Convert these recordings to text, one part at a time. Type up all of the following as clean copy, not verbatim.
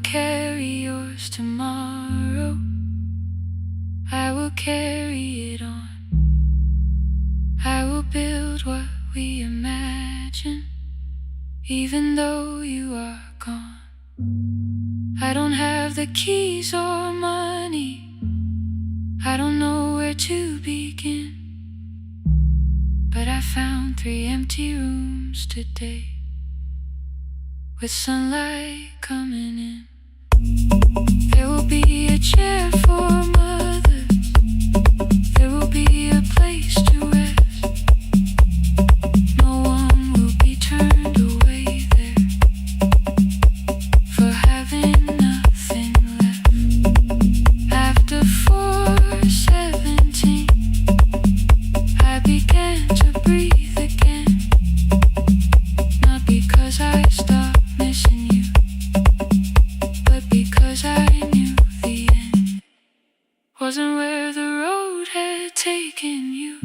carry yours tomorrow. I will carry it on. I will build what we imagine, even though you are gone. I don't have the keys or money. I don't know where to begin, but I found 3 empty rooms today, with sunlight coming in. There will be a chair for mothers. There will be a place to rest. No one will be turned away there for having nothing left. After 4:17, I began to breathe again. Not because I stopped missing you, but because I knew the end wasn't where the road had taken you.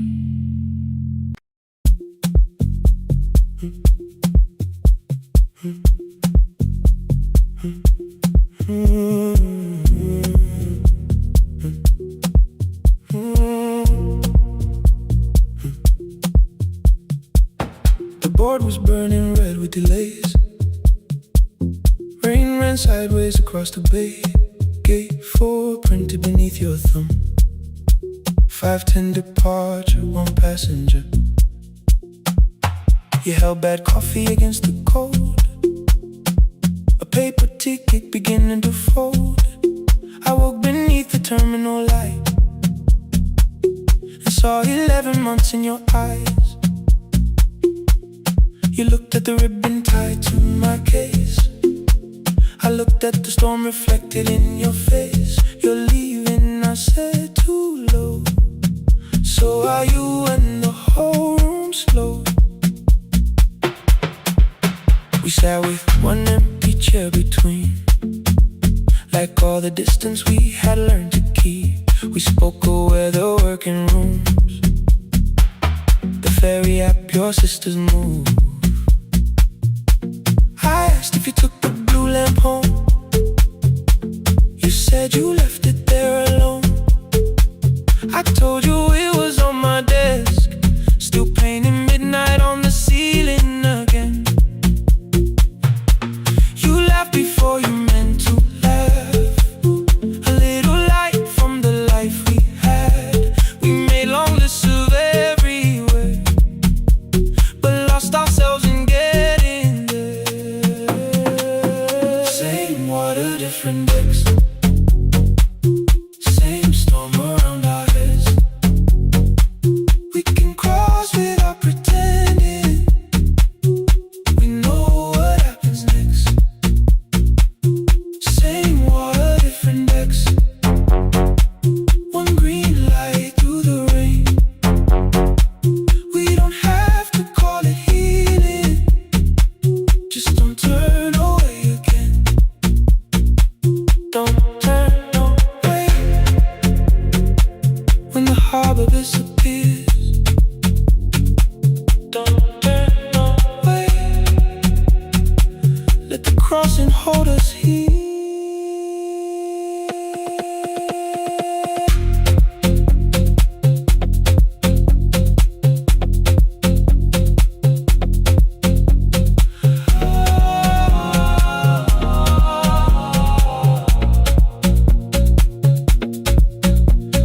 The board was burning red with delays. Rain ran sideways across the bay. Gate 4 printed beneath your thumb. 5:10 departure, 1 passenger. You held bad coffee against the cold. A paper ticket beginning to fold. I woke beneath the terminal light and saw 11 months in your eyes. You looked at the ribbon tied to my case. I looked at the storm reflected in your face. You're leaving, I said, too low. So are you, and the whole room slowed. We sat with 1 empty chair between, like all the distance we had learned to keep. We spoke of weather, working rooms, the ferry app your sisters move. I asked if you took the blue lamp home. You said you left it there alone. I told you it was on my desk, still painting midnight on the ceiling again. You laughed before you meant to laugh. A little light from the life we had. We made long lists of everywhere, but lost ourselves in getting there. Same water, different decks. Same storm around our heads. We can cross without pretending. We know what happens next. Same water, different decks. 1 green light through the rain. We don't have to call it healing. Just don't turn away again. Don't turn away. When the harbor disappears, don't turn away. Let the crossing hold us here.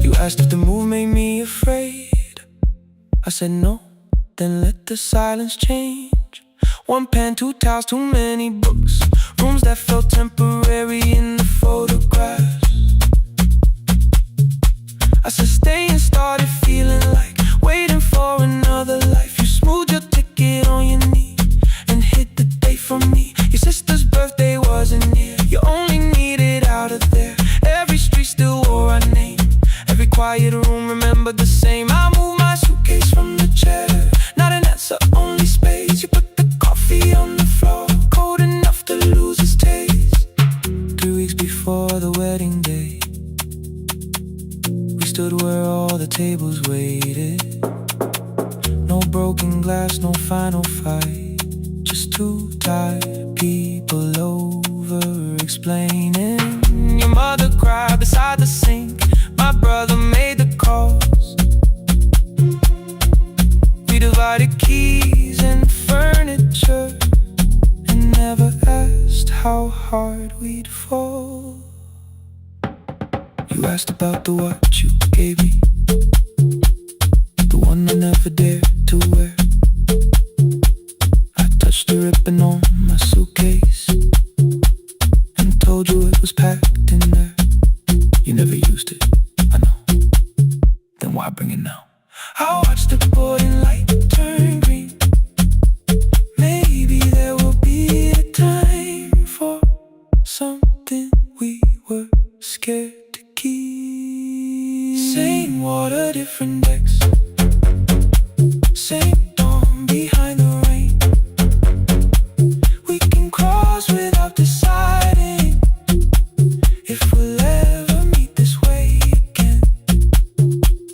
You asked if the move made me afraid. I said no, then let the silence change. 1 pen, 2 towels, too many books. Rooms that felt temporary in the photographs. I said stay and started feeling like waiting for another life. You smoothed your ticket on your knee and hid the date from me. Your sister's birthday wasn't near. You only needed out of there. Every street still wore our name. Every quiet room remembered the same. I moved my suitcase from the chair. Not an answer, only space. You put the coffee on the floor, cold enough to lose its taste. 3 weeks before the wedding day, we stood where all the tables waited. No broken glass, no final fight, just 2 tired people over explaining. Your mother cried beside the sink. My brother made the calls. We divided keys and furniture and never asked how hard we'd fall. You asked about the watch you gave me, the one I never dared to wear. I touched the ribbon on my suitcase and told you it was packed in there. You never used it, I know. Then why bring it now? I watched the boarding light turn green. Maybe there will be a time for something we were scared to keep. Same water, different decks. Same dawn behind the rain. We can cross without deciding if we'll ever meet this way again.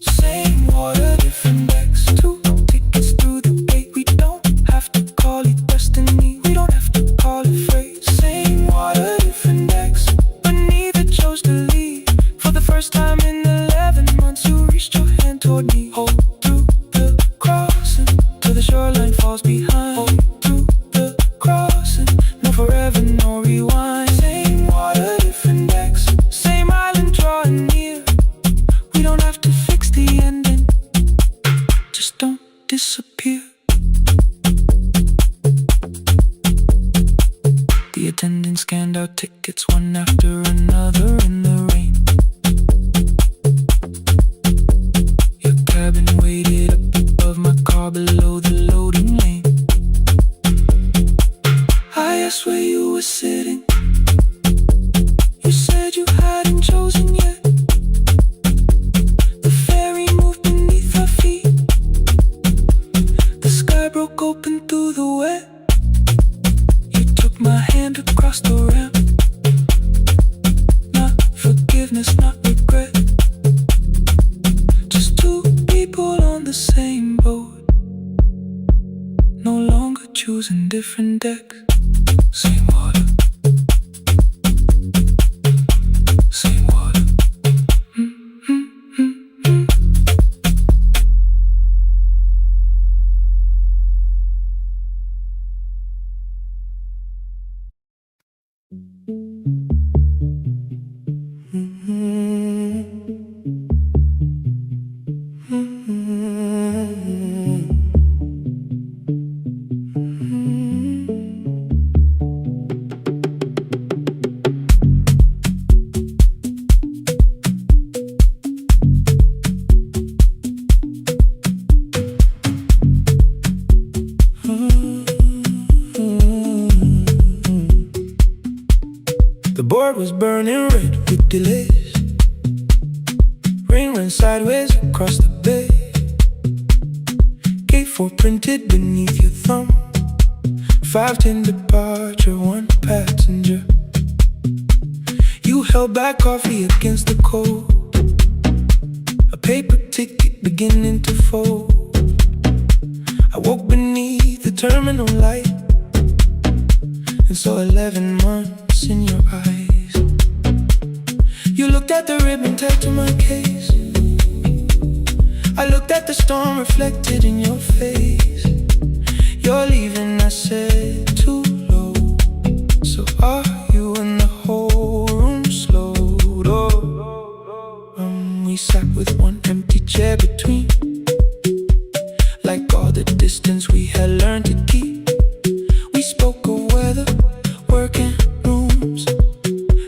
Same water, different decks. 2 tickets through the gate. We don't have to call it destiny. We don't have to call it fate. Same water, different decks. But neither chose to leave. For the first time in 11 months, you reached your hand toward me. Hold through the crossing till the shoreline falls behind. Hold through the crossing. No forever, no rewind. Same water, different decks. Same island drawing near. We don't have to fix the ending. Just don't disappear. The attendant scanned our tickets one after another in the rain. Your cabin waited up above my car below the loading lane. I asked where you were sitting. You said you hadn't chosen yet. The ferry moved beneath our feet. The sky broke open through the wet. You took my hand across the ramp. Not forgiveness, not regret. Just 2 people on the same boat, no longer choosing different decks. Same water. Same water. The board was burning red with delays. Rain ran sideways across the bay. Gate 4 printed beneath your thumb. 5:10 departure, 1 passenger. You held back coffee against the cold. A paper ticket beginning to fold. I woke beneath the terminal light and saw 11 months in your eyes. You looked at the ribbon tagged to my case. I looked at the storm reflected in your face. You're leaving, I said, too low. So are you? And the whole room slowed. We sat with one empty chair between, like all the distance we had learned to keep. We spoke of weather, work and rooms,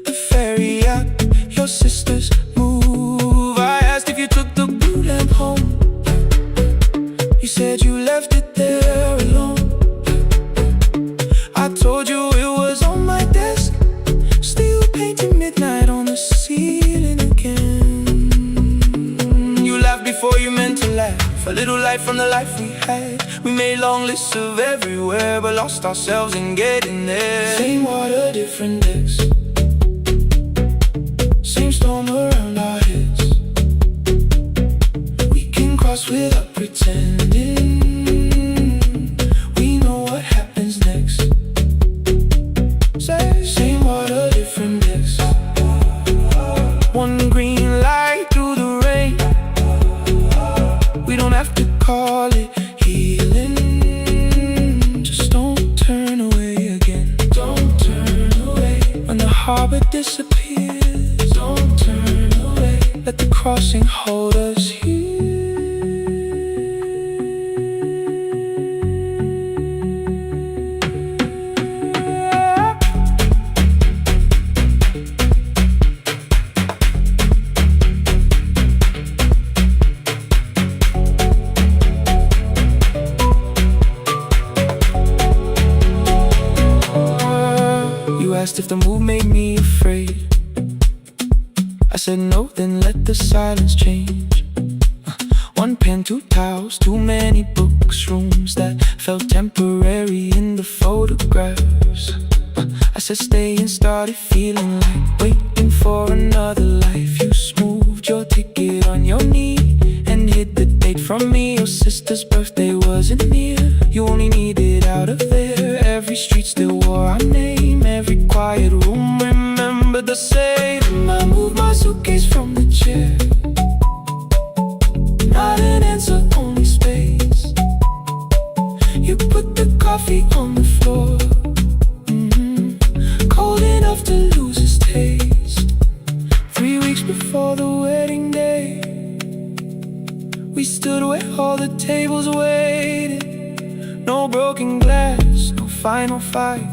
the ferry out, your sister's move. I asked if you took the blue lamp home. You said you left it there alone. I told you it was on my desk, still painting midnight on the ceiling again. You laughed before you meant to laugh. A little light from the life we had. We made long lists of everywhere, but lost ourselves in getting there. Same water, different decks. Same storm around our heads. We can cross without pretending. We know what happens next. Same water, different harbor disappears. Don't turn away, let the crossing hold us here. Asked if the move made me afraid. I said no, then let the silence change. One pen, two towels, too many books, rooms that felt temporary in the photographs. I said stay and started feeling like waiting for another life. You smoothed your ticket on your knee and hid the date from me. Your sister's birthday wasn't near. You only needed out of there. Every street still wore our name. Every quiet room remembered the same. I moved my suitcase from the chair. Not an answer, only space. You put the coffee on the floor, cold enough to lose its taste. 3 weeks before the wedding day, we stood where all the tables waited. No broken glass, no final fight,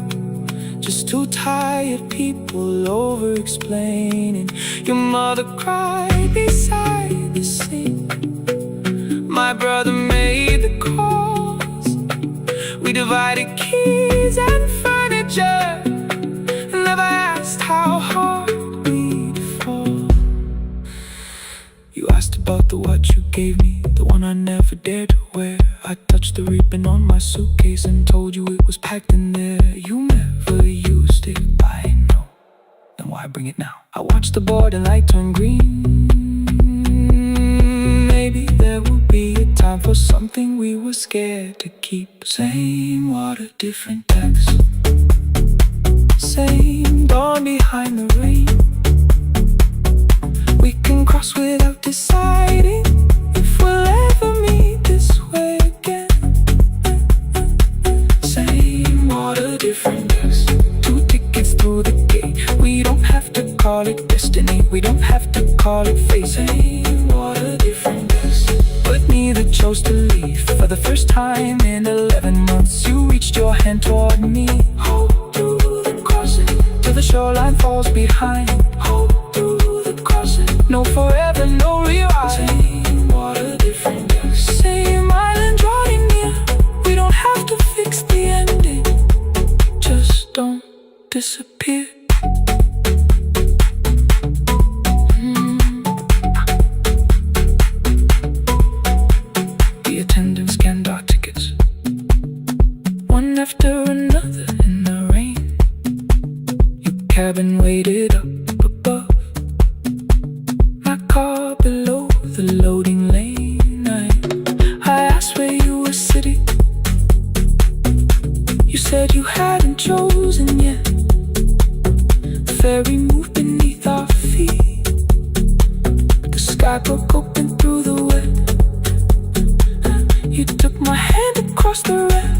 just two tired people over-explaining. Your mother cried beside the sink. My brother made the calls. We divided keys and furniture, and never asked how hard we'd fall. You asked about the watch you gave me, the one I never dared to wear. I touched the ribbon on my suitcase and told you it was packed in there. You never used it, I know. Then why bring it now? I watched the board and light turn green. Maybe there will be a time for something we were scared to keep. Same water, different text. Same dawn behind the rain. We can cross without deciding if we'll ever meet this way again. Same water, different text. 2 tickets through the gate. We don't have to call it destiny. We don't have to call it fate. Same water, different text. But neither chose to leave. For the first time in 11 months, you reached your hand toward me. Hold through the crossing till the shoreline falls behind. Hold through the crossing. No forever, no rewrite. Same water, different text. Same island drawing near. We don't have to fix the ending. Just don't disappear. The attendant scanned our tickets, one after another in the rain. Your cabin waited up above, my car below the loading lane. I asked where you were sitting. You said you hadn't chosen yet. The ferry moved beneath our feet. The sky broke open through the wet. You took my hand across the red.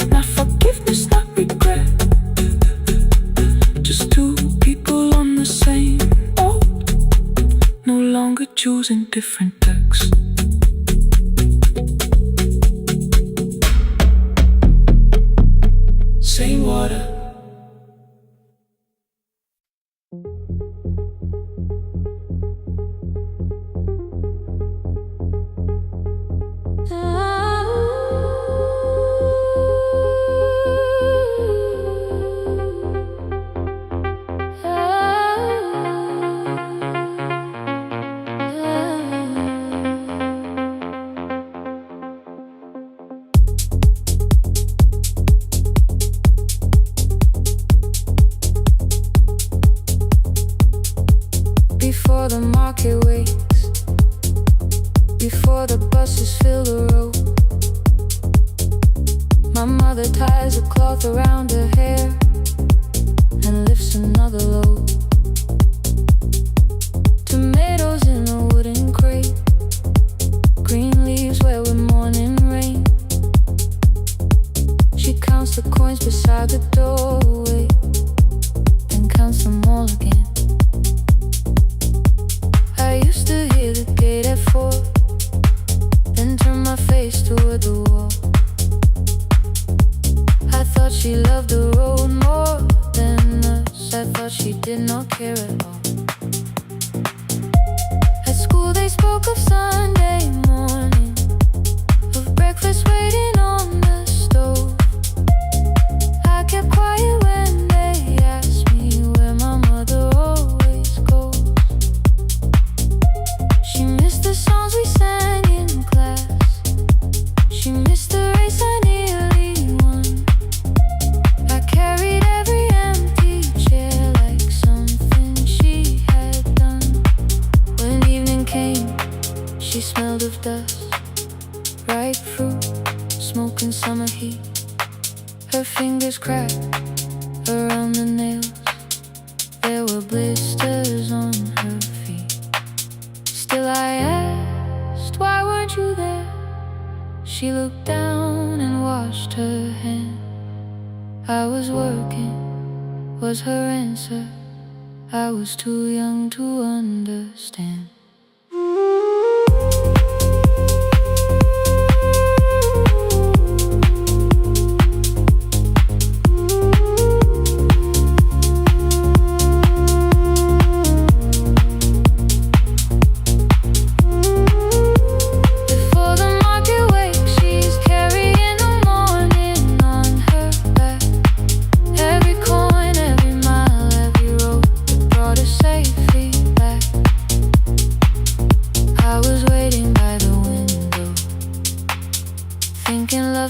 Not forgiveness, not regret. Just 2 people on the same boat, no longer choosing different texts. Same water. Before the market wakes, before the buses fill the road, my mother ties a cloth around her hair and lifts another load. Tomatoes in a wooden crate, green leaves where we're mourning rain. She counts the coins beside the doorway. did not care at all. At school they spoke of Sunday morning, of breakfast waiting on the stove. I kept quiet when they asked me where my mother always goes. She missed the songs we sang in class. She missed the race I nearly won. I carried every empty chair like something she had done. When evening came, she smelled of dust, ripe fruit, smoke and summer heat. Her fingers cracked around the nails. There were blisters on her feet. Still I asked, why weren't you there? She looked down and washed her hand. I was working, was her answer. I was too young to understand.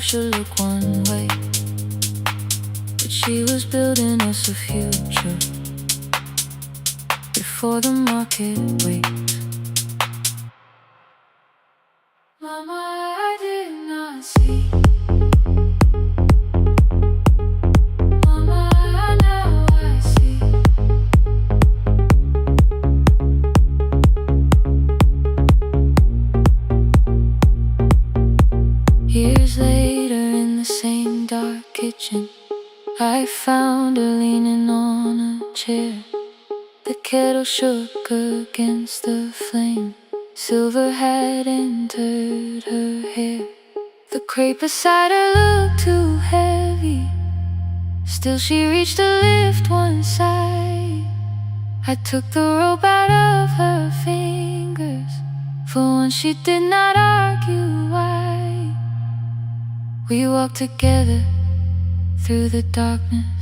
Should look one way, but she was building us a future before the market waits. Mama, I did not see. Mama, now I see. Years later, in the same dark kitchen, I found her leaning on a chair. The kettle shook against the flame. Silver had entered her hair. The crepe beside her looked too heavy. Still she reached to lift one side. I took the rope out of her fingers. For once she did not argue why. We walked together through the darkness.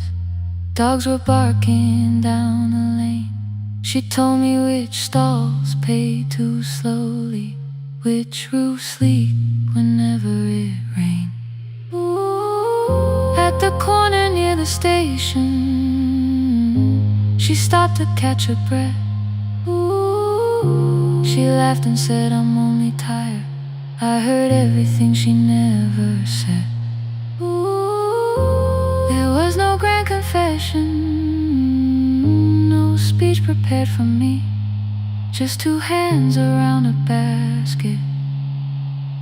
Dogs were barking down the lane. She told me which stalls pay too slowly, which roofs leak whenever it rained. At the corner near the station, she stopped to catch her breath. She laughed and said, I'm only tired. I heard everything she never said. There was no grand confession, no speech prepared for me. Just two hands around a basket,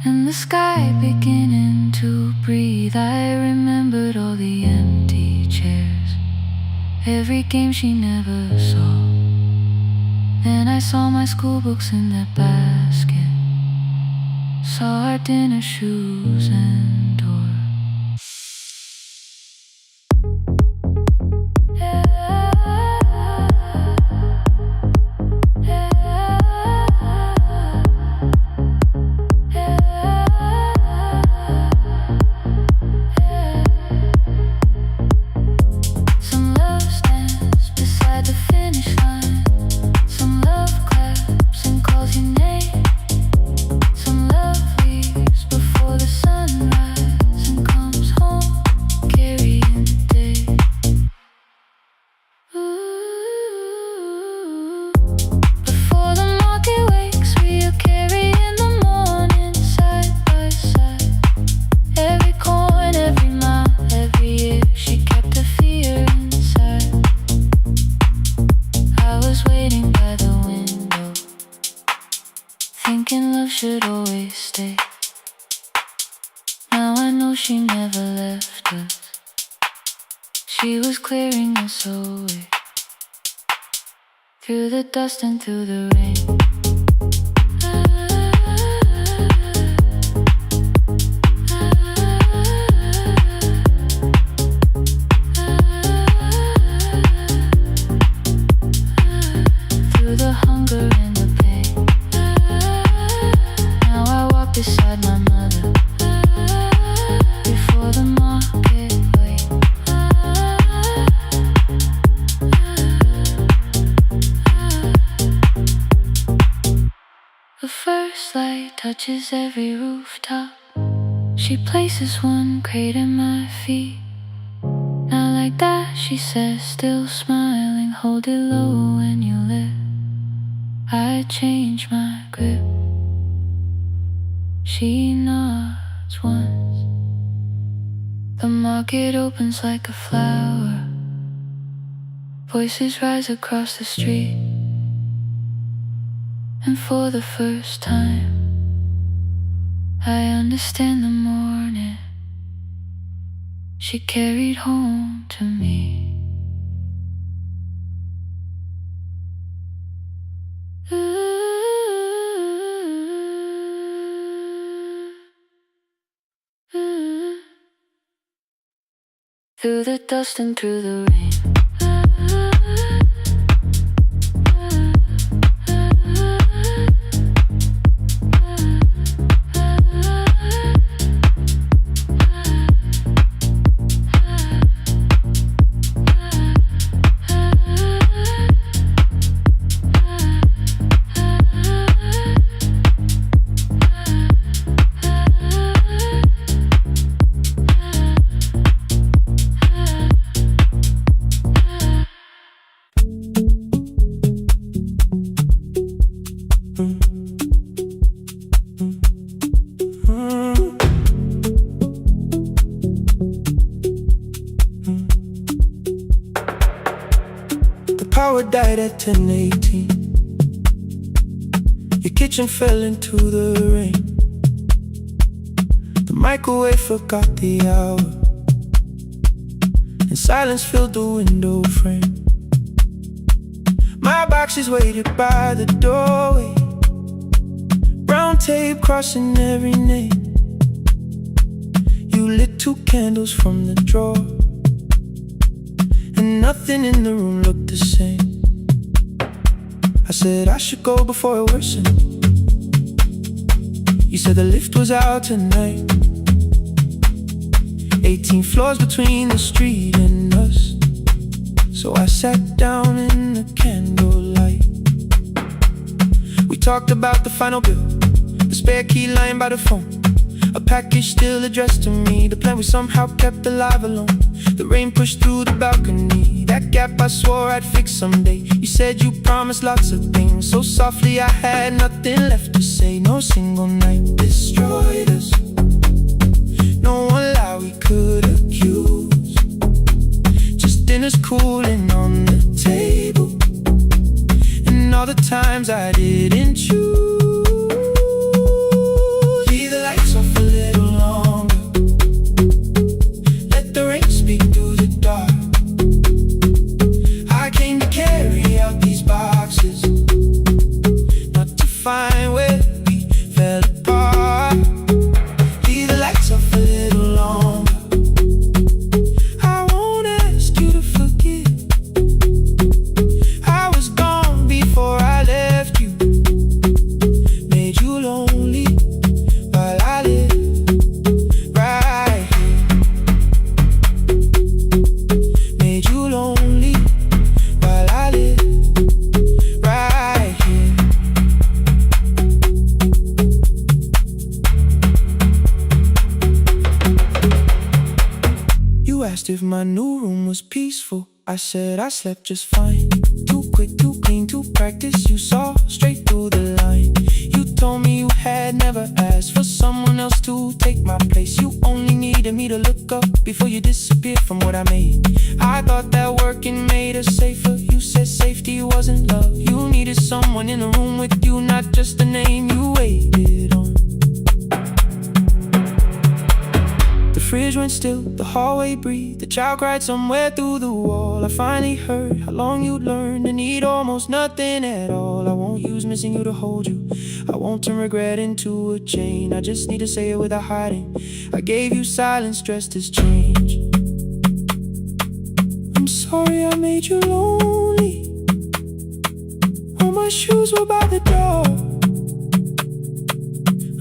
and the sky beginning to breathe. I remembered all the empty chairs, every game she never saw. Then I saw my school books in that basket, saw our dinner shoes and door. Some love stands beside the finish line. Some love claps and calls your name. Some love leaves before the sunrise and comes home carrying the day. Ooh. Before the market wakes, we are carrying the morning side by side. Every coin, every mile, every year, she kept her fear inside. I was waiting by the window, thinking love should always stay. Now I know she never left us. She was clearing us away, through the dust and through the rain. watches every rooftop. She places one crate at my feet. Not like that, she says, still smiling. Hold it low when you lift. I change my grip. She nods once. The market opens like a flower. Voices rise across the street. And for the first time, I understand the morning she carried home to me. Through the dust and through the rain. Power died at 10:18. Your kitchen fell into the rain. The microwave forgot the hour, and silence filled the window frame. My boxes waited by the doorway, brown tape crossing every name. You lit 2 candles from the drawer, and nothing in the room looked the same. I said I should go before it worsened. You said the lift was out tonight. 18 floors between the street and us. So I sat down in the candlelight. We talked about the final bill, the spare key lying by the phone, a package still addressed to me, the plan we somehow kept alive alone. The rain pushed through the balcony, that gap I swore I'd fix someday. You said you promised lots of things, so softly I had nothing left to say. No single night destroyed us, no one lie we could accuse. Just dinners cooling on the table, and all the times I didn't choose. Leave the lights off a little longer, let the rain speak through the dark. I came to carry out these boxes, not to find where we fell apart. Leave the lights off a little longer, I won't ask you to forget. I was gone before I left you, made you lonely while I lived right here. Made you lonely while I lived right here. You asked if my new room was peaceful. I said I slept just fine. Too quick, too clean, too practiced. You saw straight through the line. You told me you had never asked for someone else to take my place. You only needed me to look up before you disappeared from what I made. I thought that working made us safer. You said safety wasn't love. You needed someone in the room with you, not just the name you waited on. The fridge went still, the hallway breathed, the child cried somewhere through the wall. I finally heard how long you'd learned to need almost nothing at all. I won't use missing you to hold you, I won't turn regret into a chain. I just need to say it without hiding. I gave you silence dressed as change. I'm sorry I made you lonely, all my shoes were by the door.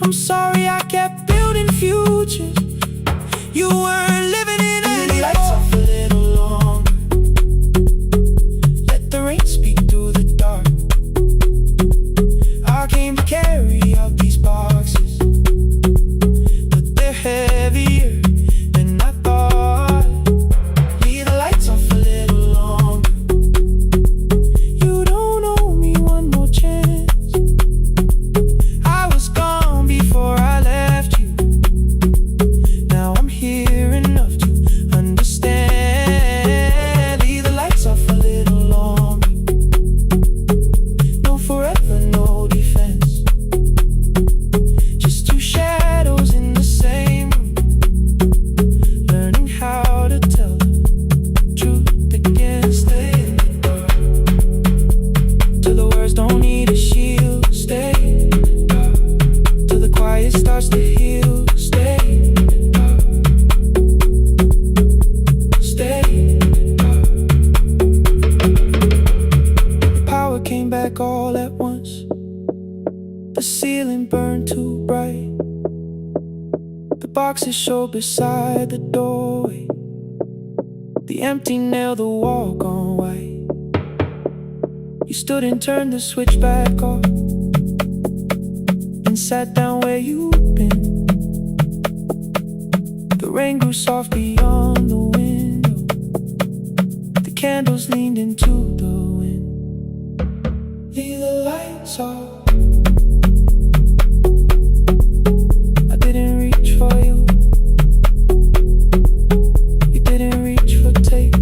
I'm sorry I kept building futures you weren't living in anymore. Leave the lights off a little longer, let the rain speak through the dark. I came to carry out these boxes, back all at once. The ceiling burned too bright. The boxes showed beside the doorway. The empty nail, the wall gone white. You stood and turned the switch back off and sat down where you'd been. The rain grew soft beyond the window. The candles leaned into the wind. Leave the lights off. I didn't reach for you. You didn't reach for tape.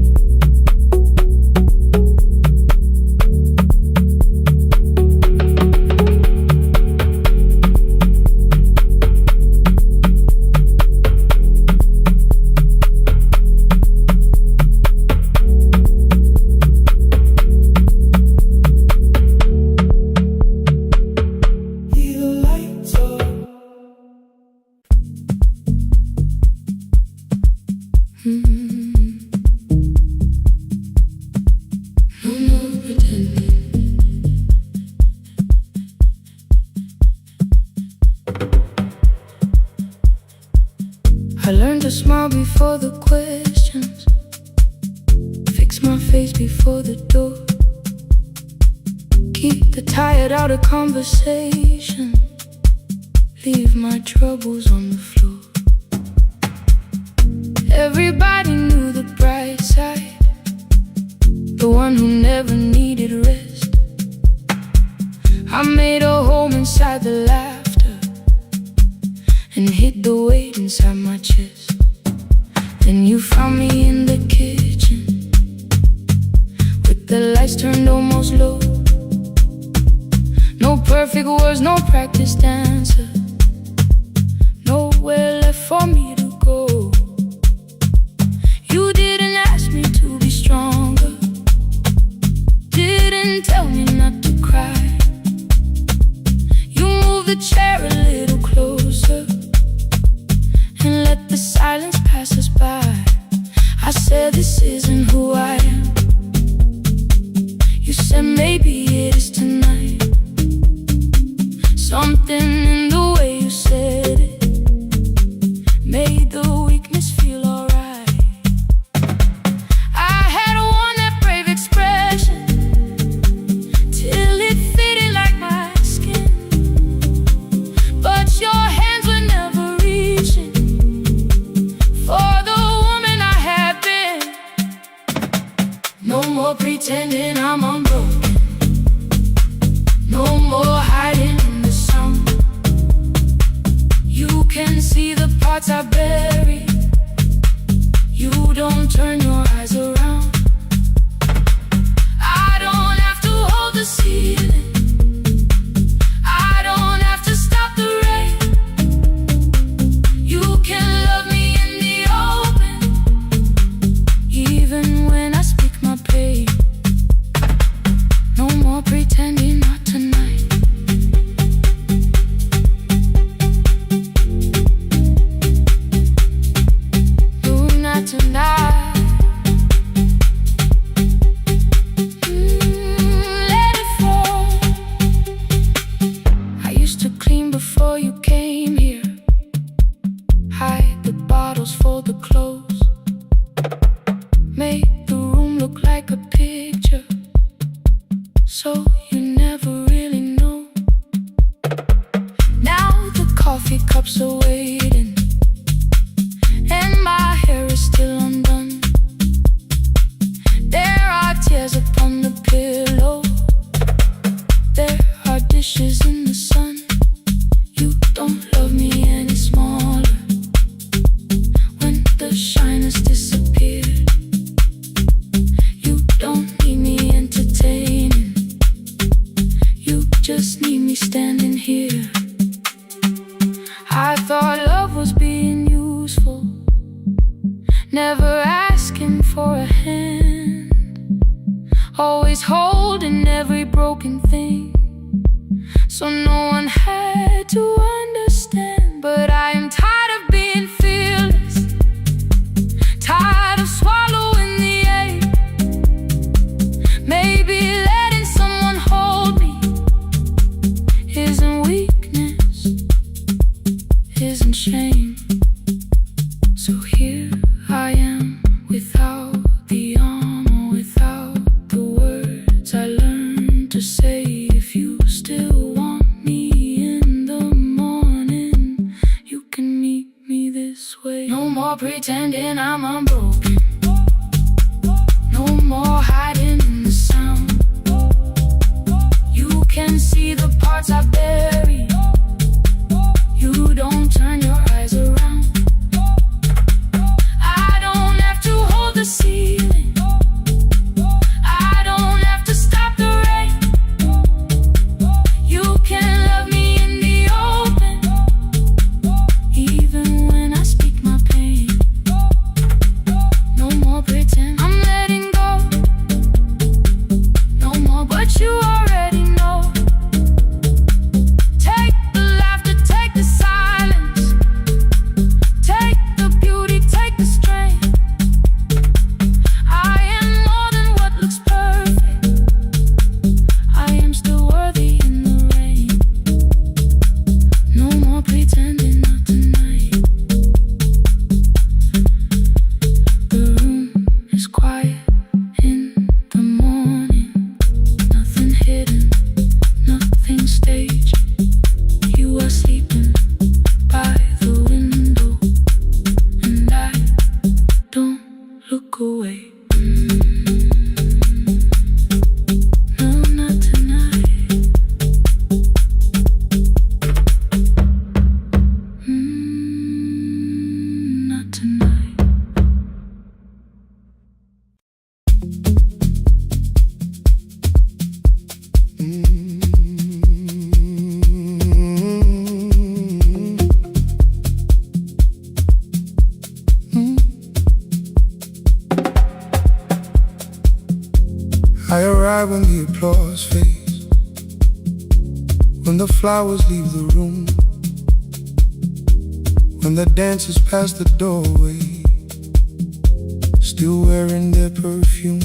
I learned to smile before the questions, fix my face before the door, keep the tired out of conversation, leave my troubles on the floor. Everybody knew the bright side, the one who never needed rest. I made a home inside the laughter and hid the weight inside my chest. Then you found me in the kitchen with the lights turned almost low. No perfect words, no practice dancer, nowhere left for me to go. You didn't ask me to be stronger, didn't tell me not to cry. You moved the chair a little closer and let the silence pass us by. I said, this isn't who I am. You said, maybe it is tonight. Something in the way you said it made the weakness feel alright. I had worn that brave expression till it fitted like my skin, but your hands were never reaching for the woman I had been. No more pretending I'm unbroken, no more hiding in the sound. You can see the parts I bury, you don't turn your eyes around. I don't have to hold the ceiling, I don't have to stop the rain. You can love me in the open, even when I speak my pain. No more pretending, not tonight. No, not tonight. Let it fall. I used to clean before you came here, hide the bottles, fold the clothes, make the room look like a picture, so you never really know. Now the coffee cups are waiting and my hair is still undone. There are tears upon the pillow, there are dishes in the sun. You don't love me any smaller when the shine has disappeared. You don't need me entertaining, you just need me standing here. I thought love was being useful, never asking for a hand, always holding every broken thing, so no one had to understand. But I am tired of being fearless, tired of swallowing the ache. Maybe letting someone hold me I arrive when the applause fades, when the flowers leave the room, when the dancers pass the doorway, still wearing their perfume.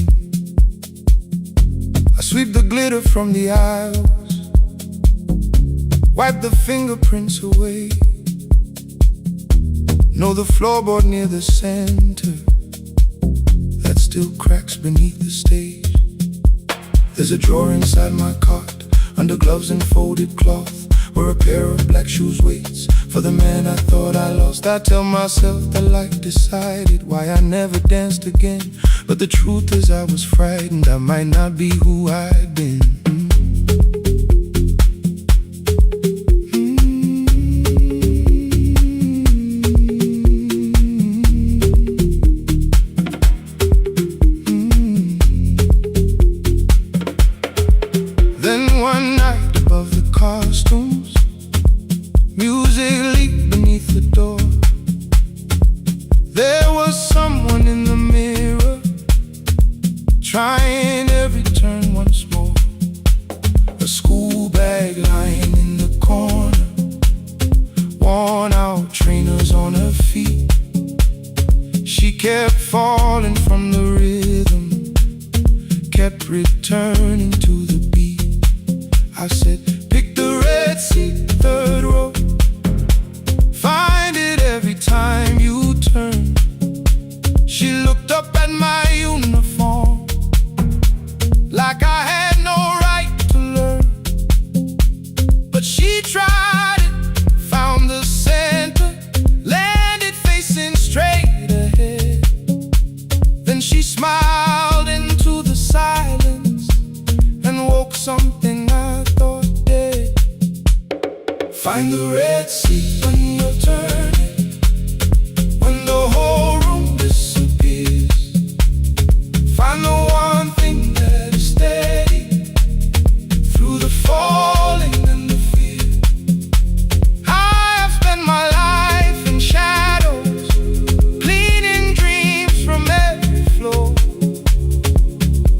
I sweep the glitter from the aisles, wipe the fingerprints away. Know the floorboard near the center that still cracks beneath the stage. There's a drawer inside my cart, under gloves and folded cloth, where a pair of black shoes waits for the man I thought I lost. I tell myself that life decided why I never danced again, but the truth is I was frightened I might not be who I'd been. Then one night above the costumes, music leaked beneath the door. There was someone in the mirror, trying every turn once more. A school bag lying in the corner, worn out trainers on her feet. She kept falling from the rhythm, kept returning to the beat. I said, pick the red seat, third row. Find it every time you turn. She looked up at my uniform like I had no right to learn. But she tried it, found the center, landed facing straight ahead. Then she smiled into the silence and woke something I thought dead. Find the red seat when you're turning, when the whole room disappears. Find the one thing that is steady through the falling and the fear. I have spent my life in shadows, cleaning dreams from every floor,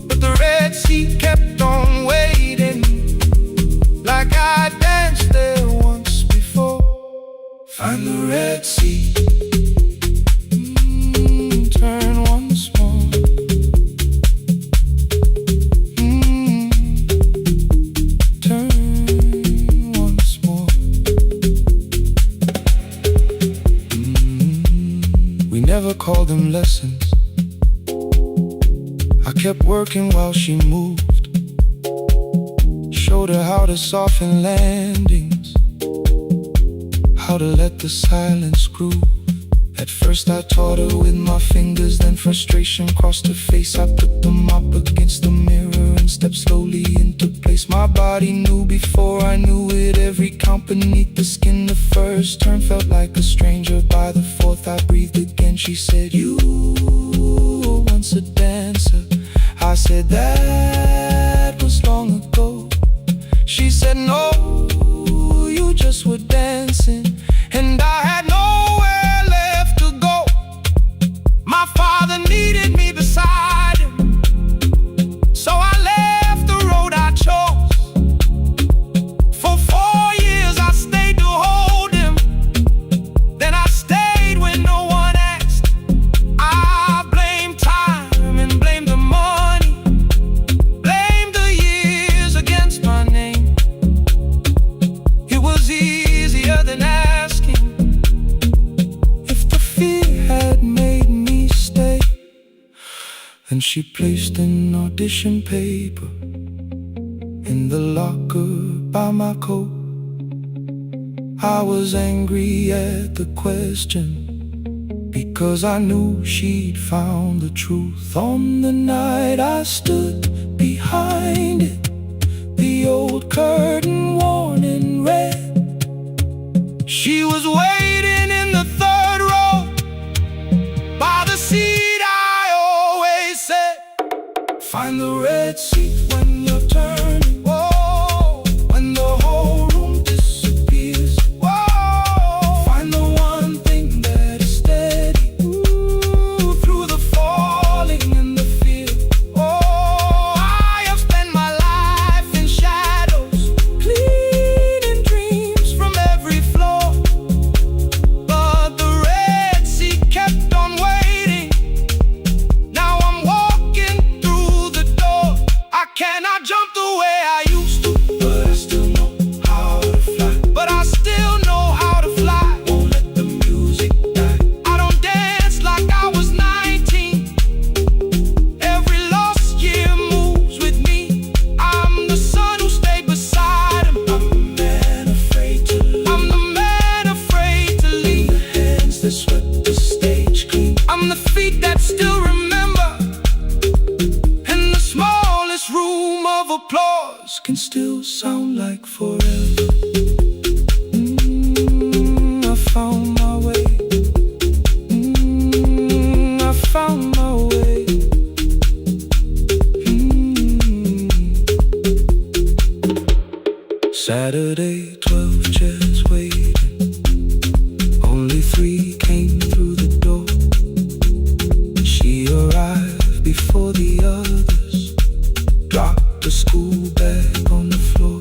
but the red seat kept on waiting, like I danced there once before. Find the red seat, turn once more. Turn once more. We never called them lessons. I kept working while she moved, showed her how to soften landings, how to let the silence groove. At first I taught her with my fingers, then frustration crossed her face. I put them up against the mirror and stepped slowly into place. My body knew before I knew it, every count beneath the skin. The first turn felt like a stranger, by the fourth I breathed again. She said, you were once a dancer. I said, that was long ago. She said, no, you just were dancing, and I had nowhere left to go. My father needed me beside him, so I left the road I chose. For 4 years I stayed to hold him, then I stayed when no one asked. I blamed time and blamed the money, blamed the years against my name. It was easier than asking if the fear had made me stay. Then she placed an audition paper in the locker by my coat. I was angry at the question, because I knew she'd found the truth. On the night I stood behind it, the old curtain worn in red. She was waiting in the third row, by the seat I always said. Find the red seat when you're turning. Whoa, when the whole room disappears. Whoa, find the one thing that is steady, through the falling and the fear. Oh, I cannot jump the way I used to, but I still know how to fly. But I still know how to fly. Won't let the music die. I don't dance like I was 19. Every lost year moves with me. I'm the son who stayed beside him. I'm the man afraid to leave. I'm the man afraid to leave. I'm the hands that swept the stage clean. I'm the feet that still remember. And the smallest room of applause can still sound like forever. I found my way. I found my way. Saturday, 12 chairs waiting. Only 3 came through the door. She arrived before the others. Dropped the school bag on the floor.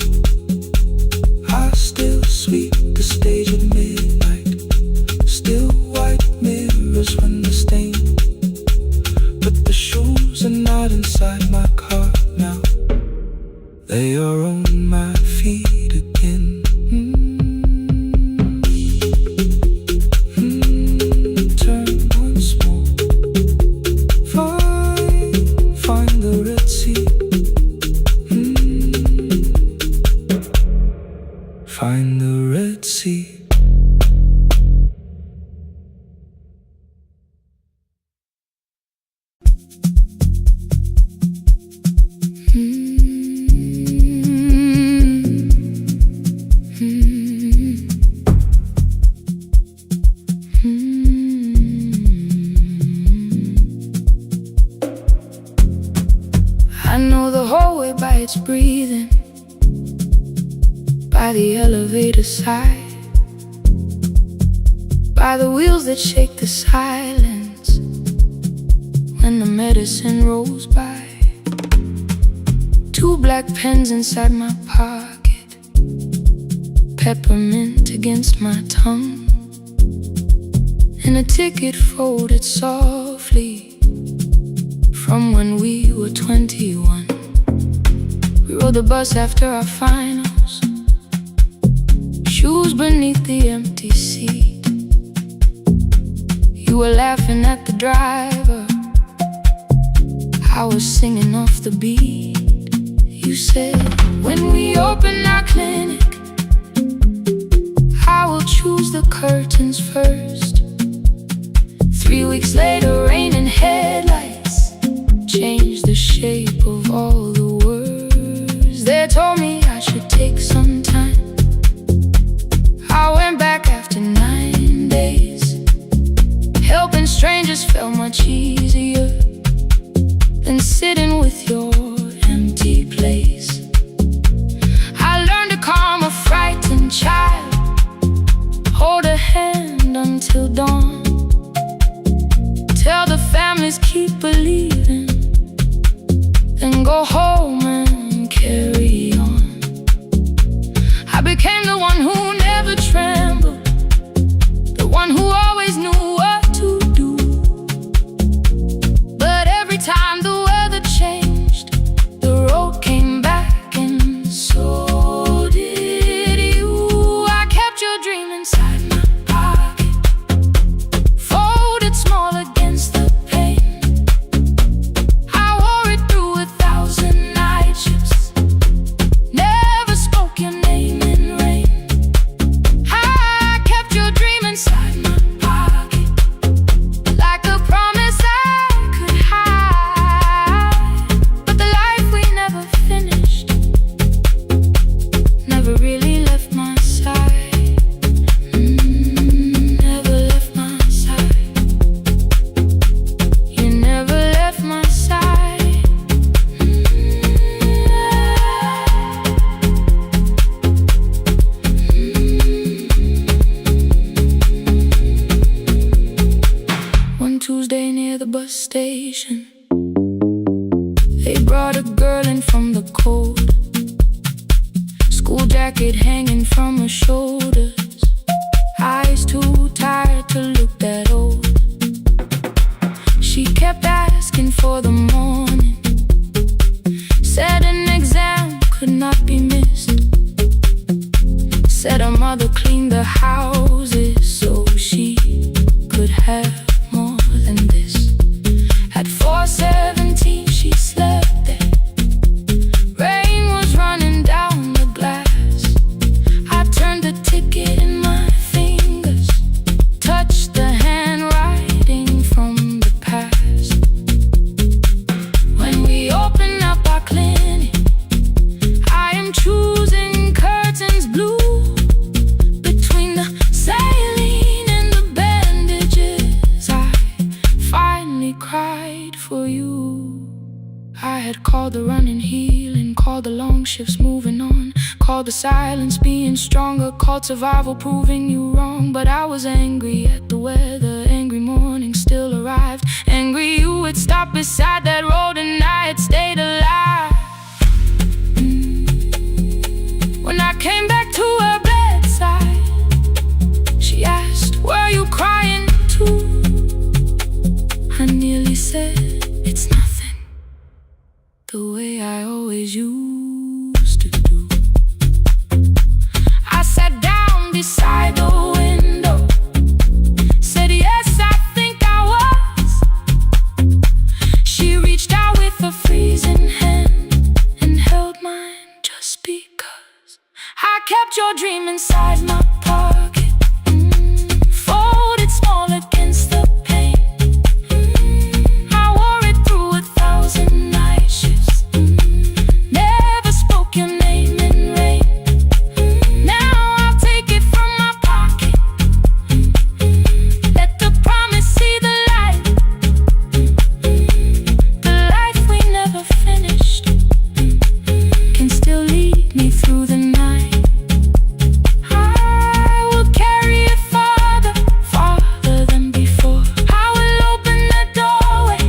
I still sweep the stage at midnight. Still white mirrors when the stain. But the shoes are not inside my car now. They are on my feet again. Turn once more. Find the Red Sea. Find the Red Sea. I know the hallway by its breathing, by the elevator side, by the wheels that shake the silence when the medicine rolls by. 2 black pens inside my pocket, peppermint against my tongue, and a ticket folded softly from when we were 21. We rode the bus after our finals, shoes beneath the empty seat. You were laughing at the driver, I was singing off the beat. You said, when we open our clinic, I will choose the curtains first. 3 weeks later, rain and headlights changed the shape of all the words. They told me I should take some time. I went back after 9 days. Helping strangers felt much easier than sitting with your empty place. I learned to calm a frightened child, hold a hand until dawn, tell the families keep believing, then go home and carry on. I became the one who never trembled, the one who always knew what to do. But every time the weather changed, the road came back, and so did you. I kept your dream inside my pocket, folded small against the pain. I wore it through 1,000 night shifts, never spoke your name in rain. I kept your dream inside my pocket, like a promise I could hide. But the life we never finished never really left my side. Never left my side. You never left my side. One Tuesday near the bus station, they brought a girl in from the cold, school jacket hanging from her shoulders, eyes too tired to look that old. She kept asking for the morning, said mother cleaned the houses so she could have more than this. At 4:17 she slept there. Rain was running down the glass. I turned the ticket in my fingers, touched the handwriting from the past. When we open up our clinic, I am choosing curtains blue. Between the saline and the bandages, I finally cried for you. I had called the running healing, called the long shifts moving on, called the silence being stronger, called survival proving you wrong. But I was angry at the weather, angry morning still arrived, angry you had stopped beside that road and I had stayed alive. When I came back to her bedside, she asked, "Were you crying too?" I nearly said, "It's nothing," the way I always used to do. I sat down beside the window, said, "Yes, I think I was." She reached out with a freezing hand and held mine just because I kept your dream inside my pocket, folded small against the pain. I wore it through 1,000 night shifts, never spoke your name in rain. Now I'll take it from my pocket, let the promise see the light. The life we never finished can still lead me through the night. I will carry it farther, farther than before. I will open that doorway,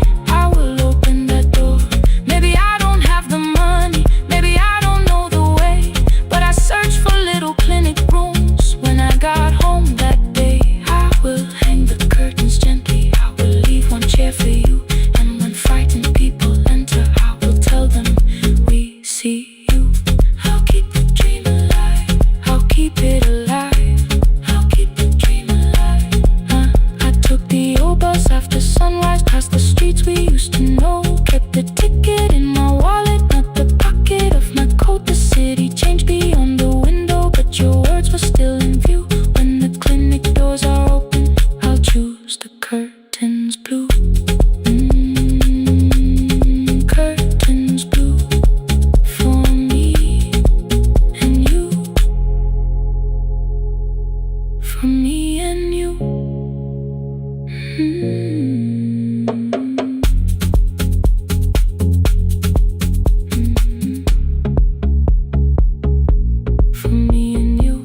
I will open that door. Maybe I don't have the money, maybe I don't know the way, but I searched for little clinic rooms when I got home that day. I will hang the curtains gently, I will leave one chair for you, and when frightened people enter, I will tell them, "We see you." I'll keep the dream alive, I'll keep it alive, I'll keep the dream alive. I took the old bus after sunrise, past the streets we used to know, kept the ticket in my wallet, not the pocket of my coat. The city changed beyond the window, but your words were still in view. When the clinic doors are open, I'll choose the curtains blue. Curtains blue for me and you, for me and you. For me and you.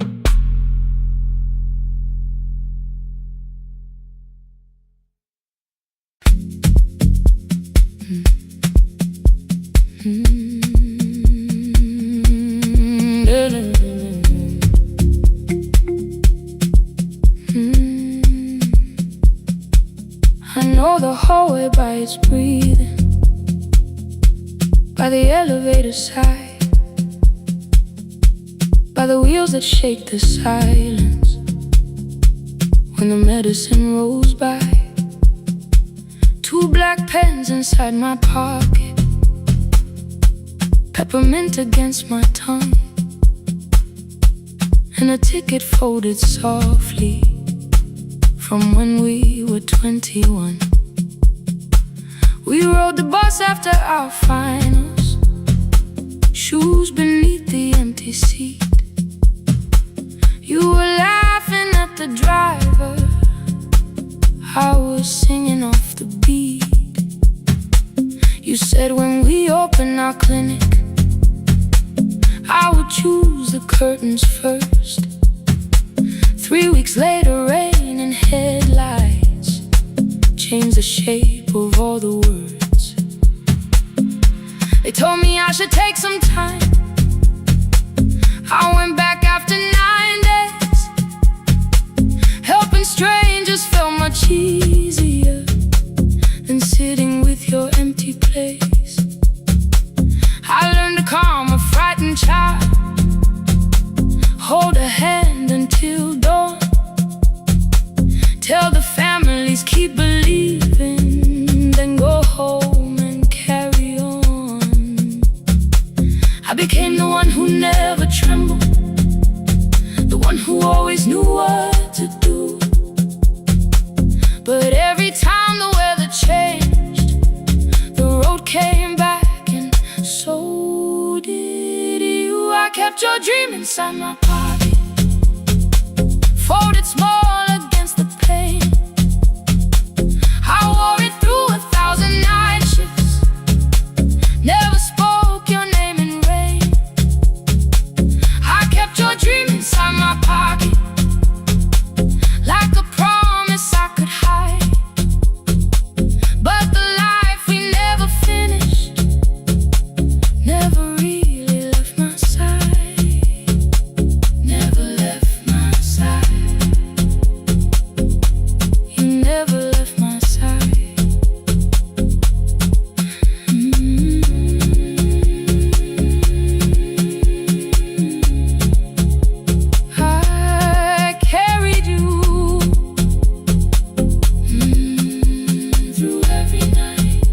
I know the hallway by its breathing, by the elevator side, by the wheels that shake the silence when the medicine rolls by. 2 black pens inside my pocket, peppermint against my tongue, and a ticket folded softly from when we were 21. We rode the bus after our finals, shoes beneath the empty seat. You were laughing at the driver, I was singing off the beat. You said when we open our clinic, I would choose the curtains first. 3 weeks later, rain and headlights changed the shape of all the words. They told me I should take some time. I went back after 9 days. Helping strangers felt much easier than sitting with your empty place. I learned to calm a frightened child, hold a hand until I became the one who never trembled, the one who always knew what to do. But every time the weather changed, the road came back, and so did you. I kept your dream inside my pocket, folded small against the pain. I wore it through 1,000 night shifts, never spoke your name in rain. I kept your dream inside my pocket, like a promise I could hide. But the life we never finished never really left my side, never left my side. You never left my side. I carried you through every night.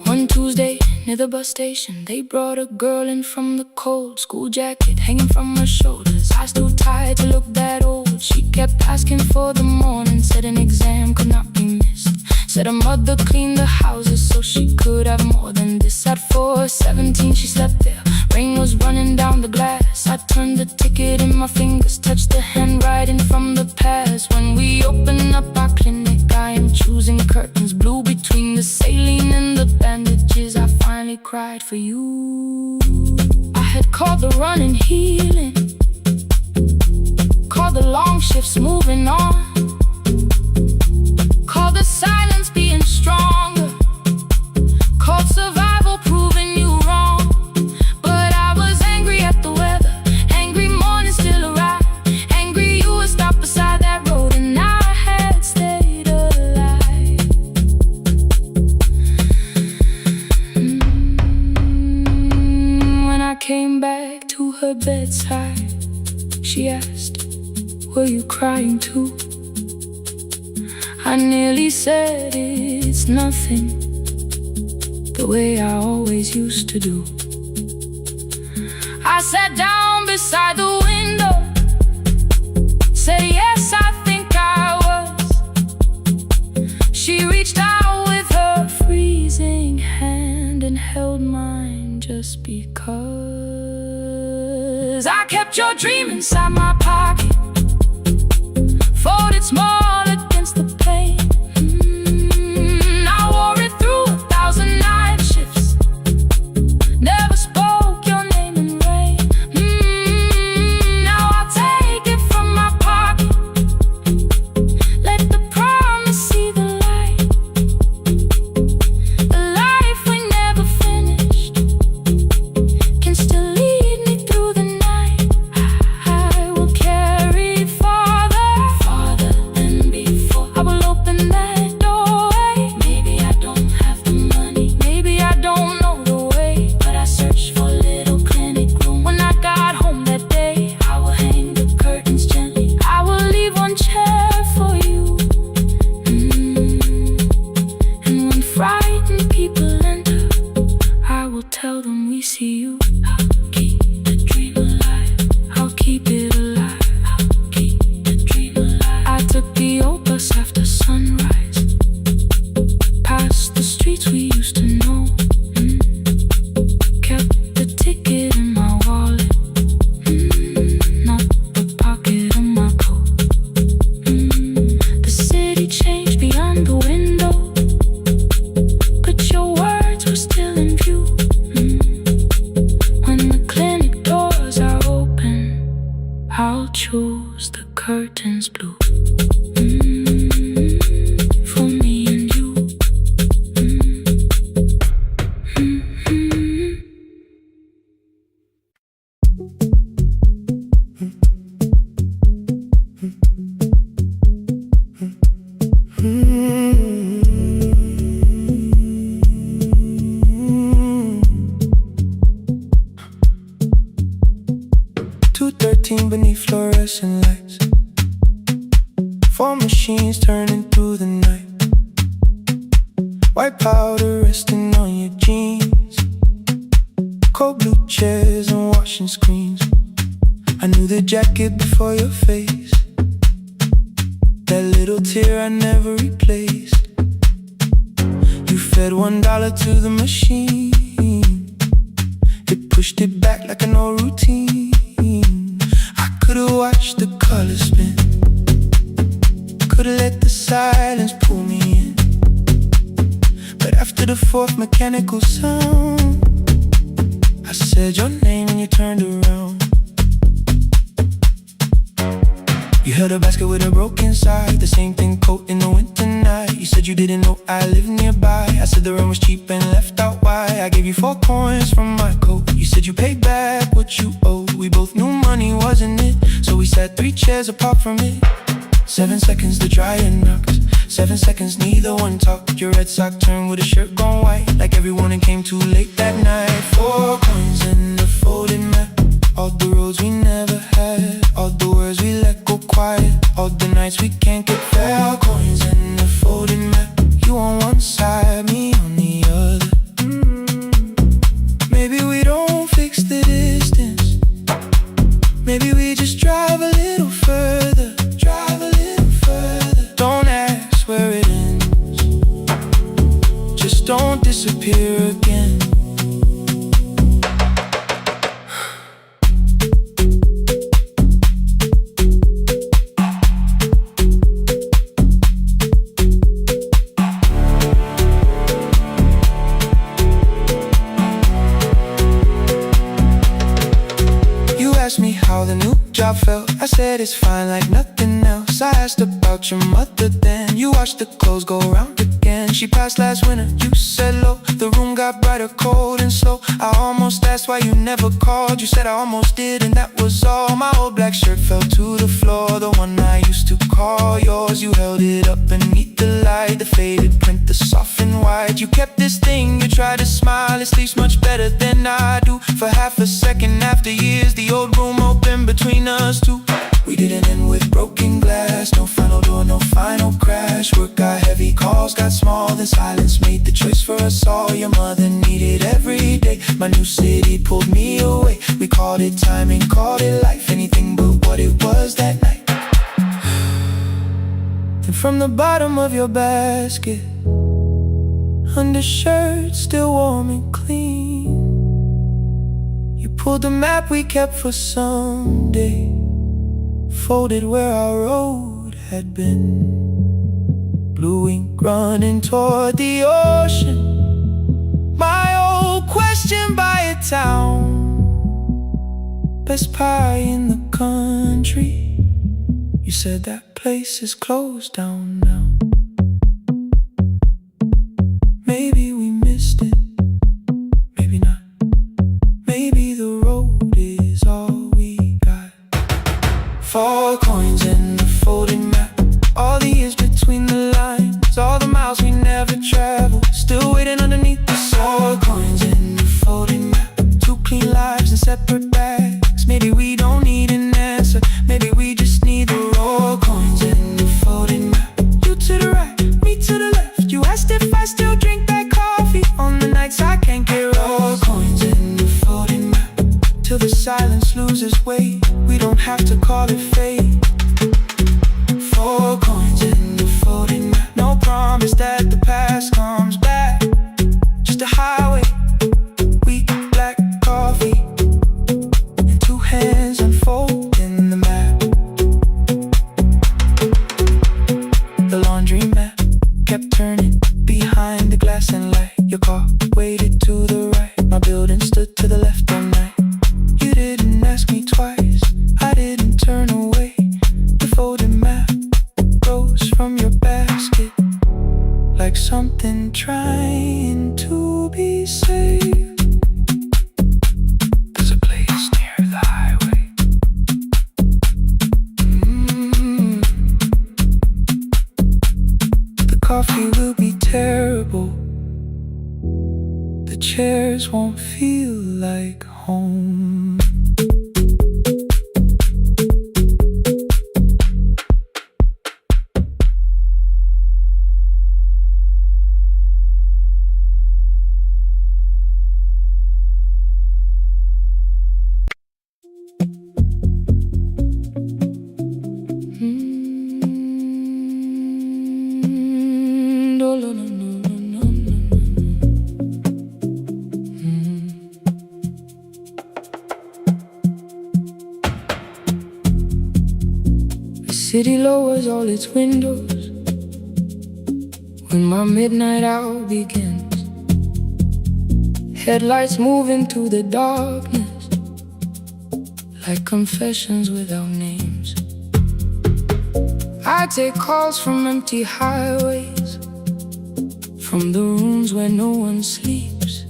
One Tuesday near the bus station, they brought a girl in from the cold, school jacket hanging from her shoulders, eyes too tired to look that old. She kept asking for the morning, said an exam could not be missed, said her mother cleaned the houses so she could have more than this. At 4:17 she slept there, rain was running down the glass. I turned the ticket in my fingers, touched the handwriting from the past. When we open up our clinic, I am choosing curtains blue between the saline and the bandages. I finally cried for you. I had called the running healing, called the long shifts moving on, called the silence being stronger, called survival proving you wrong. But I was angry at the weather, angry morning still arrived, angry you were stopped beside that road and I had stayed alive. When I came back to her bedside, she asked, were you crying too? I nearly said it's nothing, the way I always used to do. I sat down beside the window, said yes, I think I was. She reached out with her freezing hand and held mine just because. I kept your dream inside my pocket, folded small against the pain. I wore it through 1,000 night shifts, never spoke your name in rain. Now I'll take it from my pocket, let the promise see the light, the life we never finished can still lead me through the night. I will carry farther than before. I will open that doorway. Maybe I don't have the money, maybe I don't know the way, but I searched for a little clinic room. When I got home that day, I will hang the curtains gently, I will leave one chair for you. And when frightened people enter, I will tell them we see you. I'll keep the dream alive, I'll keep it alive, I'll keep the dream alive. I took the old bus after sunrise, past the streets we used to know. Kept the ticket in my wallet, not the pocket of my coat. The city changed beyond the window, but your words were still in view. When the clinic doors are open, I'll choose the curtains blue. For me and you. 2:13 beneath fluorescent lights, 4 machines turning through the night. White powder resting on your jeans, cold blue chairs and washing screens. I knew the jacket before your face, that little tear I never replaced. You fed $1 to the machine, it pushed it back like an old routine. I could've watched the colors spin, could've let the silence pull me in. But after the fourth mechanical sound, I said your name and you turned around. You held a basket with a broken side, the same thing coat in the winter night. You said you didn't know I lived nearby. I said the rent was cheap and left out why. I gave you 4 coins from my coat. You said you paid back what you owed. We both knew money wasn't it, so we sat 3 chairs apart from it. 7 seconds the dryer knocked, 7 seconds neither one talked. Your red sock turned with a shirt gone white, like everyone it came too late that night. 4 coins in the folded map, all the roads we never had, all the words we let go quiet, all the nights we can't get fair. Coins in the folded map, you on one side, me on the other. Maybe we don't fix the distance, maybe we just drive a little further, drive a little further. Don't ask where it ends, just don't disappear again. Asked me how the new job felt, I said it's fine like nothing else. I asked about your mother then, you watched the clothes go round again. She passed last winter, you said low, the room got brighter, cold and slow. I almost asked why you never called, you said I almost did and that was all. My old black shirt fell to the floor, the one I used to call yours. You held it up beneath the light, the faded print, the soft and white. You kept this thing, you tried to smile, it sleeps much better than I do. For half a second after years, the old room open between us two. We didn't end with broken glass, no final door, no final crash. Work got heavy, calls got small, then silence made the choice for us all. Your mother needed every day, my new city pulled me away. We called it timing, called it life, anything but what it was that night. Then from the bottom of your basket, undershirt still warm and clean, you pulled the map we kept for someday, folded where our road had been. Blue ink running toward the ocean, my old question by a town. Best pie in the country, you said that place is closed down now. Maybe we missed it, maybe not. Maybe the road is all we got. 4 coins in the folded map, all the years between the lines, all the miles we never traveled, still waiting underneath the 4 coins in the folded map, 2 clean lives in separate bags. Maybe we don't need an answer, maybe we just need the raw coins in the folded map. You to the right, me to the left, you asked if I still drink that coffee on the nights I can't get raw coins in the folded map, till the silence loses weight, we don't have to call it fate. 4 coins in the folded map, no promise that the past comes back, just a highway, weak black coffee, and 2 hands unfolding the map. The laundry mat kept turning behind the glass and light. Your car waited to the right, my building stood to the left all night. You didn't ask me twice, I didn't turn away. The folded map rose from your basket, like something trying to be saved. There's a place near the highway. The coffee will be terrible, the chairs won't feel like home. city lowers all its windows when my midnight hour begins. Headlights move into the darkness like confessions without names. I take calls from empty highways, from the rooms where no one sleeps.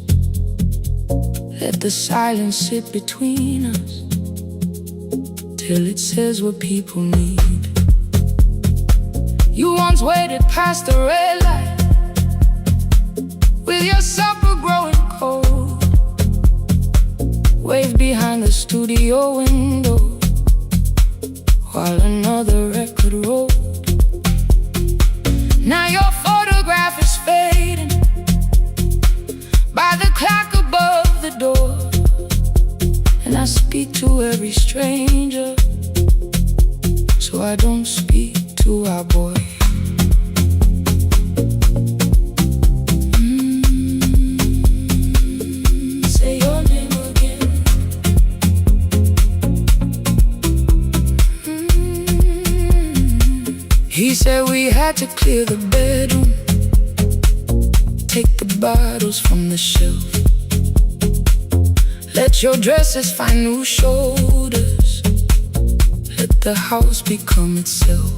Let the silence sit between us till it says what people need. You once waited past the red light with your supper growing cold, waved behind the studio window while another record rolled. Now your photograph is fading by the clock above the door, and I speak to every stranger, so I don't speak to our boy. Say your name again. He said we had to clear the bedroom, take the bottles from the shelf, let your dresses find new shoulders, let the house become itself.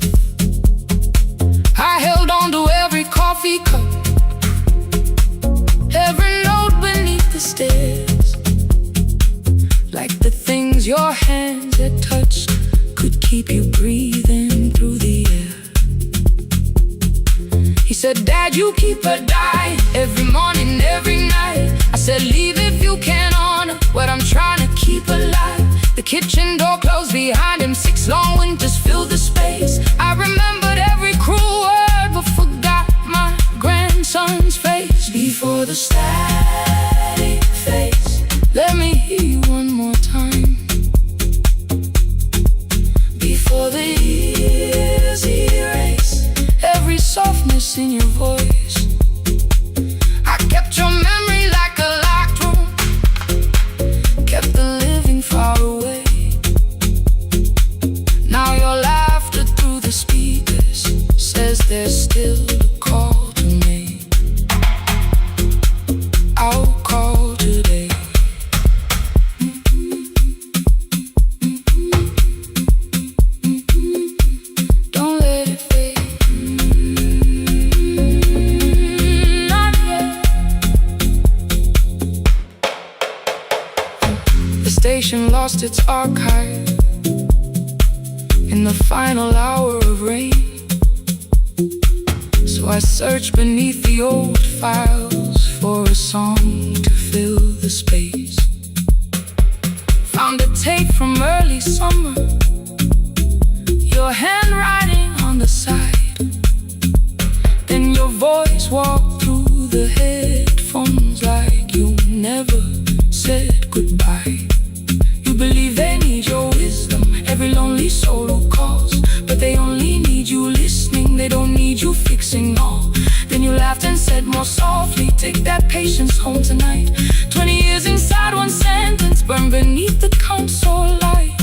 I held on to every coffee cup, every note beneath the stairs, like the things your hands had touched could keep you breathing through the air. He said, Dad, you keep her dying every morning, every night. I said, leave if you can honor what I'm trying to keep alive. The kitchen door closed behind him, 6 long winters filled the space. I remembered every cruel word but forgot my grandson's face. Before the static fades, let me hear you one more time. Before the years erase every softness in your voice, I kept your memory like a locked room, kept the living far away. Now your laughter through the speakers says there's still a call to make. I'll call today. Don't let it fade. Not yet. The station lost its archive in the final hour of rain, so I searched beneath the old files for a song to fill the space. Found a tape from early summer, your handwriting on the side, then your voice walked through the headphones like you never said goodbye. You believe they need your wisdom, every lonely soul who calls, but they only need you listening, they don't need you fixing all. Then you laughed and said more softly, take that patience home tonight. 20 years inside one sentence, burned beneath the console light.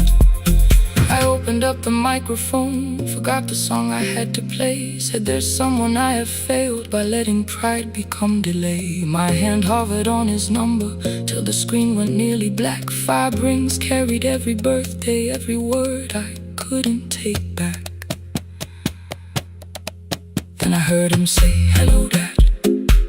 I opened up the microphone, forgot the song I had to play. Said there's someone I have failed by letting pride become delay. My hand hovered on his number till the screen went nearly black. 5 rings carried every birthday, every word I couldn't take back. Then I heard him say, hello, Dad.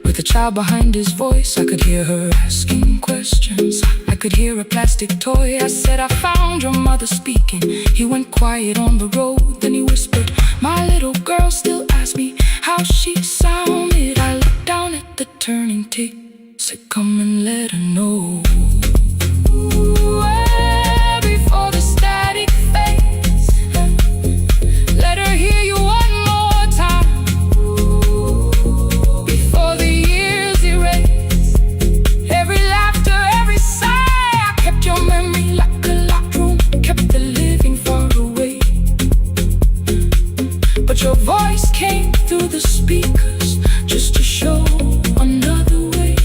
With a child behind his voice, I could hear her asking questions. I could hear a plastic toy. I said, I found your mother speaking. He went quiet on the road, then he whispered, my little girl still asks me how she sounded. I looked down at the turning tick, said, come and let her know. Before the static fades, let her hear you one more time. Before the years erase every laughter, every sigh, I kept your memory like a locked room, kept the living far away. But your voice came through the speakers just to show another way.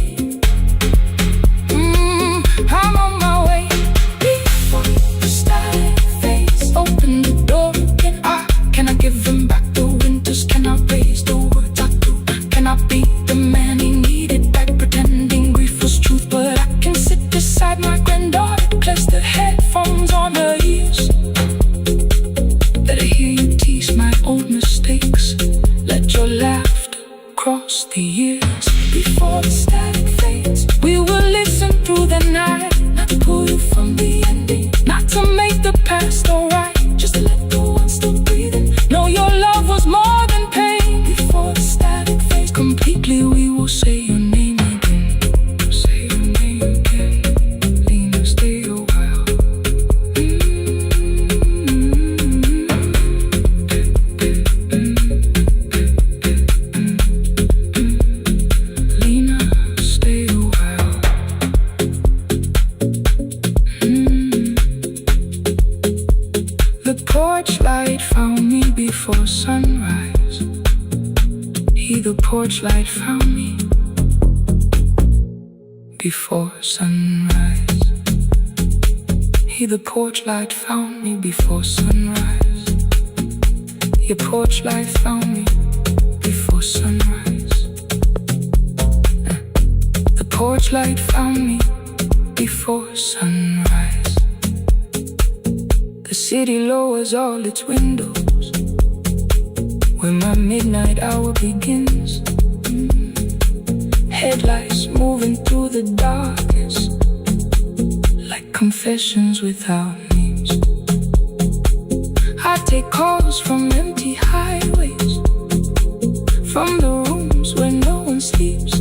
before sunrise. He, the porch light, found me before sunrise. He, the porch light, found me before sunrise. Your porch light found me before sunrise. The porch light found me before sunrise. The city lowers all its windows when my midnight hour begins. Headlights moving through the darkness like confessions without names. I take calls from empty highways, from the rooms where no one sleeps.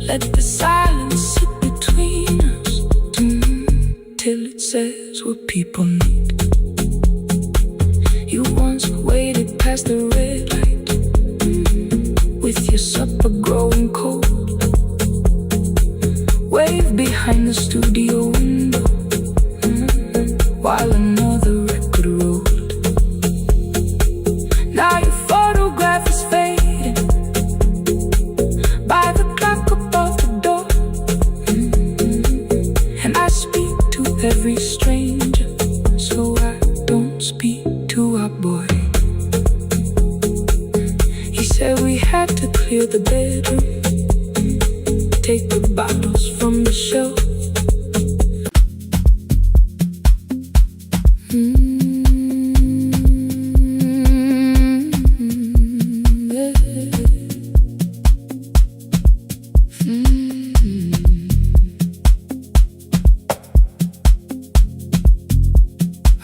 Let the silence sit between us till it says what people need. You once waited past the red light with your supper growing cold. Wave behind the studio window while another record rolled. Now your photograph is fading by the clock above the door. And I speak to every stranger, so I don't speak to our boy. He said we had to clear the bedroom, take the bottles from the shelf.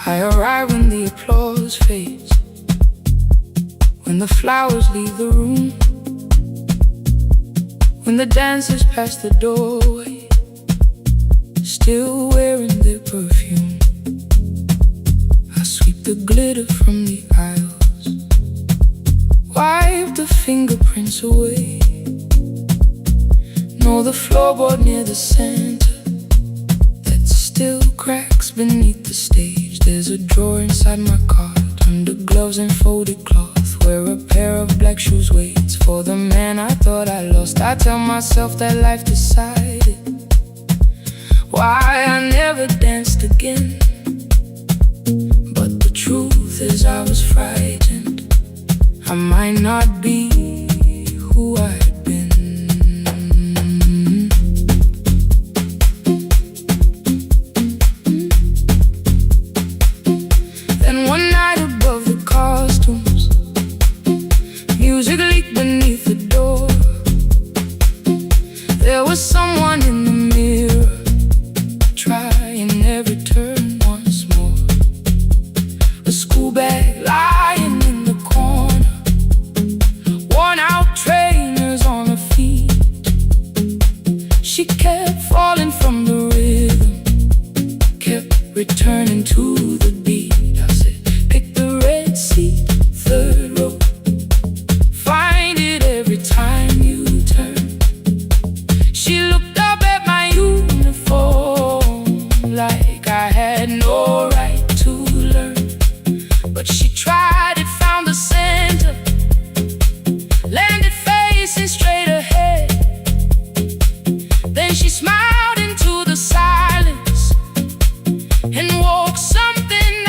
I arrive when the applause fades, when the flowers leave the room, when the dancers pass the doorway, still wearing their perfume. I sweep the glitter from the aisles, wipe the fingerprints away. Know the floorboard near the center that still cracks beneath the stage. There's a drawer inside my cart, under gloves and folded cloth, where a pair of black shoes waits for the man I thought I lost. I tell myself that life decided why I never danced again. But the truth is I was frightened I might not be who I'd been. Then one night above the costumes, music leaked beneath the door. There was someone in the mirror, trying every turn once more. A school bag lying in the corner, worn out trainers on her feet. She kept falling from the rhythm, kept returning to the beat. I said, pick the red seat, third row, find it every time you turn. She looked up at my uniform like I had no right to learn. But she tried it, found the center, landed facing straight ahead. Then she smiled into the silence and woke something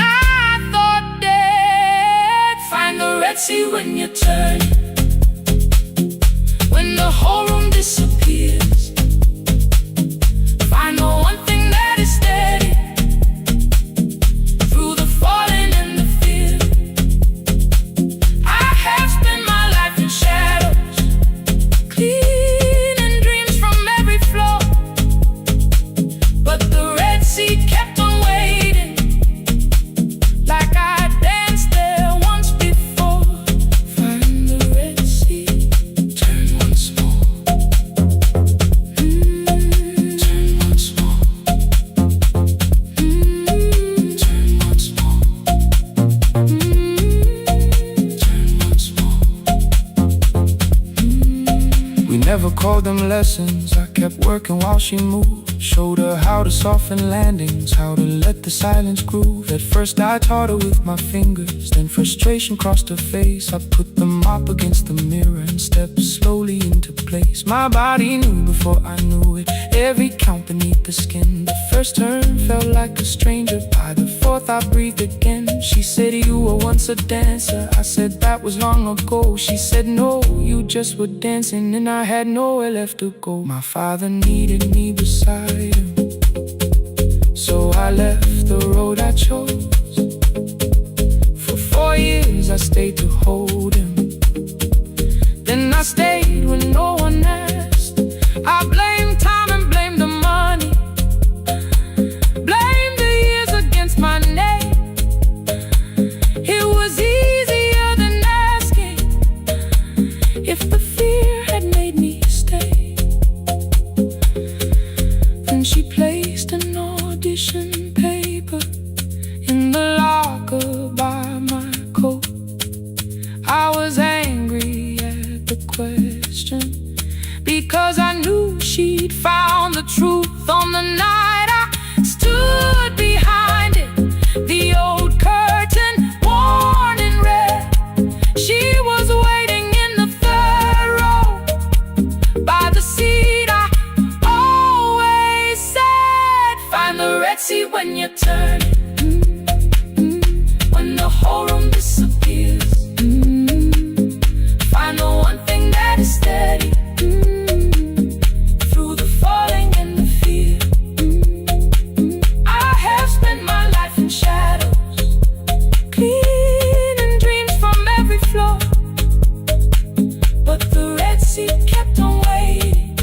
called them lessons. I kept working while she moved. Showed her how to soften landings, how to let the silence groove. At first I taught her with my fingers, then frustration crossed her face. I put the mop against the mirror and stepped slowly into place. My body knew before I knew it, every count beneath the skin. The first turn felt like a stranger, by the fourth I breathed again. She said, you were once a dancer. I said, that was long ago. She said, no, you just were dancing, and I had nowhere left to go. My father needed me beside him, so I left the road I chose. For 4 years I stayed to hold him, then I stayed when no one asked. I blamed time and blamed the money, blamed the years against my name. It was easier than asking if the fear had made me stay. Then she placed an audition paper in the locker by my coat. I was angry at the question, because I knew she'd found the truth on the night I stood behind it. The old curtain, worn in red. She was waiting in the third row by the seat I always said, find the red seat when you turn it. When the whole room disappears, find the one thing that is steady through the falling and the fear. I have spent my life in shadows, cleaning dreams from every floor, but the red seat kept on waiting.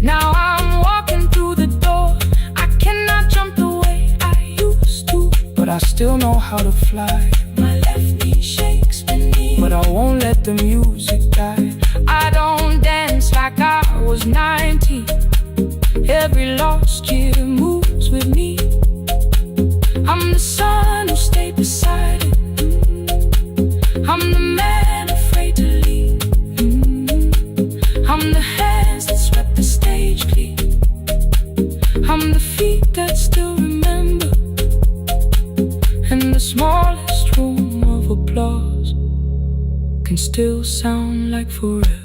Now I'm walking through the door. I cannot jump the way I used to, but I still know how to fly. My left knee shakes beneath, but I won't let the music die. I don't dance like I was 19. Every lost year moves with me. I'm the son who stayed beside it. I'm the man afraid to leave. I'm the hands that swept the stage clean. I'm the feet that still remember, and the smallest room of applause can still sound like forever.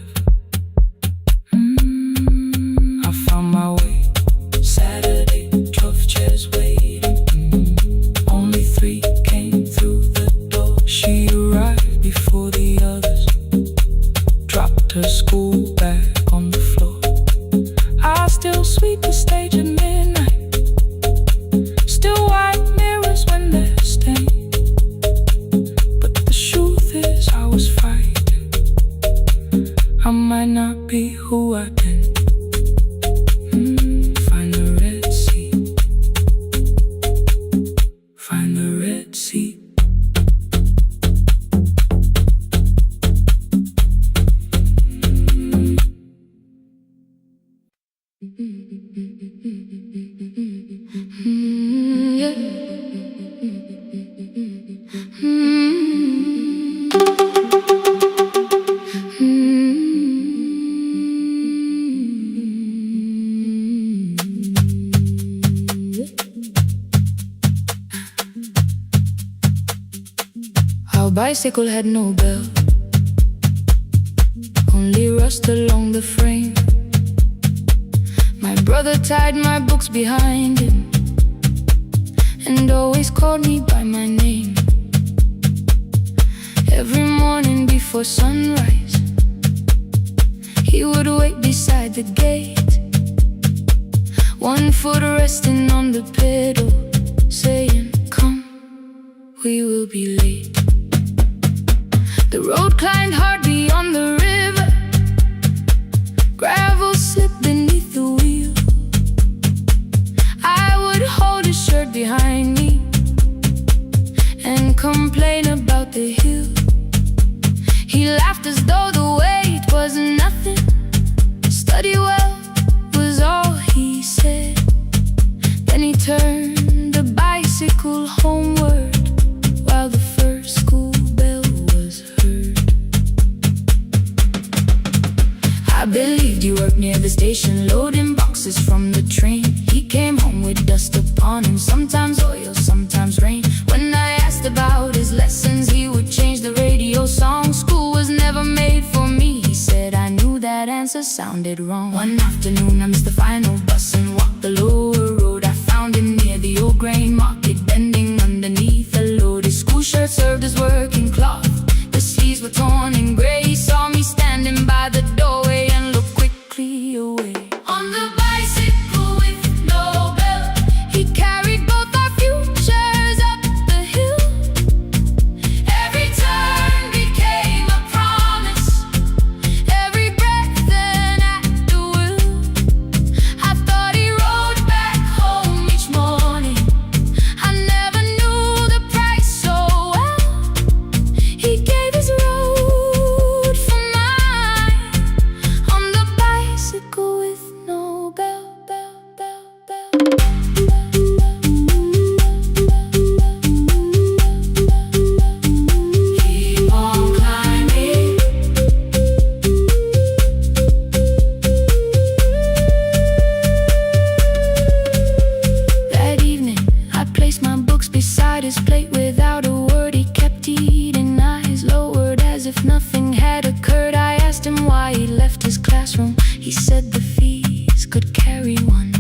I found my way. Saturday, 12 chairs waiting. Only 3 came through the door. She arrived before the others, dropped her school bag on the floor. I still sweep the stage at midnight, still wipe mirrors when they're stained. But the truth is I was fighting. I might not be who I've been. Find the red seat. Find the red seat. Our bicycle had no bell, only rust along the frame. My brother tied my books behind him and always called me by my name. Every morning before sunrise, he would wait beside the gate, one foot resting on the pedal, saying, come, we will be late. The road climbed hard beyond the river, gravel slipped beneath the wheel. I would hold his shirt behind me and complain about the hill. He laughed as though the weight was nothing. Study well was all he said. Then he turned the bicycle homeward while the first school bell was heard. I believe ordinary one.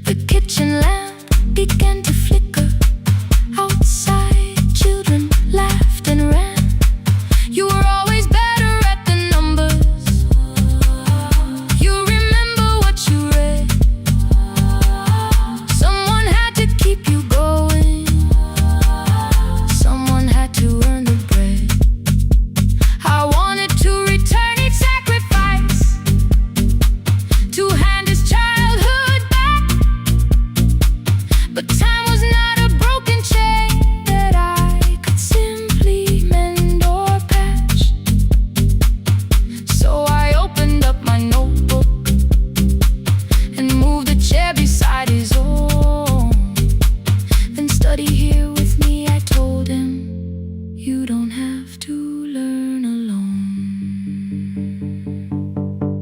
The kitchen lamp began to flicker. Outside, children laughed and ran. You were always better at the numbers. You remember what you read. Someone had to keep you going. Someone had to earn the bread. I wanted to return each sacrifice, to hand his childhood back. But time was not a broken chain that I could simply mend or patch. So I opened up my notebook and moved a chair beside his own. Then study here with me, I told him. You don't have to learn alone.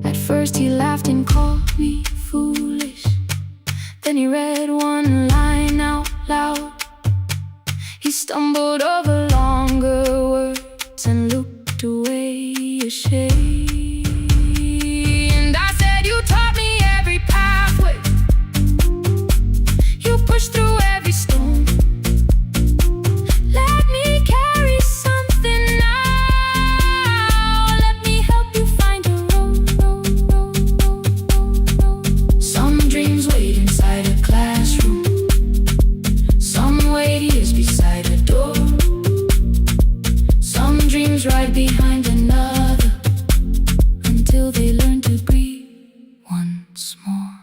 At first he laughed and called me foolish. Then he read one line out loud. He stumbled over longer words and looked away ashamed. And I said, you taught me every pathway. You pushed through every stone. Let me carry something now. Let me help you find a road. Some dreams wait inside a classroom. Some wait years beside a door. Some dreams right behind another, until they learn to breathe once more.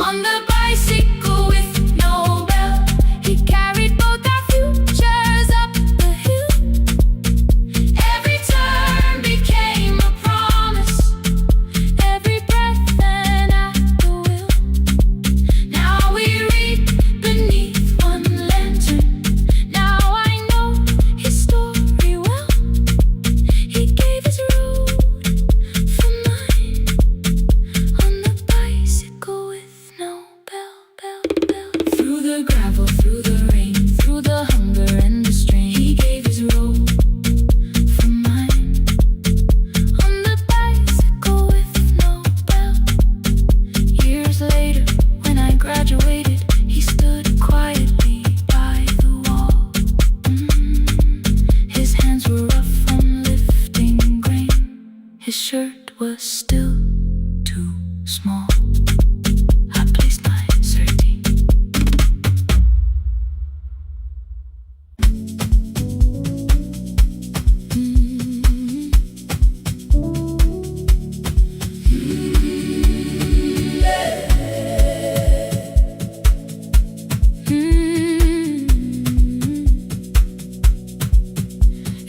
On the bicycle with no bell, he carried both our futures up the hill. Every turn became a promise, every breath an act of will. Now we read beneath one lantern. Now I know his story well. He gave his road for mine. On the bicycle with no bell. Through the gravel, through the rain, through the hunger and the strain, he gave his road for mine. On the bicycle with no bell. Years later, when I graduated, he stood quietly by the wall. His hands were rough from lifting grain. His shirt was still too small. I placed my sardine.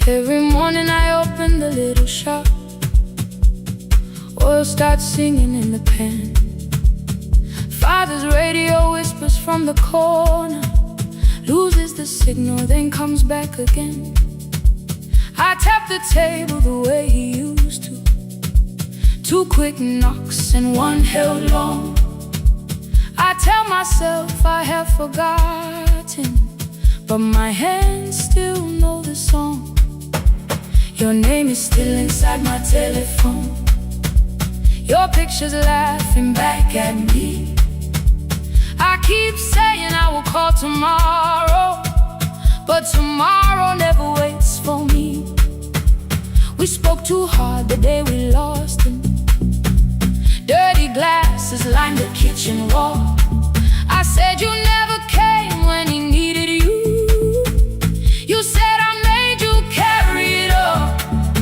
Every morning I open the little shop. Oil starts singing in the pan. Father's radio whispers from the corner, loses the signal, then comes back again. I tap the table the way he used to. 2 quick knocks and one held long. I tell myself I have forgotten, but my hands still know the song. Your name is still inside my telephone. Your picture's laughing back at me. I keep saying I will call tomorrow, but tomorrow never waits for me. We spoke too hard the day we lost him. Dirty glasses lined the kitchen wall. I said you never came when he needed you. You said I made you carry it all.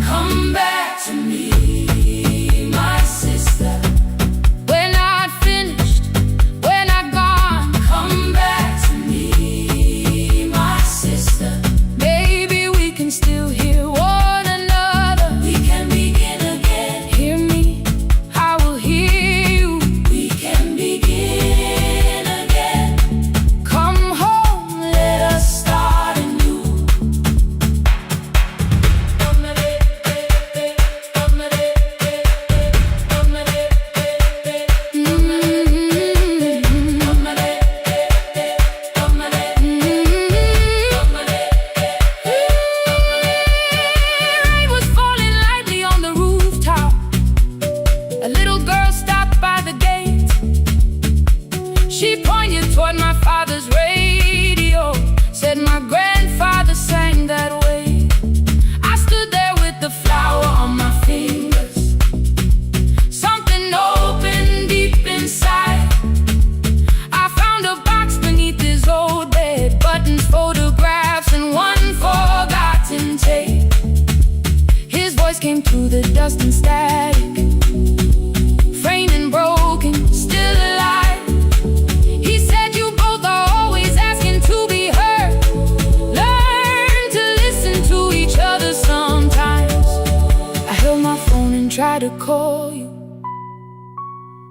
Come back to me, my sister. We're not finished, we're not gone. Come back to me, my sister. Maybe we can still hear one another. We can begin again. Hear me, I will hear you. We can begin again. Come home,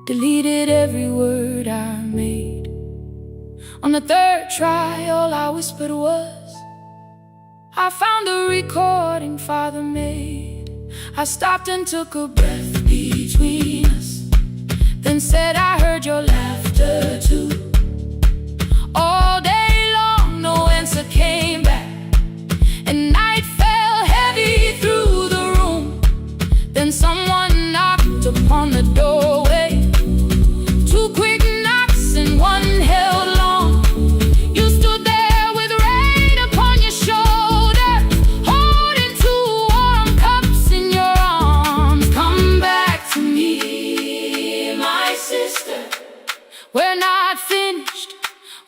deleted every word I made. On the third try, all I whispered was, I found a recording Father made. I stopped and took a breath between us, then said, I heard your laughter too. All day long, no answer came back, and night fell heavy through the room. Then someone knocked upon the doorway. Two quick knocks and one held long. You stood there with rain upon your shoulders, holding two warm cups in your arms. Come back to me, my sister. We're not finished,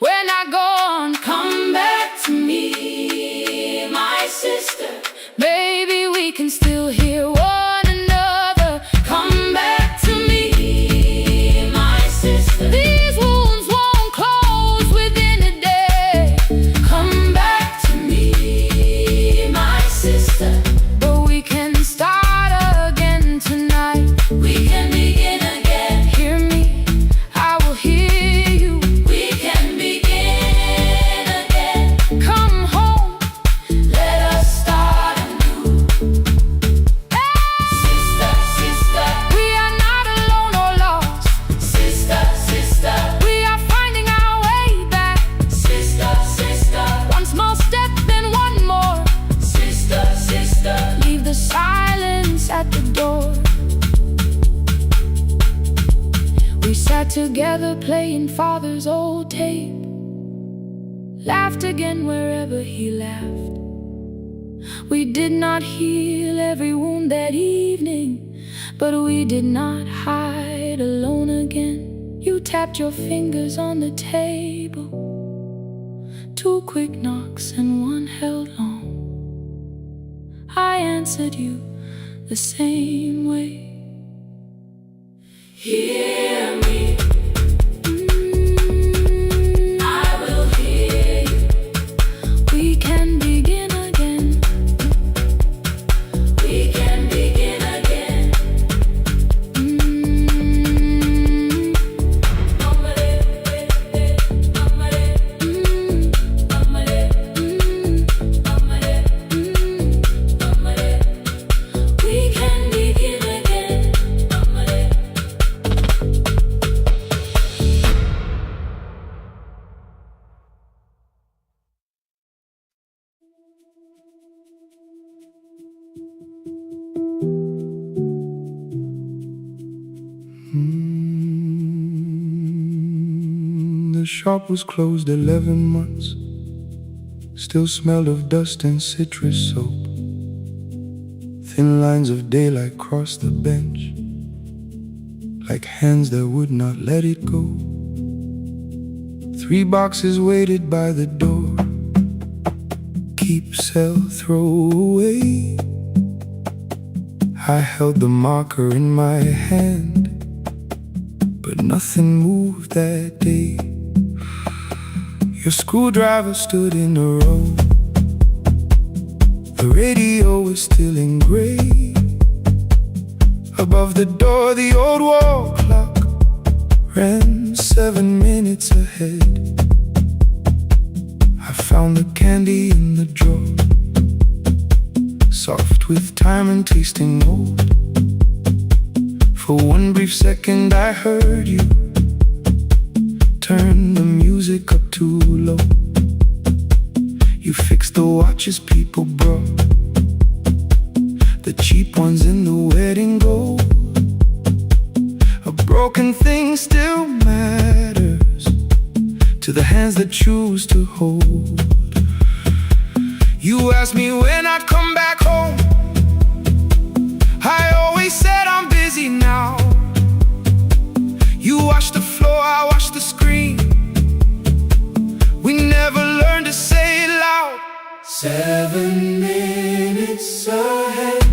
we're not gone. Come back to me, my sister. Maybe we can still hear one another. Come back to me, my sister. These wounds won't close within a day. Come back to me, my sister. But we can start again tonight. We can begin again. Hear me, I will hear you. We can begin again. Come home, let us start anew. Sister, sister, we are not alone or lost. Sister, sister, we are finding our way back. Sister, sister, one small step, then one more. Sister, sister, leave the silence at the door. We sat together playing Father's old tape, laughed again wherever he laughed. We did not heal every wound that evening, but we did not hide alone again. You tapped your fingers on the table, two quick knocks and one held long. I answered you the same way. Hear me, I will hear you. We can begin again. We can begin again. We can begin again. The shop was closed 11 months. Still smelled of dust and citrus soap. Thin lines of daylight crossed the bench, like hands that would not let it go. 3 boxes waited by the door. Keep, sell, throw away. I held the marker in my hand, but nothing moved that day. Your screwdriver stood in a row. The radio was still in gray. Above the door, the old wall clock ran 7 minutes ahead. I found the candy in the drawer, soft with time and tasting old. For one brief second I heard you turn the music up too low. You fixed the watches people brought, the cheap ones in the wedding gold. A broken thing still matters to the hands that choose to hold. You asked me when I'd come back home. I always said I'm busy now. You washed the floor, I washed the screen. We never learned to say it loud. 7 minutes ahead.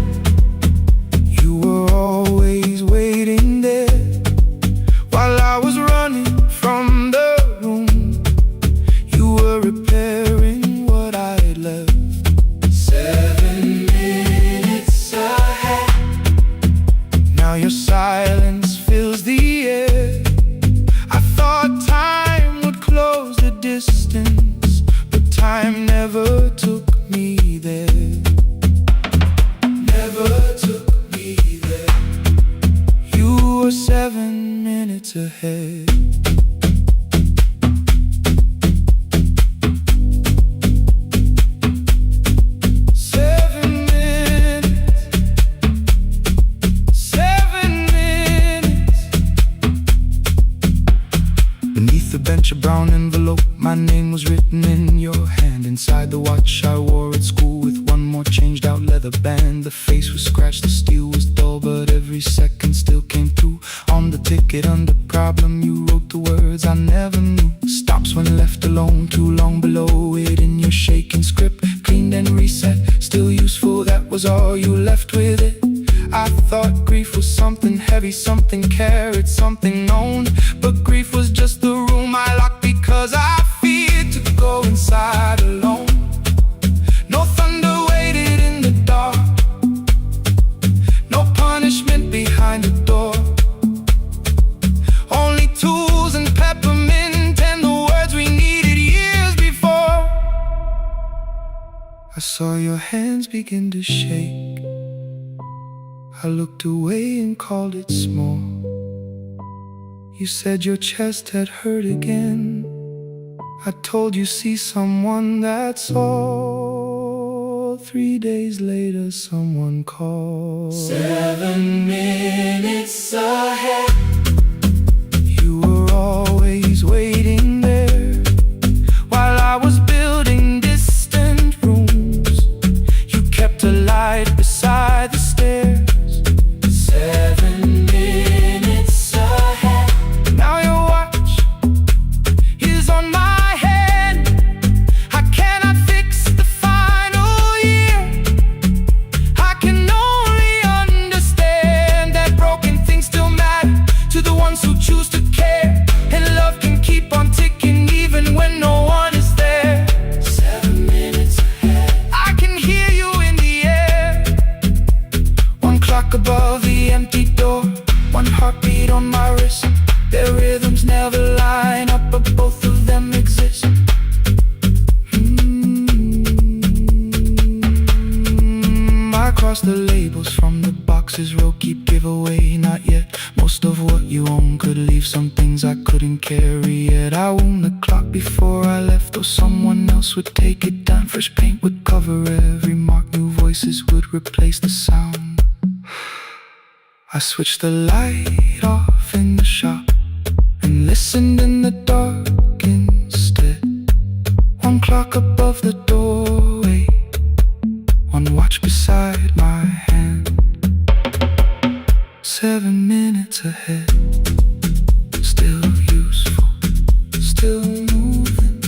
You were always waiting there while I was running from the room. You were repairing what I'd left. 7 minutes ahead. Now your silence fills the air. minutes ahead. A brown envelope, my name was written in your hand. Inside the watch I wore at school with one more changed out leather band. The face was scratched, the steel was dull, but every second still came through. On the ticket under problem you wrote the words I never knew. Stops when left alone, too long below it in your shaking script. Cleaned and reset, still useful, that was all you left with it. I thought grief was something heavy, something carried, something known. But grief was just the room I locked because I feared to go inside alone. No thunder waited in the dark, no punishment behind the door. Only tools and peppermint and the words we needed years before. I saw your hands begin to shake. I looked away and called it small. You said your chest had hurt again. I told you see someone, that's all. 3 days later someone called. 7 minutes ahead. You were always waiting there while I was building distant rooms. You kept a light beside the stairs. 7 minutes ahead. Now your watch is on my head. I cannot fix the final year. I can only understand that broken things still matter to the ones who choose to care. And love can keep on ticking even when no one is there. 7 minutes ahead. I can hear you in the air. One clock above the empty door, one heartbeat on my wrist. Their rhythms never line up, but both of them exist. I cross the labels from the boxes, row keep giveaway, not yet. Most of what you own could leave some things I couldn't carry yet. I wound the clock before I left, or someone else would take it down. Fresh paint would cover every mark, new voices would replace the sound. I switched the light off in the shop and listened in the dark instead. One clock above the doorway, one watch beside my hand. 7 minutes ahead. Still useful, still moving,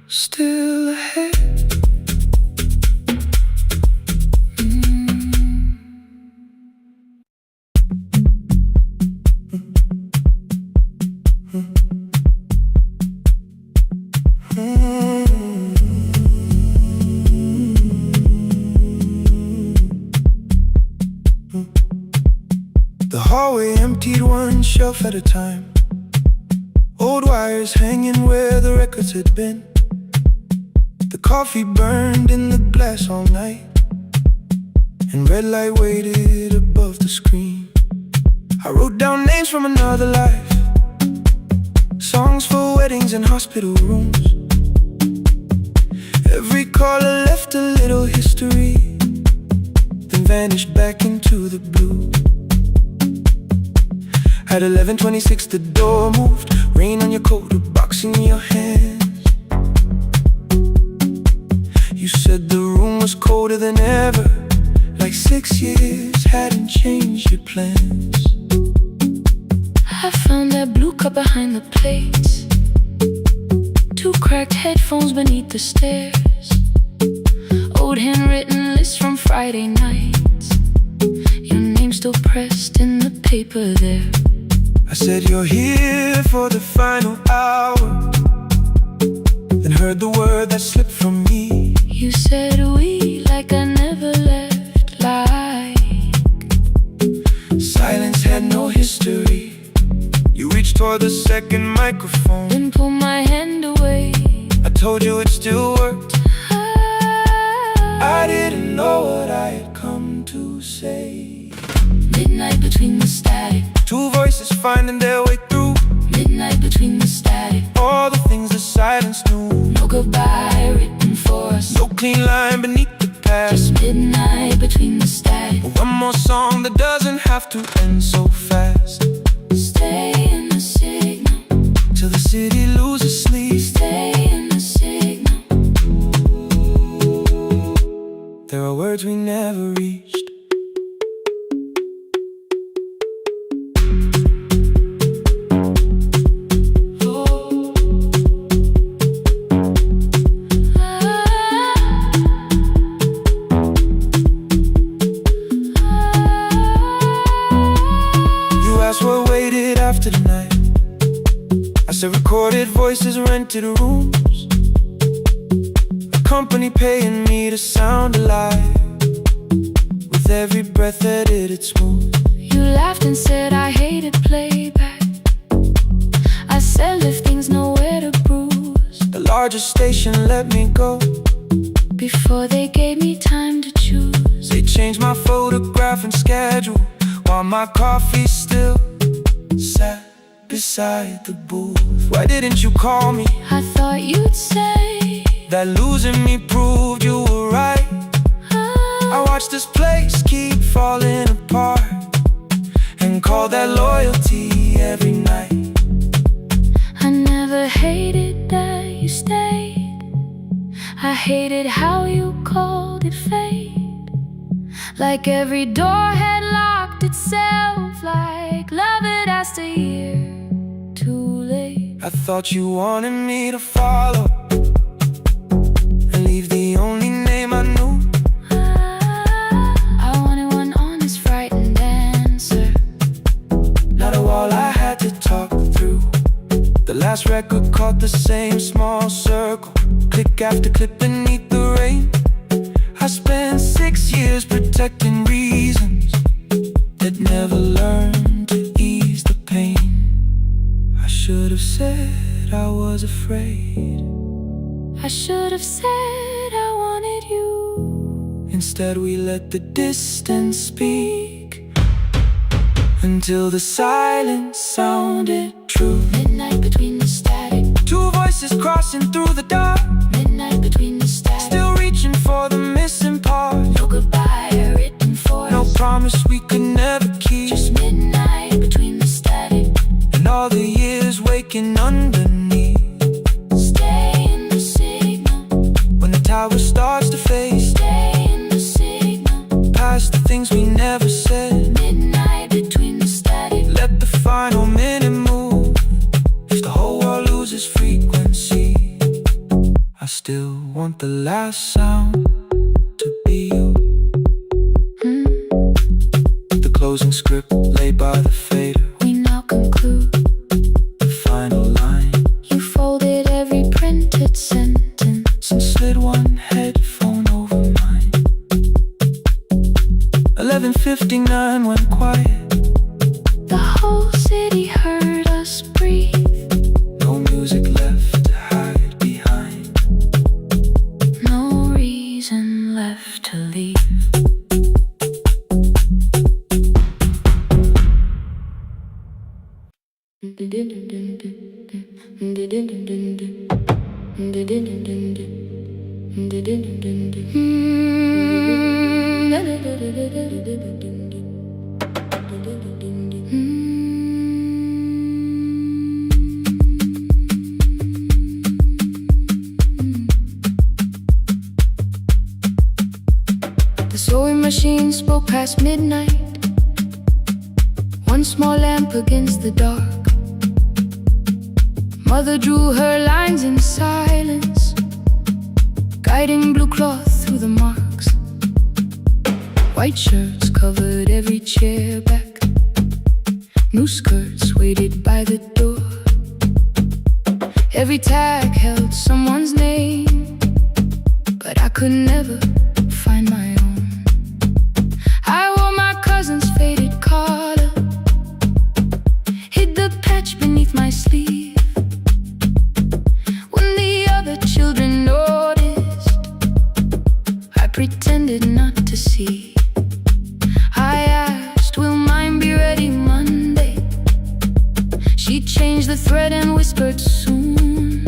still ahead. The hallway emptied one shelf at a time. Old wires hanging where the records had been. The coffee burned in the glass all night, and red light waited above the screen. I wrote down names from another life, songs for weddings and hospital rooms. Every caller left a little history, then vanished back into the blue. At 11:26 the door moved, rain on your coat, a box in your hands. You said the room was colder than ever, like 6 years hadn't changed your plans. I found that blue cup behind the plates, 2 cracked headphones beneath the stairs, old handwritten lists from Friday nights, your name still pressed in the paper there. I said you're here for the final hour, then heard the word that slipped from me. You said we like I never left, like silence had no history. You reached toward the second microphone, then pulled my hand away. I told you it still worked. I didn't know what I had come to say. Midnight between the static, Two voices finding their way through. Midnight between the static. All the things the silence knew. No goodbye written for us. No clean line beneath the past. Just midnight between the static. One more song that doesn't have to end so fast. Stay in the signal till the city loses sleep. Stay in the signal. There are words we never reached. Recorded voices, rented rooms, a company paying me to sound alive. With every breath edited smooth. You laughed and said I hated playback. I said if things nowhere to bruise. The largest station let me go before they gave me time to choose. They changed my photograph and schedule while my coffee still sat beside the booth. Why didn't you call me? I thought you'd say that losing me proved you were right. I watched this place keep falling apart and call that loyalty every night. I never hated that you stayed. I hated how you called it fate. Like every door had locked itself. Like love had asked a year too late. I thought you wanted me to follow and leave the only name I knew. I wanted one honest, frightened answer, not a wall I had to talk through. The last record caught the same small circle, click after click beneath the rain. I spent 6 years protecting reasons that never learned to ease the pain. I should have said I was afraid. I should have said I wanted you. Instead we let the distance speak until the silence sounded true. Midnight between the static. Two voices crossing through the dark. Midnight between the static. Still reaching for the missing part. No goodbye written for us. No promise we could never keep. Just midnight between the static. And all the years waking underneath. Stay in the signal. When the tower starts to fade. Stay in the signal. Past the things we never said. Midnight between the static. Let the final minute move. If the whole world loses frequency, I still want the last sound to be you. The closing script laid by the fader. We now conclude the final line. You folded every printed sentence and slid one headphone over mine. 11:59 went quiet. The whole city heard us breathe. No music left to hide behind. No reason left to leave. The sewing machine spoke past midnight. One small lamp against the dark. Mother drew her lines in silence, guiding blue cloth through the marks. White shirts covered every chair back. New skirts waited by the door. Every tag held someone's name, but I could never find my own. I wore my cousin's faded collar, hid the patch beneath my sleeve. When the other children noticed, I pretended not to see. I asked, will mine be ready Monday? She changed the thread and whispered soon,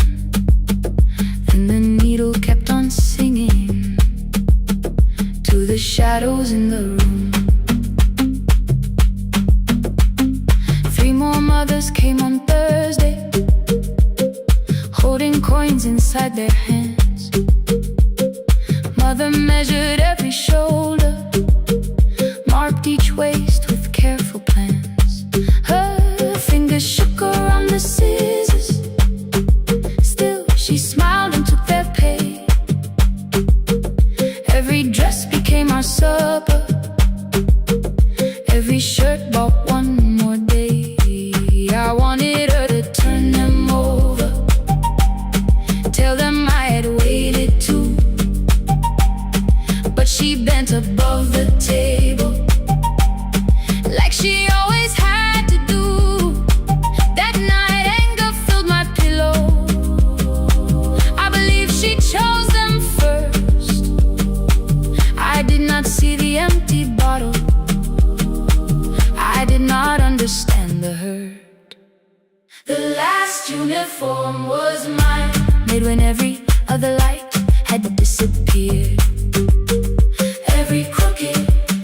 and the needle kept on singing to the shadows in the room. 3 more mothers came on Thursday, holding coins inside their hands. Mother measured every shoulder, marked each waist with careful plans. Her fingers shook around the scissors, still she smiled and took their pay. Every dress became our supper, every shirt bought one more day. I wanted her to turn them over, tell them I had waited too, but she bent above the table like she always had to do. That night anger filled my pillow. I believe she chose them first. I did not see the empty bottle, I did not understand the hurt. The last uniform was mine, made when every other light had disappeared. Every crooked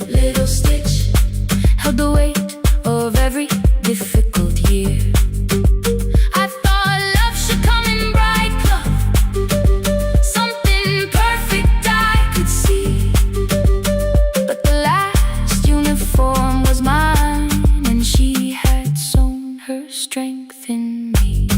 little stitch held the weight of every difficult year. I thought love should come in bright cloth, something perfect I could see. But the last uniform was mine, and she had sewn her strength in me.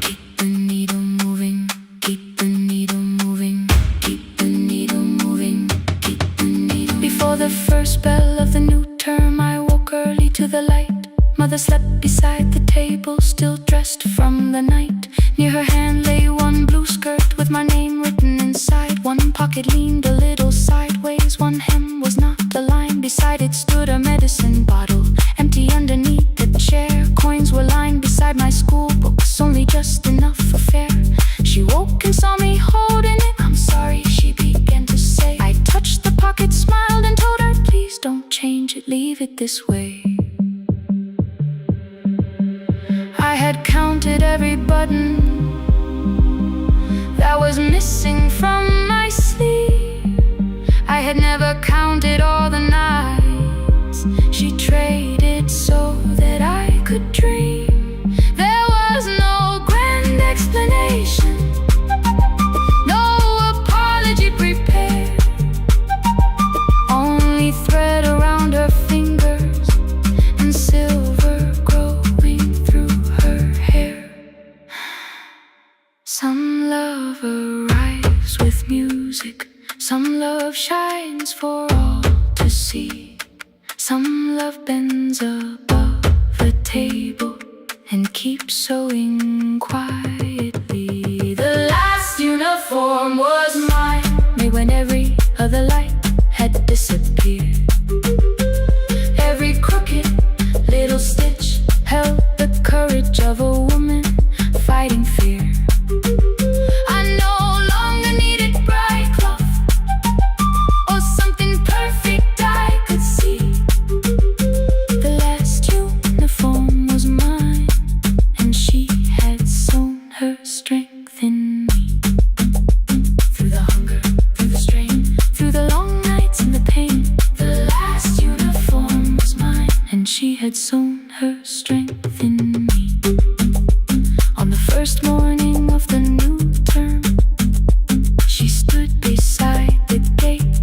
Keep the needle moving, keep the needle moving, keep the needle moving, keep the needle. Before the first bell of the new term, I woke early to the light. Mother slept beside the table, still dressed from the night. Near her hand lay one blue skirt with my name written inside. One pocket leaned a little sideways, one hem was not aligned. Beside it stood a medicine bottle, empty underneath the chair. Coins were lined beside my school books, only just enough for fare. She woke and saw me holding it. I'm sorry, she began to say. I touched the pocket, smiled and told her, please don't change it, leave it this way. I had counted every button that was missing from my sleeve. I had never counted all the nights she traded so that I could dream. There was no grand explanation, no apology prepared, only thread around her fingers and silver growing through her hair. Some love arrives with music, some love shines for all to see. Some love bends above the table and keeps sewing quietly. The last uniform was mine, made when every other light had disappeared. Every crooked little stitch held the courage of a woman fighting fear. I no longer needed bright cloth or something perfect I could see. The last uniform was mine, and she had sewn her strength in me. Through the hunger, through the strain, through the long nights and the pain, the last uniform was mine, and she had sewn her strength in me. On the first morning of the new term, she stood beside the gate.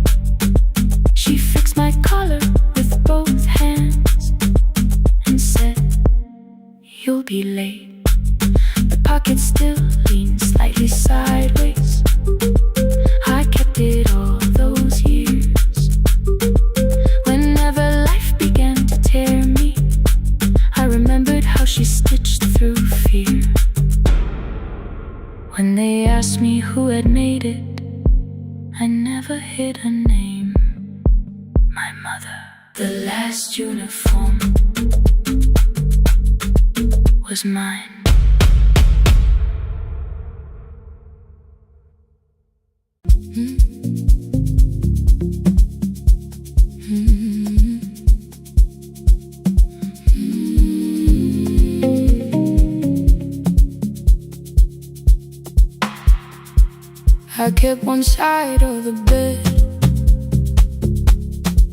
She fixed my collar with both hands and said, you'll be late. The pocket still leaned slightly sideways. I kept it all those years. Whenever life began to tear me, I remembered how she stitched through fear. When they asked me who had made it, I never hid her name. My mother. The last uniform was mine. kept one side of the bed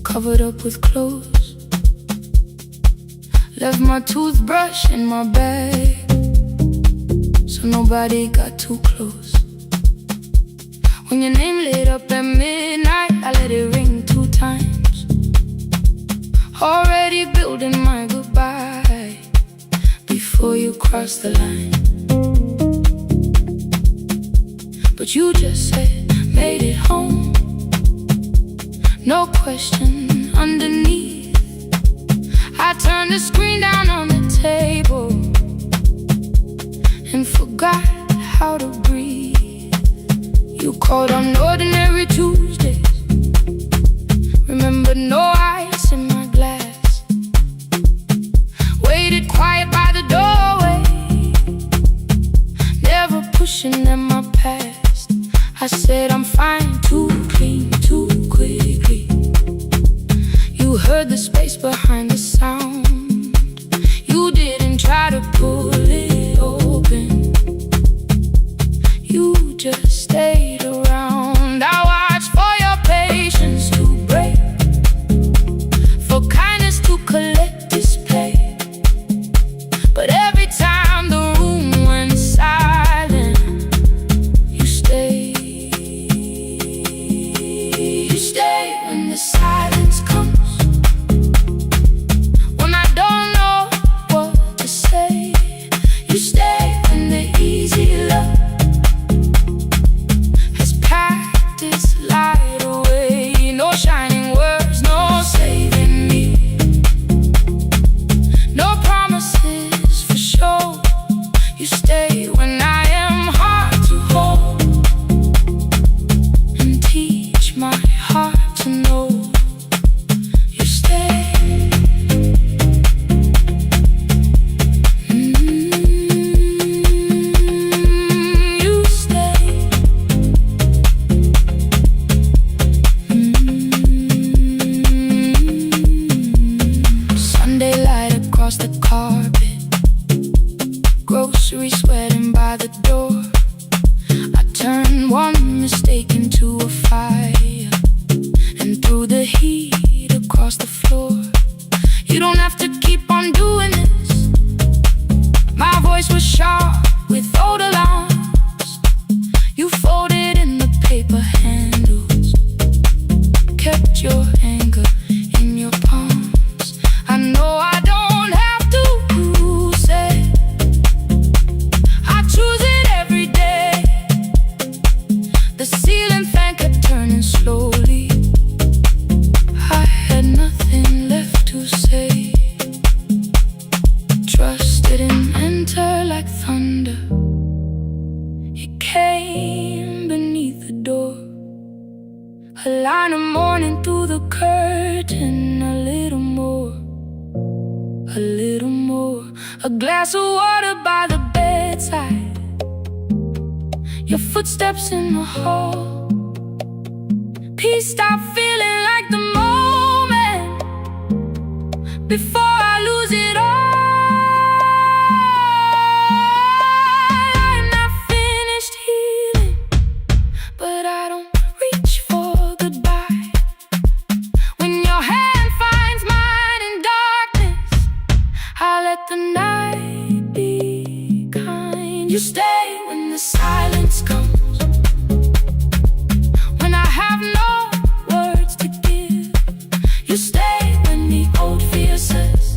covered up with clothes. Left my toothbrush in my bag so nobody got too close. When your name lit up at midnight, I let it ring 2 times. Already building my goodbye before you cross the line. But you just said, made it home. No question underneath. I turned the screen down on the table and forgot how to breathe. You called on ordinary Tuesdays. Remember, no ice in my glass. Waited quiet by the doorway, never pushing at my past. I said I'm fine, too clean, too quickly. You heard the space behind the sound. You didn't try to pull it open. You just stayed around. I watched for your patience to break, for kindness to collect display. But every time the room went silent, you stayed. You stay when the silence comes, when I don't know what to say. You stay when the easy love has packed its light away. No shining words, no saving me, no promises for sure. You stay when I am hard to hold and teach my heart to know. You stay. You stay. Sunday light across the carpet, grocery sweating by the door. I turned one mistake into a fire and threw the heat across the floor. You don't have to keep on doing this. My voice was sharp with old alarms. You folded in the paper handles, kept your anger in your palms. I know I don't have to say I choose it every day. The ceiling fan kept turning slowly. I had nothing left to say. Trust didn't enter like thunder. It came beneath the door. A line of morning through the curtain. A little more, a little more. A glass of water by the bedside. Your footsteps in the hall. Peace stopped feeling like the moment before I lose it all. I'm not finished healing, but I don't reach for goodbye. When your hand finds mine in darkness, I let the night be kind. You stay when the silence comes, when I have no words to give. You stay when the old fear says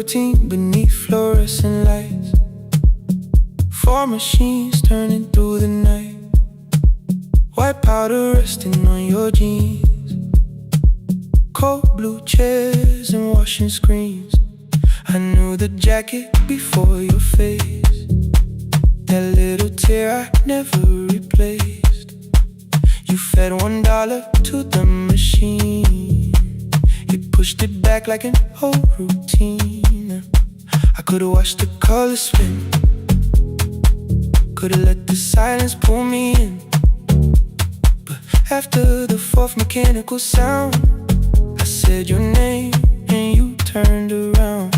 routine beneath fluorescent lights. Four machines turning through the night. White powder resting on your jeans. Cold blue chairs and washing screens. I knew the jacket before your face. That little tear I never replaced. You fed $1 to the machine. You pushed it back like an old routine. I could've watched the colors spin. Could've let the silence pull me in. But after the fourth mechanical sound, I said your name and you turned around.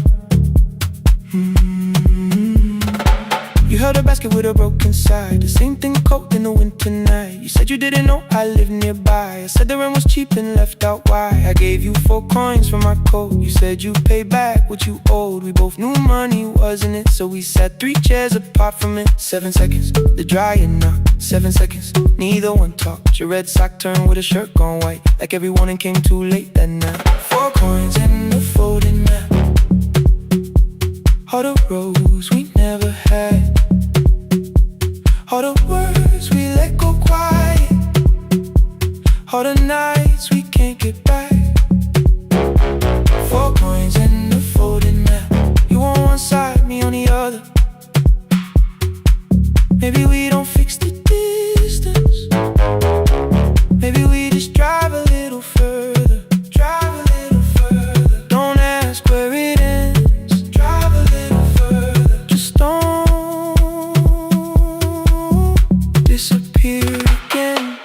You held a basket with a broken side. The same thing cold in the winter night. You said you didn't know I lived nearby. I said the rent was cheap and left out why. I gave you 4 coins for my coat. You said you'd pay back what you owed. We both knew money wasn't it, so we sat 3 chairs apart from it. 7 seconds, the dryer knocked. 7 seconds, neither one talked. Your red sock turned with a shirt gone white, like every morning came too late that night. 4 coins and a folding map. All the roads we never had. All the words we let go quiet. All the nights we can't get back. 4 coins and a folding map. You on one side, me on the other. Maybe we don't fix the distance. Maybe we just drive a little further. Drive a little further. Don't ask where it ends. Drive a little further. Just don't disappear again.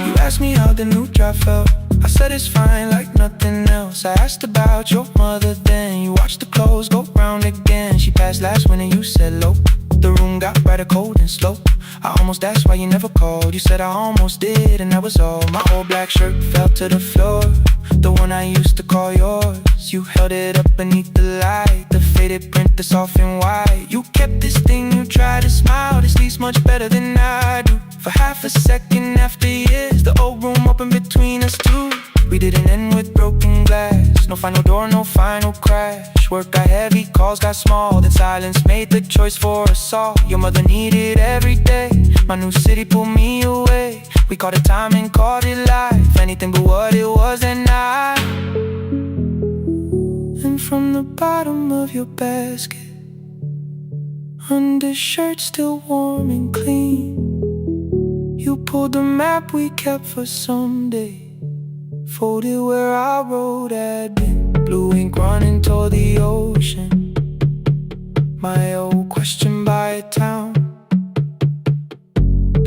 You asked me how the new drive felt. I said it's fine like nothing else. I asked about your mother then. You watched the clothes go round again. She passed last winter, you said low. The room got brighter, cold and slow. I almost asked why you never called. You said I almost did and that was all. My old black shirt fell to the floor, the one I used to call yours. You held it up beneath the light, the faded print that's off and white. You kept this thing, you tried to smile. This sleeps much better than I do. For half a second after years, the old room opened between us two. We didn't end with broken glass. No final door, no final crash. Work got heavy, calls got small. Then silence made the choice for us all. Your mother needed every day. My new city pulled me away. We called it time and called it life. Anything but what it was that night. And from the bottom of your basket, undershirt still warm and clean, you pulled the map we kept for someday. Folded where our road had been. Blue ink running toward the ocean. My old question by a town.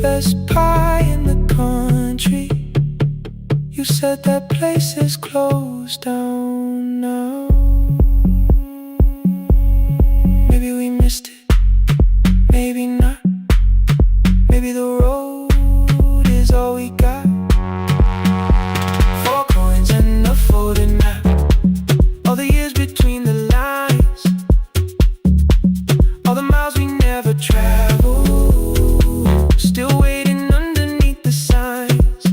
Best pie in the country. You said that place is closed down now. Maybe we missed it, maybe not. Maybe the road is all we got. 4 coins and a folding map. All the years between the lines. All the miles we never traveled. Still waiting underneath the signs.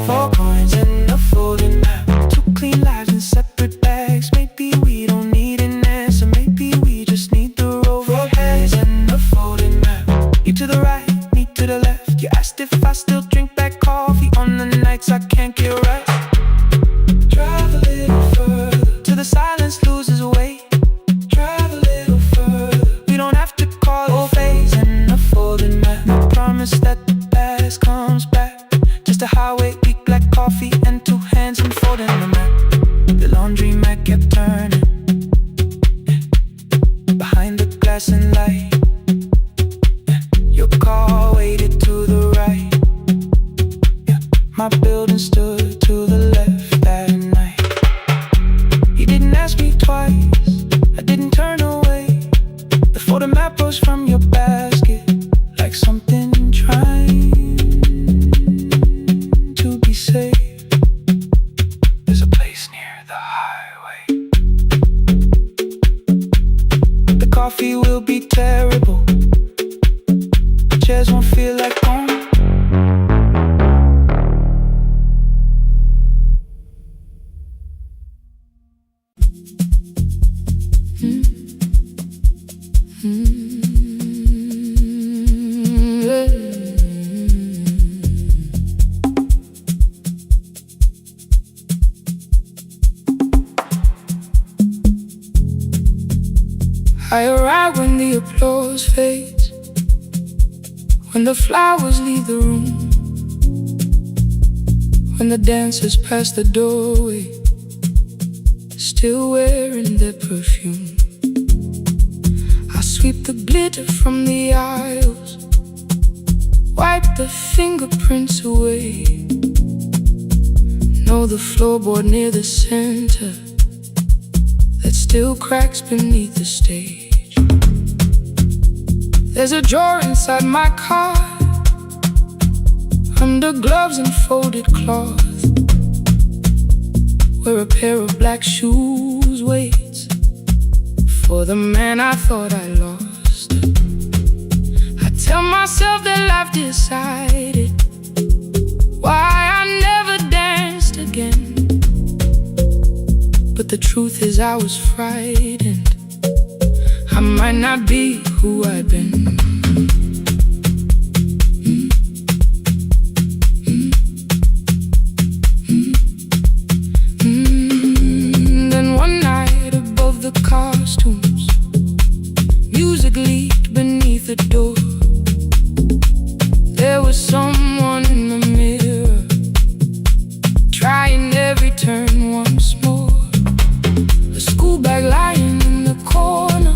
4 coins and a folding map. 2 clean lives in separate bags. Maybe we don't need an answer. Maybe we just need the road. 4 hands and a folding map. You to the right, me to the left. You asked if I still drink black coffee on the nights I can't get right. Drive a little further till the silence loses weight. Drive a little further. We don't have to call it phase and a folding map. I promise that the past comes back. Just a highway, weak black coffee and 2 hands and folding the map. The laundry mat kept turning behind the glass and light. Your car waited to the right. My building stood to the left that night. You didn't ask me twice, I didn't turn away. The photo map rose from your basket like something trying to be safe. There's a place near the highway. I arrive when the applause fades, when the flowers leave the room, when the dancers pass the doorway, still wearing their perfume. I sweep the glitter from the aisles, wipe the fingerprints away. Know the floorboard near the center that still cracks beneath the stage. There's a drawer inside my car, under gloves and folded cloth, where a pair of black shoes waits for the man I thought I lost. I tell myself that life decided why I never danced again, but the truth is I was frightened. I might not be who I've been. Then one night above the costumes, music leaked beneath the door. There was someone in the mirror, trying every turn once more. A school bag lying in the corner,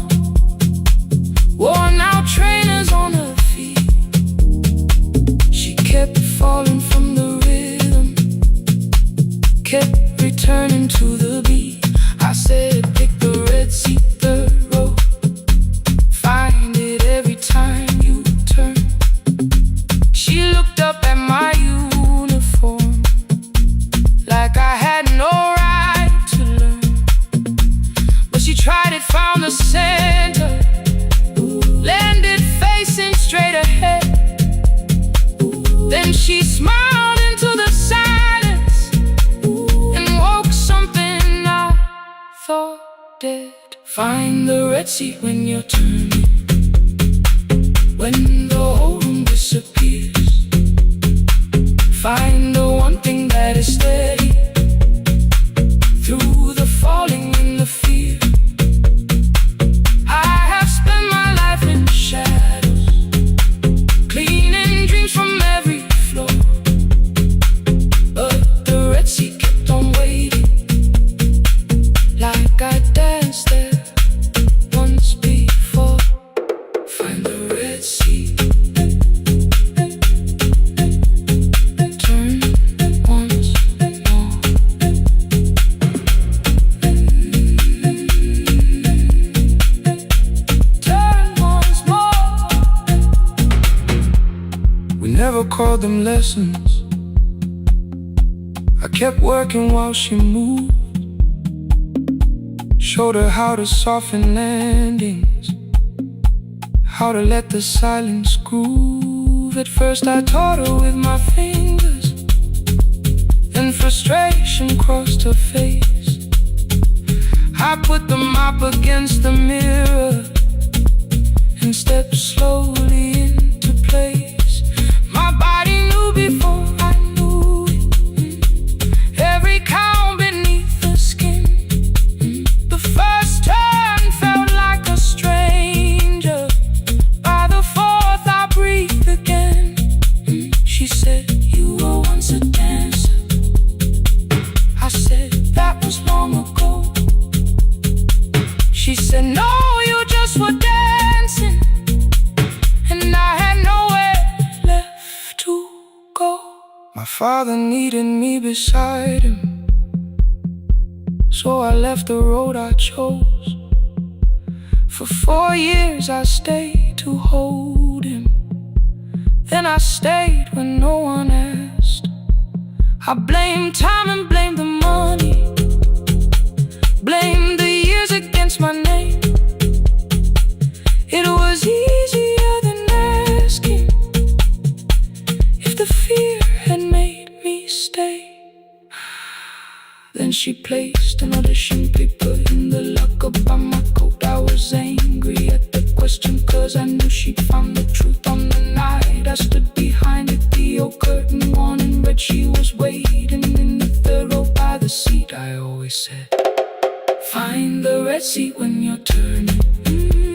worn out trainers on her feet. She kept falling from the rhythm, kept returning to the beat. I said, pick the red seat, third row, find it every time you turn. She looked up at my uniform like I had no right to learn, but she tried it, found the center, landed facing straight ahead. Then she smiled into the silence and woke something I thought dead. Find the red seat when you're turning, when the whole room disappears. Find the one thing that is steady through the falling and the fear. I have spent my life in shadows, cleaning dreams from every floor, but the red seat kept on waiting, like I danced there once before. Find the red seat, turn once more. Turn once more. We never called them lessons. I kept working while she moved, showed her how to soften landings, how to let the silence groove. At first I taught her with my fingers, then frustration crossed her face. I put the mop against the mirror and stepped slowly into place. My body knew before I knew it, every count beneath the skin. The first turn felt like a stranger, by the fourth I breathed again. She said, you were once a dancer. I said, that was long ago. She said, no, you just were dancing, and I had nowhere left to go. My father needed me beside him, so I left the road I chose. For 4 years I stayed to hold him, then I stayed when no one asked. I blamed time and blamed the money, blamed the years against my name. It was easier than asking if the fear had made me stay. Then she placed an audition paper in the locker by my coat. I was angry at the question, cause I knew she'd found the truth on the night I stood behind it. The old curtain worn in red, she was waiting in the third row by the seat. I always said, find the red seat when you're turning.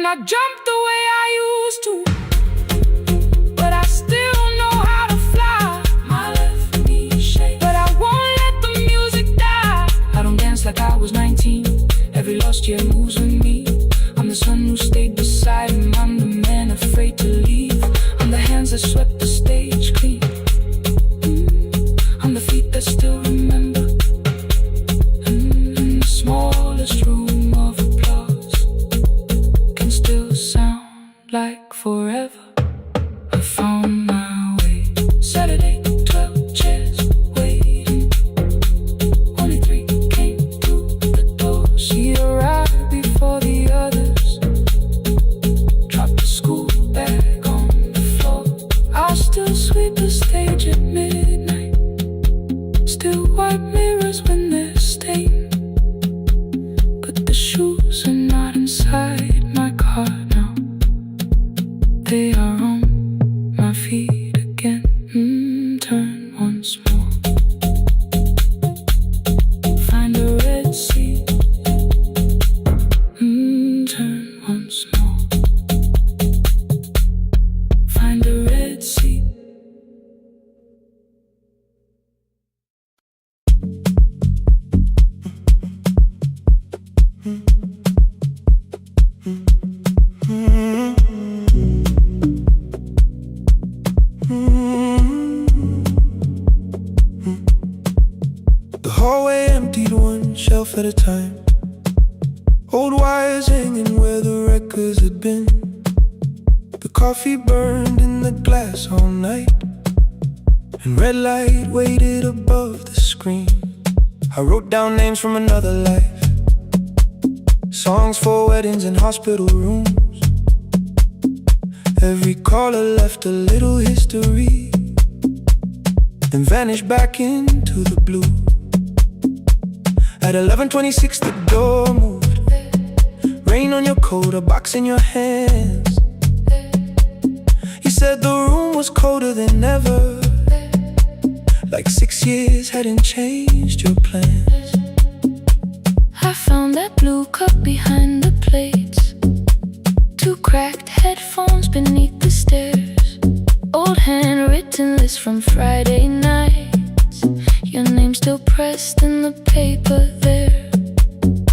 I jump the way I used to, but I still know how to fly. My left knee shakes, but I won't let the music die. I don't dance like I was 19. Every lost year moves with me. I'm the son who stayed beside him. I'm the man afraid to leave. I'm the hands that swept the stage clean. I'm the feet that still remember. In the smallest room of applause can still sound like forever. I found my way. Saturday, 12 chairs waiting. Only 3 came through the door. She arrived before the others. Dropped the school bag on the floor. I'll still sweep the stage at midnight. Still wipe mirrors when they're stained. But the shoes are not inside my car now. They are on my feet again. Turn once more. Find a red seat. Turn once more. Find a red seat. The hallway emptied one shelf at a time. Old wires hanging where the records had been. The coffee burned in the glass all night, and red light waited above the screen. I wrote down names from another life, songs for weddings and hospital rooms. Every caller left a little history, then vanished back into the blue. At 11:26 the door moved. Rain on your coat, a box in your hands. You said the room was colder than ever, like 6 years hadn't changed your plans. I found that blue cup behind the plates. 2 cracked headphones beneath the stairs. Old handwritten list from Friday nights. Your name still pressed in the paper there.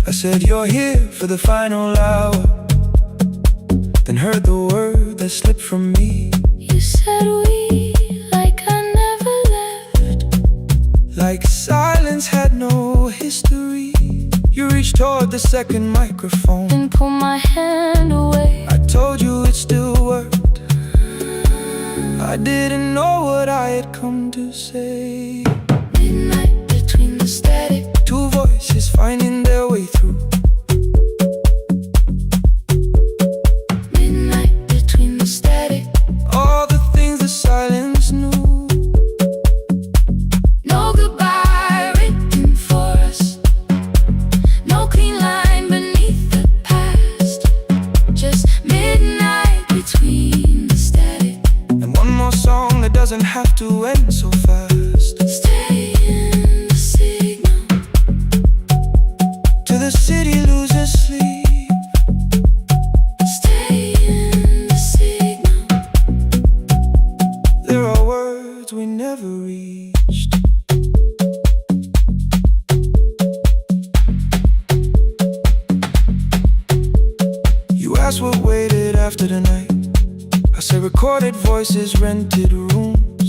I said you're here for the final hour, then heard the word that slipped from me. You said we, like I never left. Like silence had no history. You reached toward the second microphone, Then pull my hand away. I told you it still worked. I didn't know what I had come to say. Midnight between the static. 2 voices finding their way through. Midnight between the static. All the things the silence knew. No goodbye written for us. No clean line beneath the past. Just midnight between the static. And one more song that doesn't have to end so fast. Stay in the signal. Till the city loses sleep. Stay in the signal. There are words we never reached. You asked what waited after the night. I say recorded voices, rented rooms.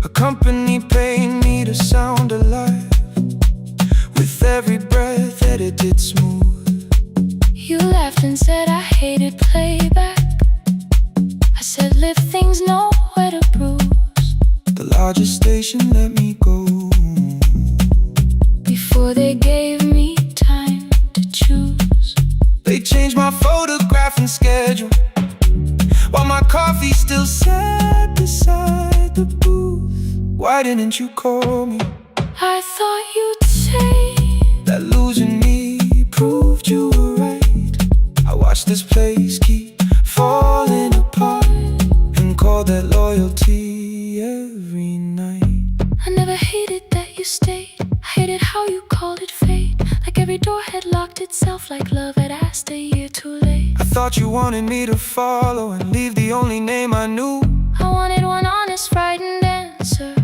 A company paying me to sound alive, with every breath edited smooth. You laughed and said I hated playback. I said live things nowhere to bruise. The largest station let me go. Before they gave me time to choose. They changed my photograph and schedule, while my coffee still sat beside the booth. Why didn't you call me? I thought you'd say That losing me proved you were right. I watched this place keep falling apart, and call that loyalty every night. I never hated that you stayed. I Hated how you called it fate, like every door had locked itself, like love had asked a year too late. I thought you wanted me to follow and leave the only name I knew. I wanted one honest, frightened answer,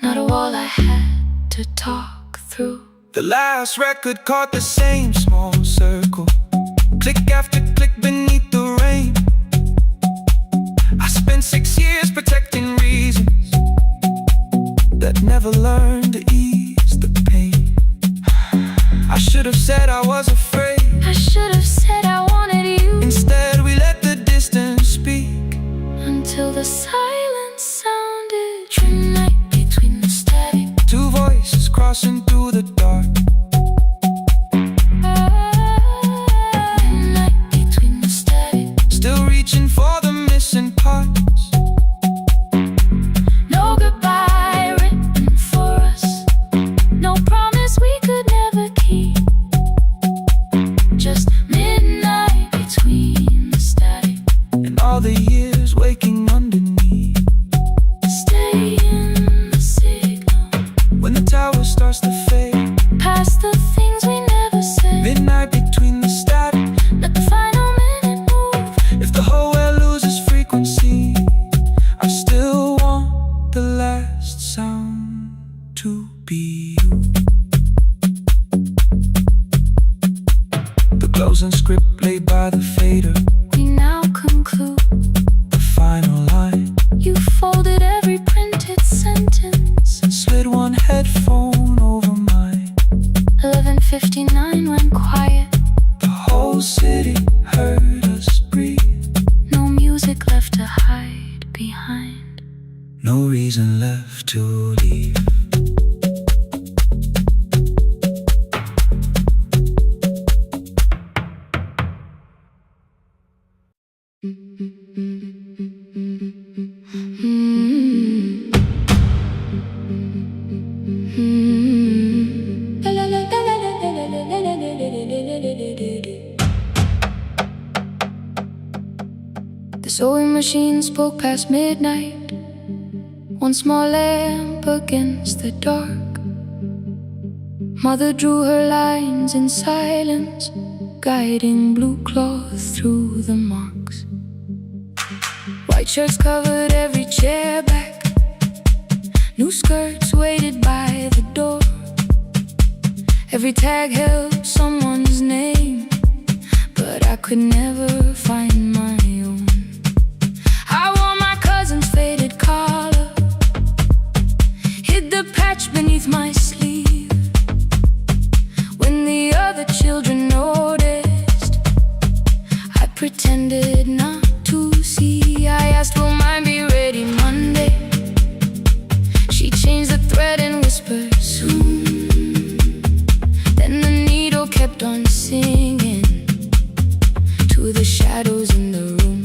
not a wall I had to talk through. The last record caught the same small circle, click after click beneath the rain. I spent 6 years protecting reasons that never learned to ease the pain. I should have said I was afraid. I should have said I wanted you. Instead we let the distance speak, until the silence sounded midnight between the static. Two voices crossing through the dark. Midnight between the static. Still reaching for the missing parts. No goodbye written for us, no promise we could never keep. Just midnight between the static And all the years waking underneath. Stay in the signal. When the tower starts to fade, Past the things we never said. midnight between the static. Let the final minute move. If the whole world loses frequency, I still want the last sound to be you. The closing script laid by the fader, We now conclude. the final line, You folded every printed sentence. and slid one headphone over mine. 11:59 went quiet. The whole city heard us breathe. No music left to hide behind. No reason left to leave. The sewing machine spoke past midnight, one small lamp against the dark. Mother drew her lines in silence, guiding blue cloth through the marks. White shirts covered every chair back, new skirts waited by the door. Every tag held someone's name, but I could never find my own. I wore my cousin's faded collar, hid the patch beneath my sleeve. When the other children noticed, I pretended not to see. I asked, will mine be ready Monday? She changed the thread and whispered, soon. Then the needle kept on singing to the shadows in the room.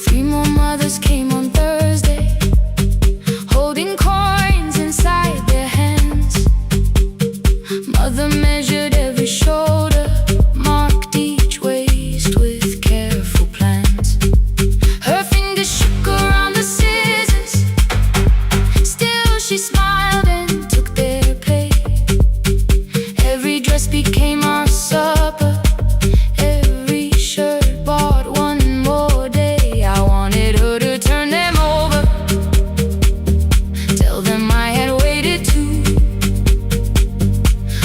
3 more mothers came on Thursday, holding coins inside their hands. Mother measured every shoulder, marked each waist with careful plans. Her fingers shook around the scissors, still she smiled and took their place. Every dress became our supper, every shirt bought one more day. I wanted her to turn them over, tell them I had waited too.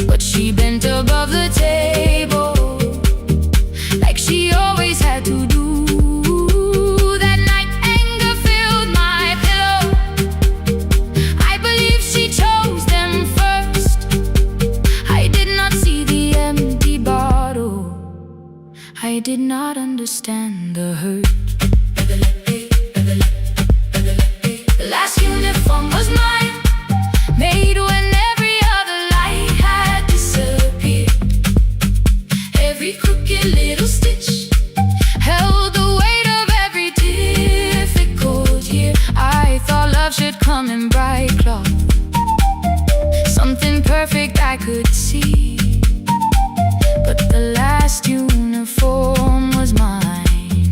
But she bent above the table, like she always had to do. That night anger filled my pillow, I believe she chose them first. I did not see the empty bottle, I did not understand the hurt. The last uniform was mine, made when every other light had disappeared. Every crooked little stitch held the weight of every difficult year. I thought love should come in bright cloth, something perfect I could see. But the last uniform was mine.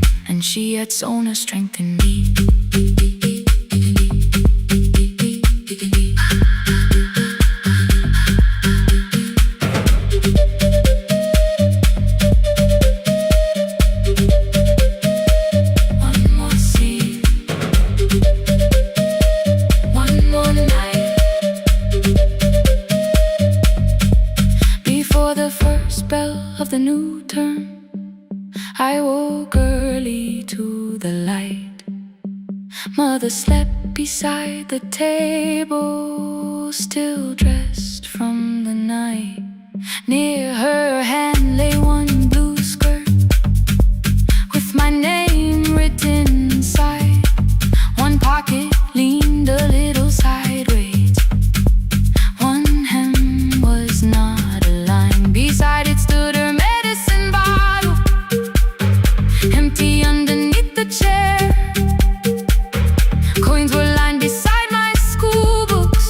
mother slept beside the table, still dressed from the night. Near her hand lay one blue skirt with my name written inside. One pocket leaned a little sideways, one hem was not aligned. Beside it stood her medicine bottle, empty underneath the chair. Coins were lined beside my school books,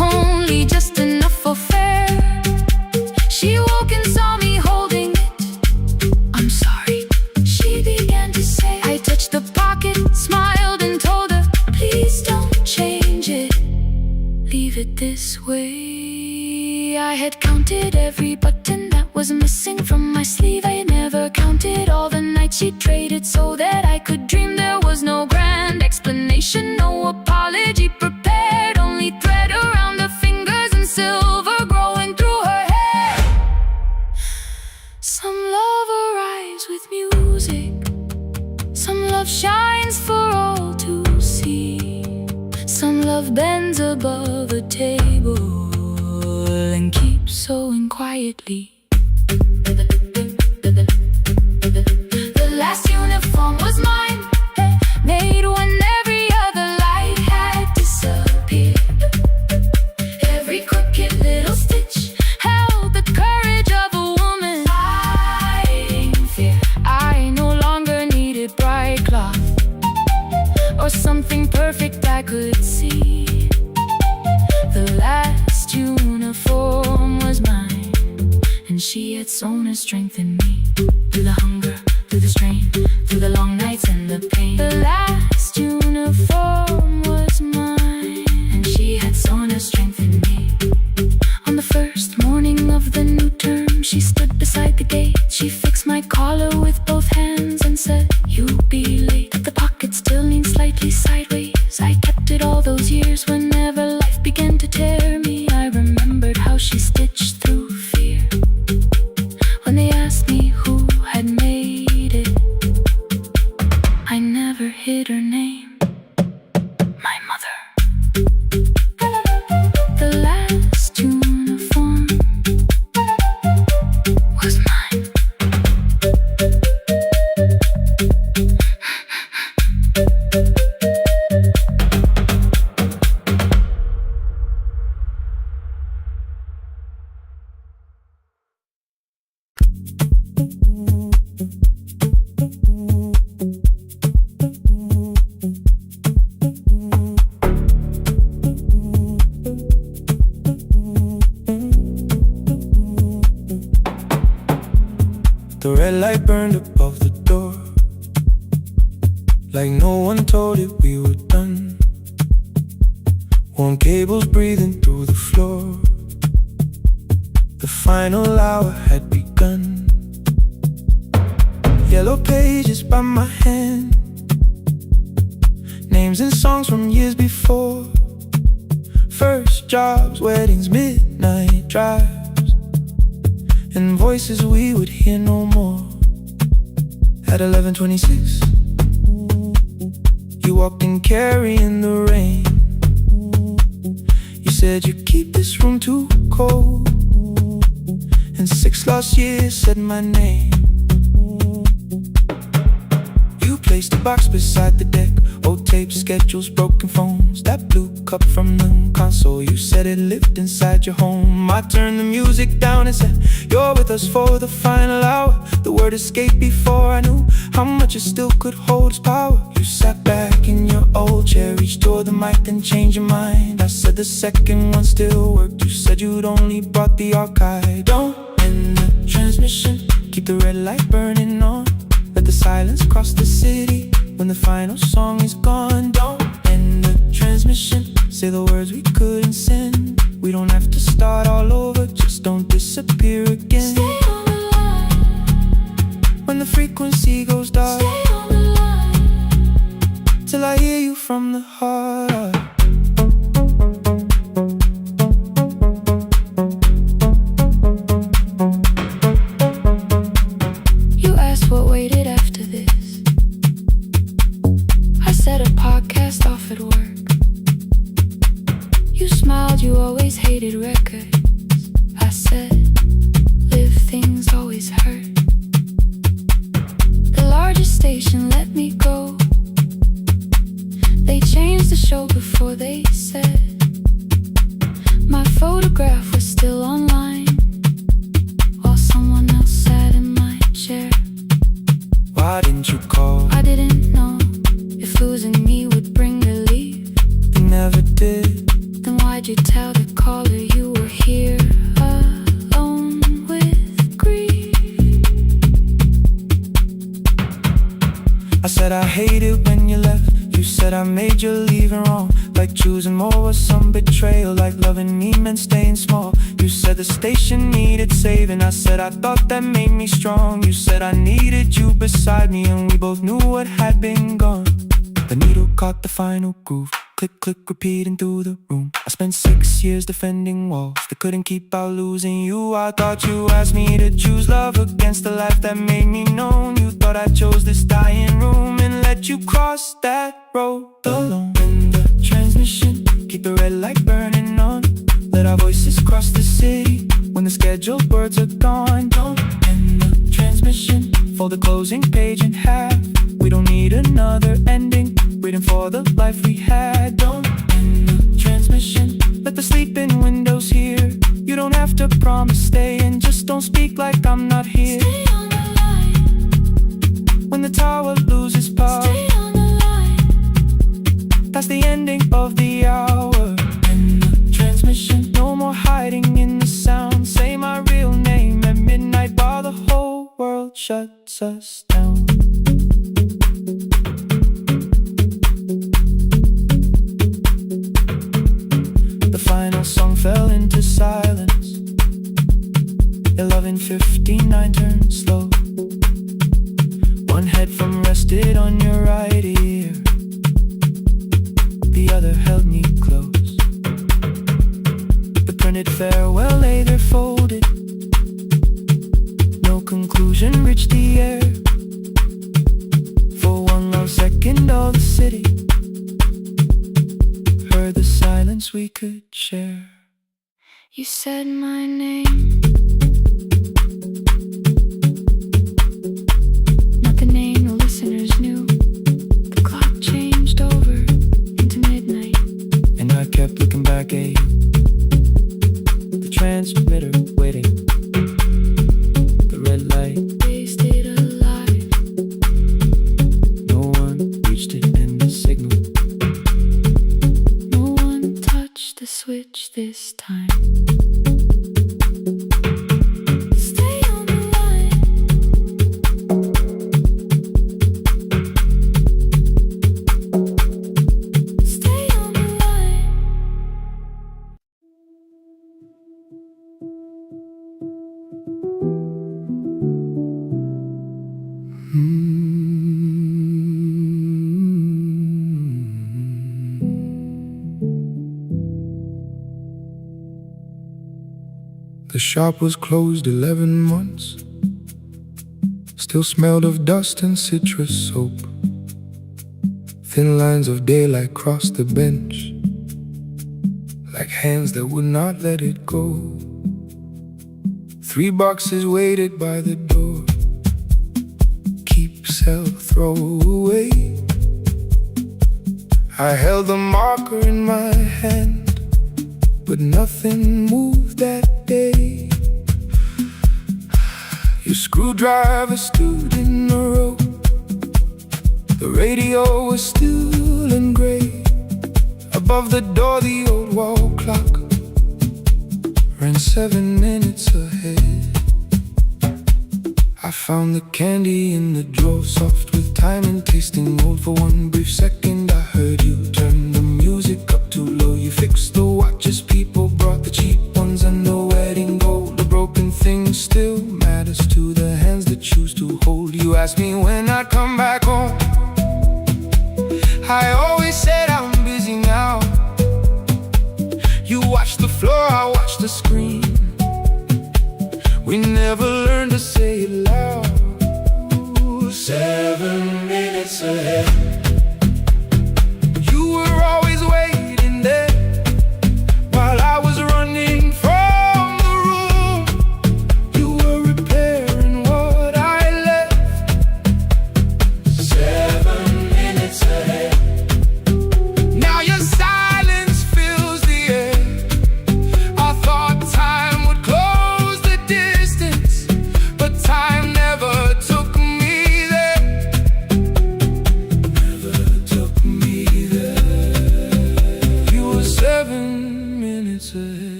only just enough for fare. She woke and saw me holding it. "I'm sorry," she began to say. I touched the pocket, smiled and told her, "Please don't change it, leave it this way." I had counted every button that was missing from my sleeve. I had never counted all the nights she traded so that I could dream. There was no grand explanation, no apology prepared, only thread around her fingers and silver growing through her hair. Some love arrives with music, some love shines for all to see. Some love bends above a table and keeps sewing quietly. The last uniform was mine, made when every other light had disappeared. Every crooked little stitch held the courage of a woman fighting fear. I no longer needed bright cloth or something perfect I could see. The last uniform was mine, and she had sewn her strength in me. Through the hunger, through the strain, through the long nights and the pain. The last uniform was mine, and she had sewn her strength in me. On the first morning of the new term, she stood beside the gate. She fixed my collar with both hands and said, "You'll be late." But the pocket still leaned slightly sideways. I kept it all those years. Whenever life began to tear me, I remembered how she stitched through fear. When they asked me who had made it, I never hid her name, my mother. The last uniform was mine. The red light burned above the door, like no one told it we were done. Warm cables breathing through the floor. The final hour had begun. Yellow pages by my hand, names and songs from years before. First jobs, weddings, midnight drives, and voices we would hear no more. At 11:26, you walked in carrying the rain. You said you keep this room too cold, and 6 lost years said my name. You placed a box beside the deck, old tapes, schedules, broken phones. That blue cup from the console, you said it lived inside your home. I turned the music down and said, "You're with us for the final hour." The word escaped before I knew how much it still could hold its power. You sat back in your old chair, reached toward the mic, then changed your mind. I said the second one still worked. You said you'd only brought the archive. Don't end the transmission, keep the red light burning on. Let the silence cross the city when the final song is gone. Don't end the transmission, say the words we couldn't send. We don't have to start all over, just don't disappear again. Stay on the line when the frequency goes dark. Stay on the line till I hear you from the heart. You asked what waited after this. I said a podcast You smiled, you always hated records. I said, live things always hurt. The largest station let me go. They changed the show before they said my photograph was still online, while someone else sat in my chair. Why didn't you call? I didn't know if losing me would bring relief. You never did. Then why'd you tell the caller you were here alone with grief? I said I hate it when you left. You said I made you leaving wrong, like choosing more was some betrayal, like loving me meant staying small. You said the station needed saving. I said I thought that made me strong. You said I needed you beside me, and we both knew what had been gone. The needle caught the final groove. Click, click, repeating through the room. I spent 6 years defending walls that couldn't keep out losing you. I thought you asked me to choose love against the life that made me known. You thought I chose this dying room and let you cross that road alone. In the transmission, keep the red light burning on. Let our voices cross the city when the scheduled words are gone. Don't end the transmission, fold the closing page in half. We don't need another ending, waiting for the life we had. Don't end the transmission, let the sleeping windows hear. You don't have to promise staying, just don't speak like I'm not here. Stay on the line. When the tower loses power, Stay on the line. that's the ending of the hour. End the transmission, no more hiding in the sound. Say my real name at midnight while the whole world shuts us down. The final song fell into silence. 11:59 turned slow. One headphone rested on your right ear, the other held me close. The printed farewell lay there folded. No conclusion reached the air. For one long second all the city heard the silence we could share. You said my name, not the name the listeners knew. The clock changed over into midnight, And I kept looking back at you, the transmitter waiting, the red light. they stayed alive. No one reached it in the signal. No one touched the switch this time. Stay on the line. Stay on the line. The shop was closed 11 months. Still smelled of dust and citrus soap. Thin lines of daylight crossed the bench, like hands that would not let it go. 3 boxes waited by the door. Keep, sell, throw away. I held the marker in my hand, but nothing moved that day. Your screwdriver stood in the road. The radio was still and gray. Above the door the old wall clock ran 7 minutes ahead. I found the candy in the drawer, soft with time and tasting old. For one brief second I heard you turn the music up too low. You fixed the watches, people brought the cheap ones and the wedding gold. The broken thing still matters to the hands that choose to hold. You asked me when I'd come back home. I always said I'm busy now. You watched the floor, I watched the screen. We never learned to say it loud. 7 minutes ahead. You were always waiting there,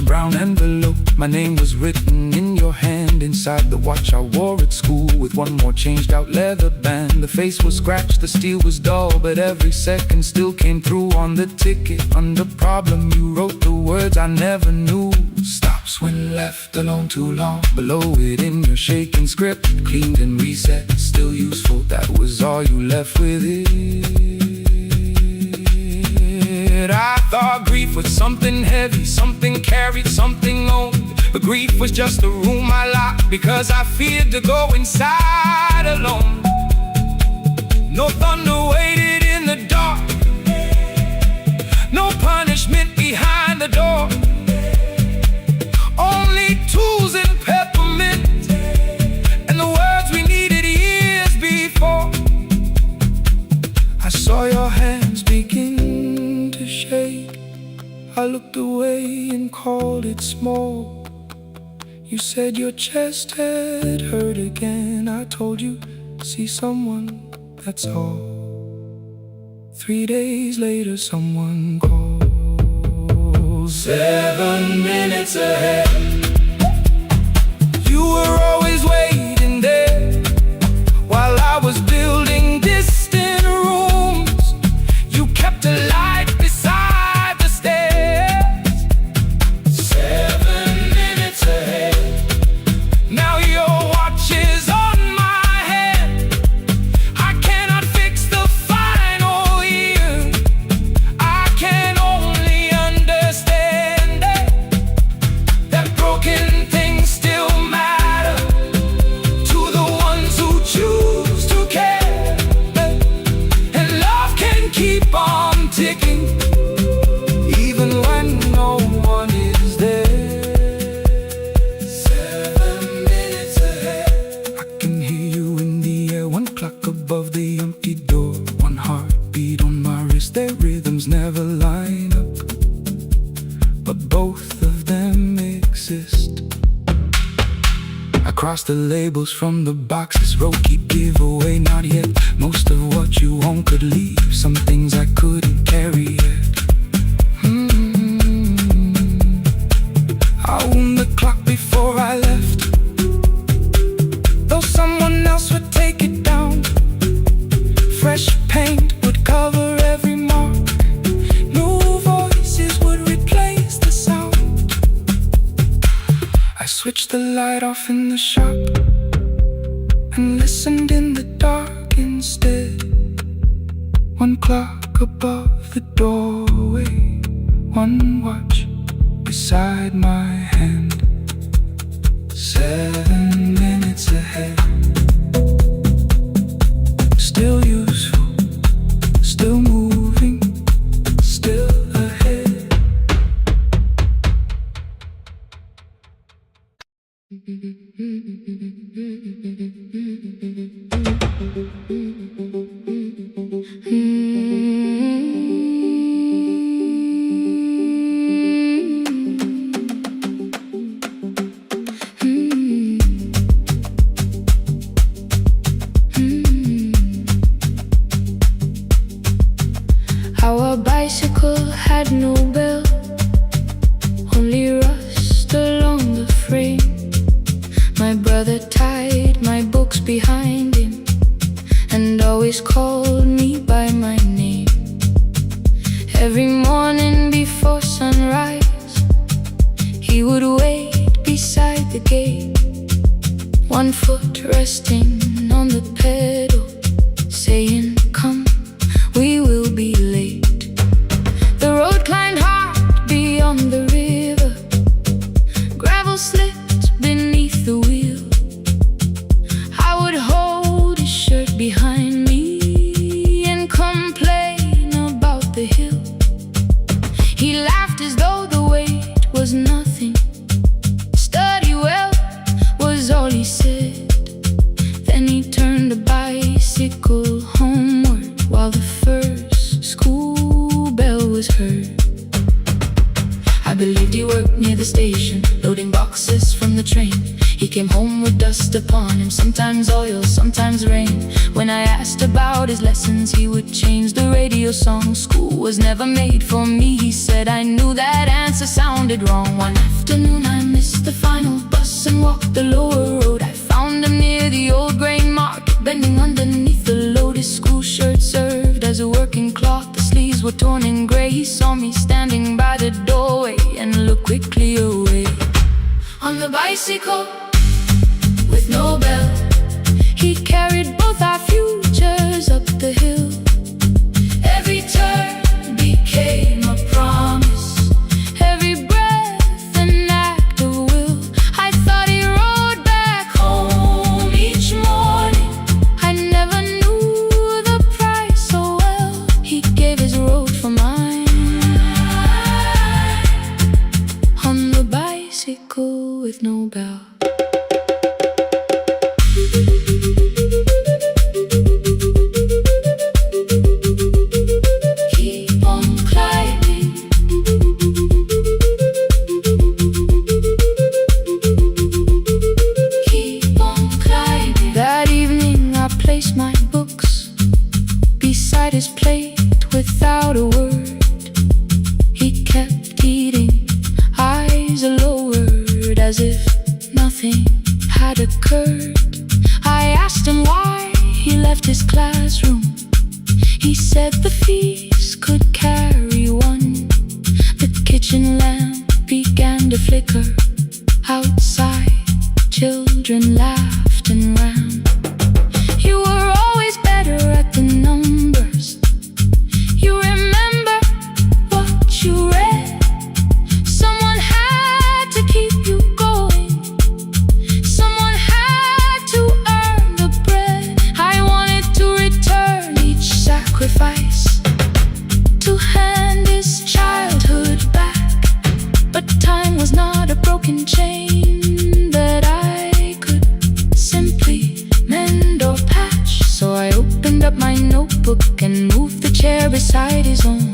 brown envelope. My name was written in your hand inside the watch I wore at school, with one more changed out leather band. The face was scratched, the steel was dull, but every second still came through on the ticket. Under problem you wrote the words I never knew. Stops when left alone too long. Below it in your shaking script, cleaned and reset, still useful. That was all you left with it. I thought grief was something heavy, something carried, something owned. But grief was just a room I locked because I feared to go inside alone. No thunder waited in the dark, no punishment behind the door. Only tools and peppermint, and the words we needed years before. I saw your hands begin to shake. I looked away and called it small. You said your chest had hurt again. I told you, see someone, that's all. 3 days later someone called. 7 minutes ahead. You were always waiting there while I was building distant rooms. You kept a light beside the stairs. 7 minutes ahead. Now your watch is on my head. I cannot fix the final year. I can only understand that broken things still matter to the ones who choose to care. And love can keep on ticking even when no one is there. 7 minutes ahead. I can hear you in the air, one clock above the empty door, one heartbeat on my wrist. Their rhythms never line up, but both of them exist. I cross the labels from the boxes, wrote keep, give away, not yet. Most of what you own could leave, some things I couldn't carry yet. I wound the clock before I left, though someone else would take it down. Fresh paint would cover every mark, new voices would replace the sound. I switched the light off in the shop and listened in the dark instead. One clock above the doorway, one watch beside my hand. 7 minutes ahead. Still useful, still moving, still ahead. Our bicycle had no bell, only rust along the frame. My brother tied my books behind him and always called me by my name. Every morning before sunrise, he would wait beside the gate, one foot resting on the pedal, saying, come, we will be late. The road climbed hard beyond the river, gravel slipped beneath the wheel. I would hold his shirt behind me and complain about the hill. He laughed as though the weight was nothing. Study well was all he said. Then he turned the bicycle homeward while the first school bell was heard. I believed he worked near the station, loading boxes from the train. He came home with dust upon him, sometimes oil, sometimes rain. When I asked about his lessons, he would change the radio song. School was never made for me, he said. I knew that answer sounded wrong. One afternoon I missed the final bus and walked the lower road. I found him near the old grain market, bending underneath the load. His school shirt served as a working cloth, the sleeves were torn and gray. He saw me standing by the doorway and looked quickly away. On the bicycle with no bell, he carried both our futures up the hill. Every turn became a promise, every breath an act of will. I thought he rode back home each morning. I never knew the price so well. He gave his road for mine. On the bicycle with no bell. My books beside his plate without a word. He kept eating, eyes lowered, as if nothing had occurred. I asked him why he left his classroom. He said the fees could carry one. The kitchen lamp began to flicker. Outside, children laughed and ran. You were always better at the numbers. You remember what you read. Someone had to keep you going. Someone had to earn the bread. I wanted to return each sacrifice, to hand his childhood back. But time was not a broken chain that I could simply mend or patch. So I opened up my notebook and moved the chair beside his own.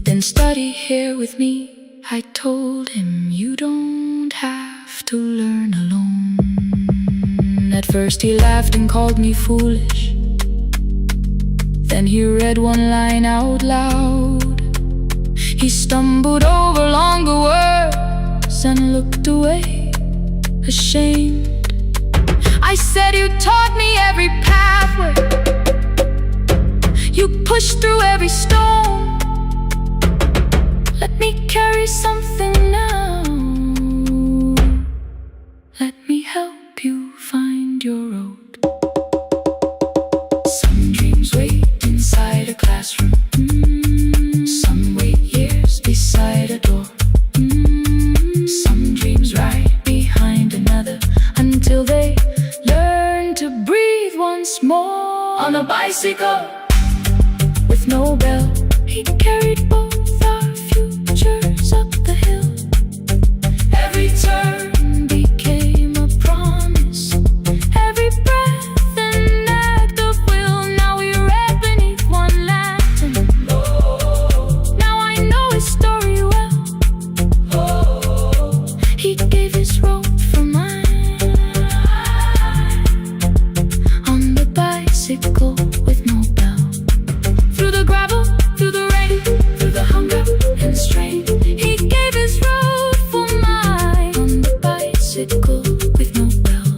Then study here with me, I told him. You don't have to learn alone. At first he laughed and called me foolish. Then he read one line out loud. He stumbled over longer words and looked away, ashamed. I said, you taught me every pathway, you pushed through every stone. Let me carry something now. Let me help you find your road. Some dreams wait inside a classroom. Some wait years beside a door. Some dreams right behind another, until they learn to breathe once more. On a bicycle with no bell, he carried both our futures up the hill. Every turn became a promise, every breath an act of will. Now we read beneath one lantern. Now I know his story well. He gave his road for mine. On the bicycle with no bell, through the gravel, through the rain, through the hunger and strain. He gave his road for mine. On the bicycle with no bell.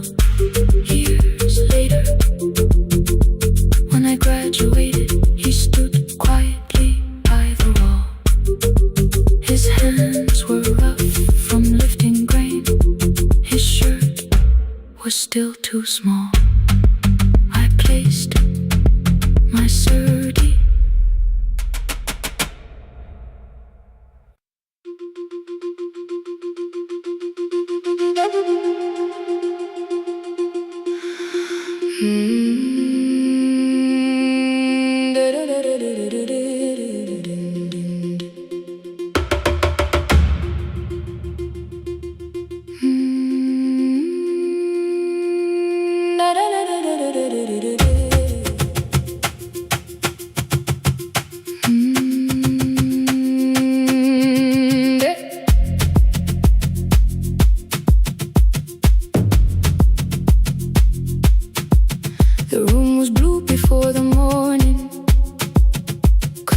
Years later, when I graduated, he stood quietly by the wall. His hands were rough from lifting grain. His shirt was still too small. I placed my sturdy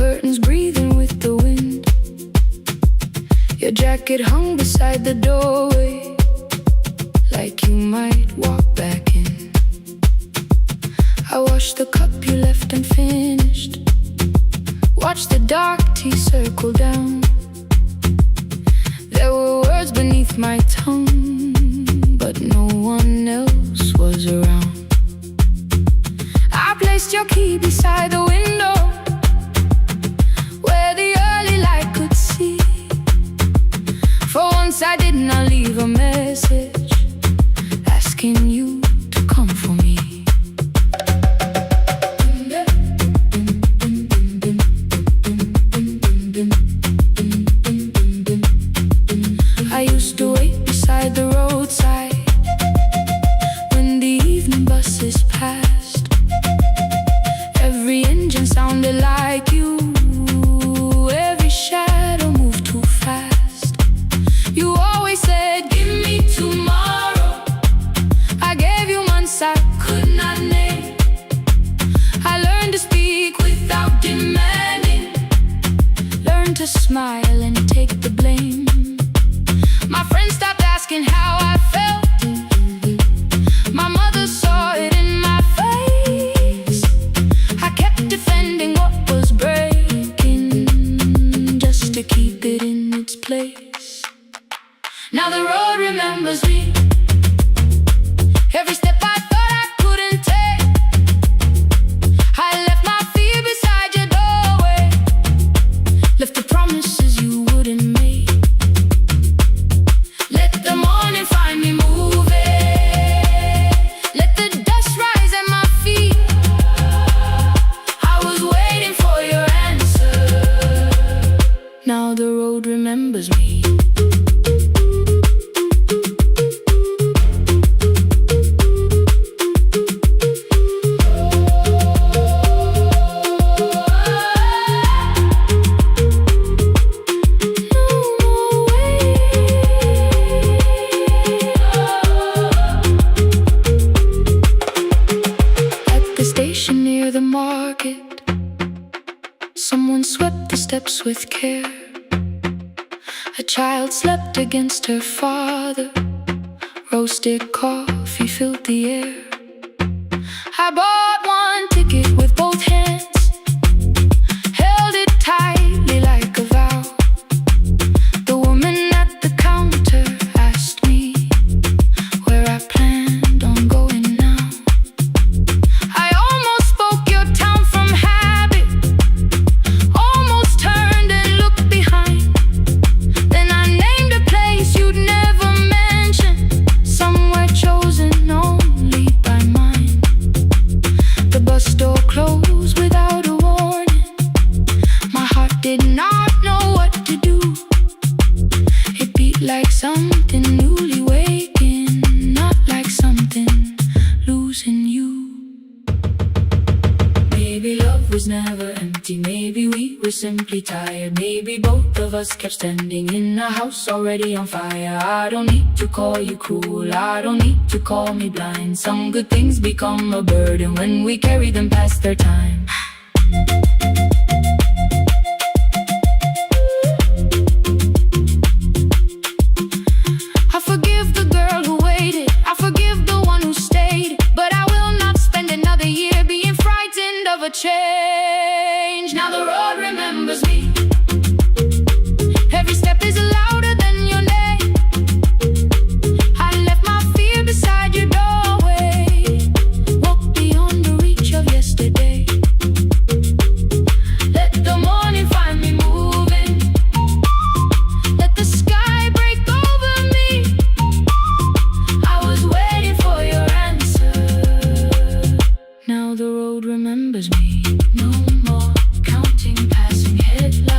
curtains breathing with the wind. Your jacket hung beside the doorway, like you might walk back in. I washed the cup you left unfinished, watched the dark tea circle down. There were words beneath my tongue, but no one else was around. I placed your key beside the window, where the early light could see. For once I did not leave a message asking you to come for me. I used to wait beside the roadside when the evening buses passed. Every engine sounded like you, every shadow moved too fast. You always said, give me tomorrow. I gave you months I could not name. I learned to speak without demanding, learned to smile and take the blame. My friends stopped asking how I felt. My mother saw it in my face. I kept defending what was breaking, just to keep it in its place. Now the road remembers me. Every step I thought I couldn't take, I left my fear beside your doorway, left the promises you wouldn't make. Let the morning find me moving, let the dust rise at my feet. I was waiting for your answer. Now the road remembers me. Near the market, someone swept the steps with care. A child slept against her father, roasted coffee filled the air. I bought one ticket with both hands, held it tightly like a vow. The woman at the counter asked me where I planned on going now. I almost spoke your town from habit, almost turned and looked behind. Then I named a place you'd never mention, somewhere chosen only by mine. The bus door closed without a warning. My heart did not know what to do. It beat like something newly waking, not like something losing you. Maybe love was never empty, maybe we were simply tired. Maybe both of us kept standing in a house already on fire. I don't need to call you cruel, I don't need to call me blind. Some good things become a burden when we carry them past their time. I forgive the girl who waited, I forgive the one who stayed, but I will not spend another year being frightened of a change. Now the road remembers me. Every step is louder than your name. I left my fear beside your doorway, walked beyond the reach of yesterday. Let the morning find me moving, let the sky break over me. I was waiting for your answer. Now the road remembers me. No more counting passing headlights.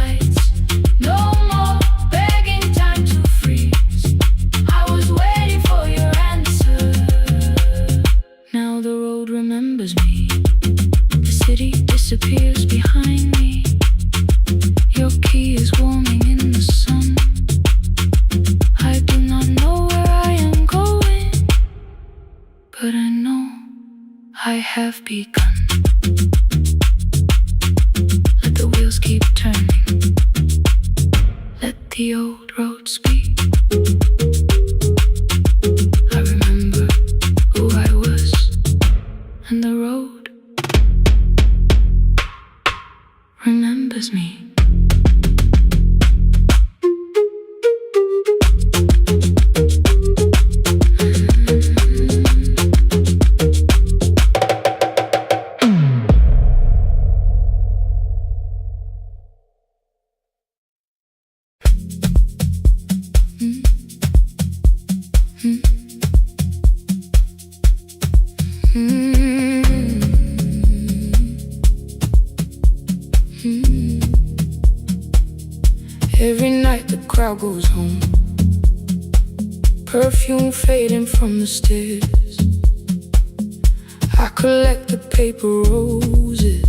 Every night the crowd goes home, perfume fading from the stairs. I collect the paper roses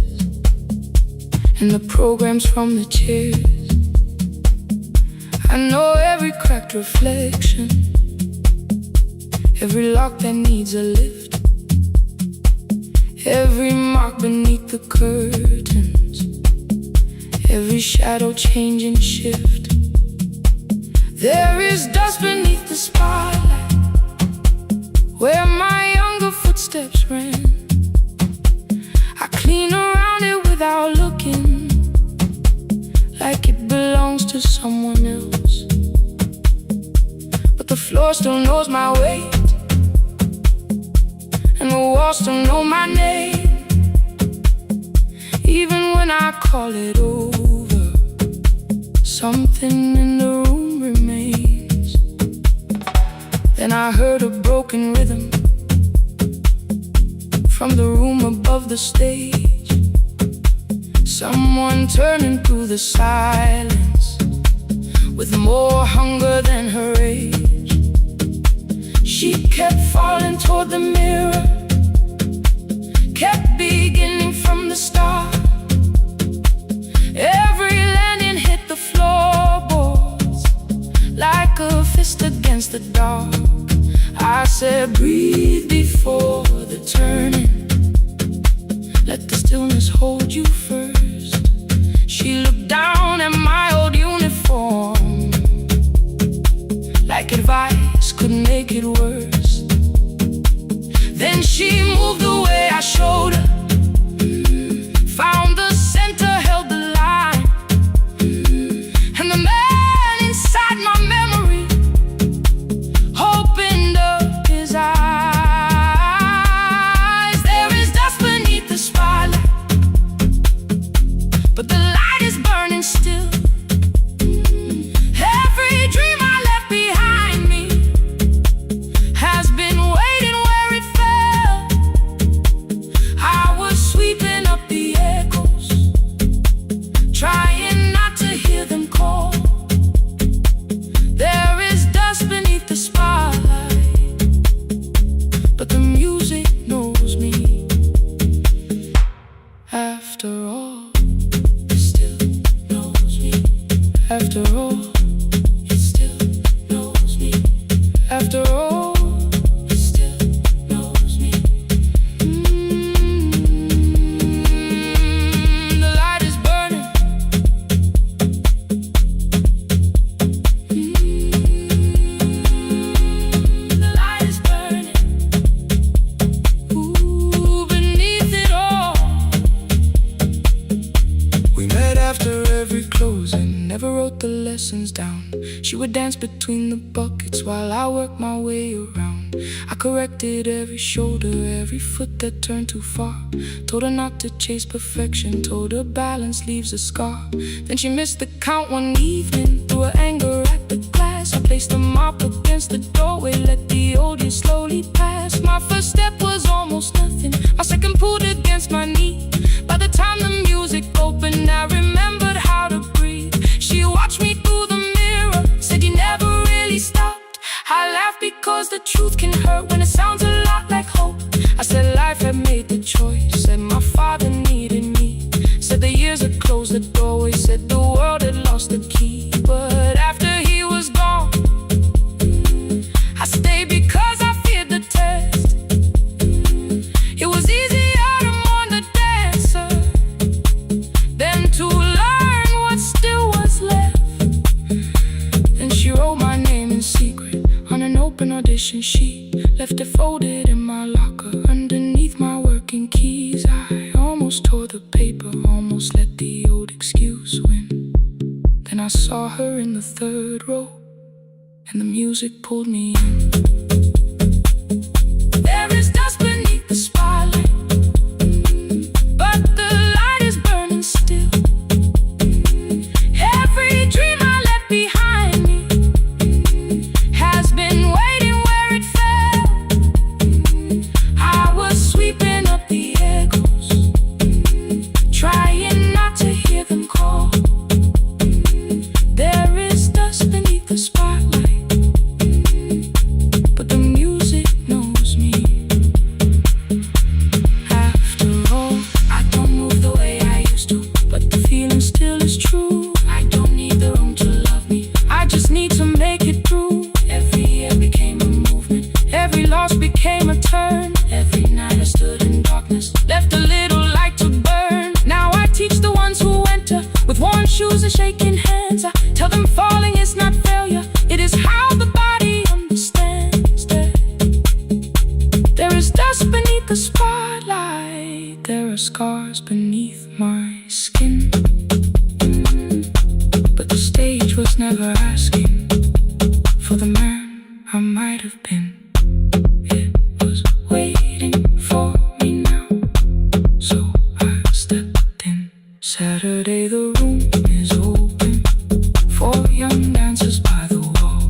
and the programs from the chairs. I know every cracked reflection, every lock that needs a lift, every mark beneath the curtains, every shadow change and shift. There is dust beneath the spotlight where my younger footsteps ran. I clean around it without looking, like it belongs to someone else. But the floor still knows my weight, and the walls still know my name. Even when I call it over, something in the room remains. Then I heard a broken rhythm from the room above the stage, someone turning through the silence with more hunger than her age. She kept falling toward the mirror, kept beginning from the start. Every landing hit the floorboards like a fist against the dark. I said, breathe before the turning, let the stillness hold you first. She looked down at my old uniform, like advice could make it worse. Then she moved the way I showed her, found the center, held the line, and the man inside my memory opened up his eyes. There is dust beneath the spotlight, but the light is burning still. Every dream I left behind me has been waiting where it fell. I was sweeping up the echoes, trying not to hear them call. There is dust beneath the spotlight, but the music knows me. After all, it still knows me. After all, it still knows me. After all, it still knows me. The light is burning. The light is burning. Ooh, beneath it all. We met after every closing, never wrote the lessons down. She would dance between the buckets while I worked my way around. I corrected every shoulder, every foot that turned too far. Told her not to chase perfection, told her balance leaves a scar. Then she missed the count one evening, threw her anger at the glass. I placed the mop against the doorway, let the old years slowly pass. My first step was almost nothing, my second pulled against my knee. By the time the music opened, I remembered how to breathe. She watched me through the mirror, said you never really stopped. I laughed because the truth can hurt when it sounds a lot like hope. I said life had made the choice, said my father needed me, said the years had closed the doorway, said the world had lost the key. But after he was gone, I stayed because I feared the test. It was easier to mourn the dancer than to learn what still was left. Then she wrote my name in secret on an open audition sheet, left it folded in my locker underneath my working keys. I almost tore the paper, almost let the old excuse win. Then I saw her in the third row, and the music pulled me in. There is dust beneath the spotlight, but the light is burning still. Every dream I left behind me has been waiting where it fell. I was sweeping up the echoes, trying not to hear them call. is true. I don't need the room to love me, I just need to make it through. Every year became a movement, every loss became a turn. Every night I stood in darkness, left a little light to burn. Now I teach the ones who enter with worn shoes and shaking hands. I tell them falling is not failure, it is how the body understands that there is dust beneath the spotlight, there are scars beneath my skin. But the stage was never asking for the man I might have been. It was waiting for me now, so I stepped in. Saturday the room is open for young dancers by the wall.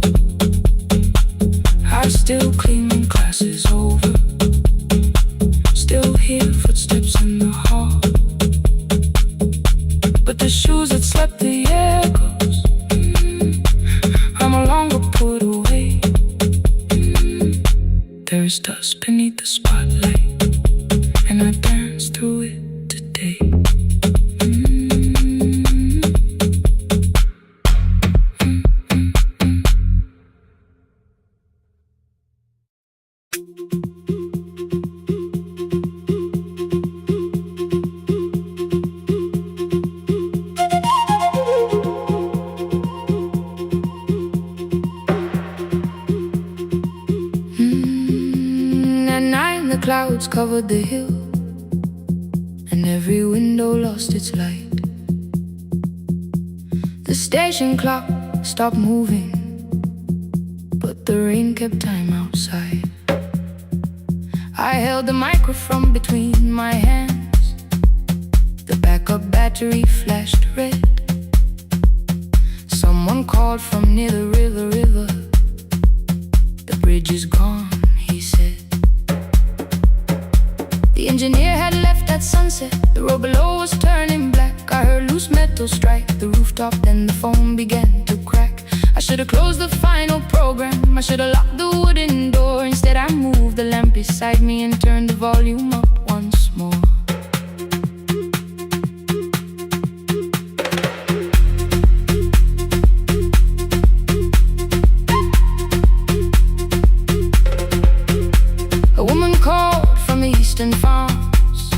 I still clean when class is over, still hear footsteps in the hall. But the shoes that slept the echoes, are no longer put away. There's dust beneath the spotlight, and I dance through it today. At night the clouds covered the hill, and every window lost its light. The station clock stopped moving, but the rain kept time outside. I held the microphone between my hands, the backup battery flashed red. Someone called from near the river. The bridge is gone, he said. The engineer had left at sunset, the road below was turning black. I heard loose metal strike the rooftop, then the phone began to crack. I should have closed the final program, I should have locked the wooden door. Instead I moved the lamp beside me and turned the volume up once more. A woman called from the eastern farms,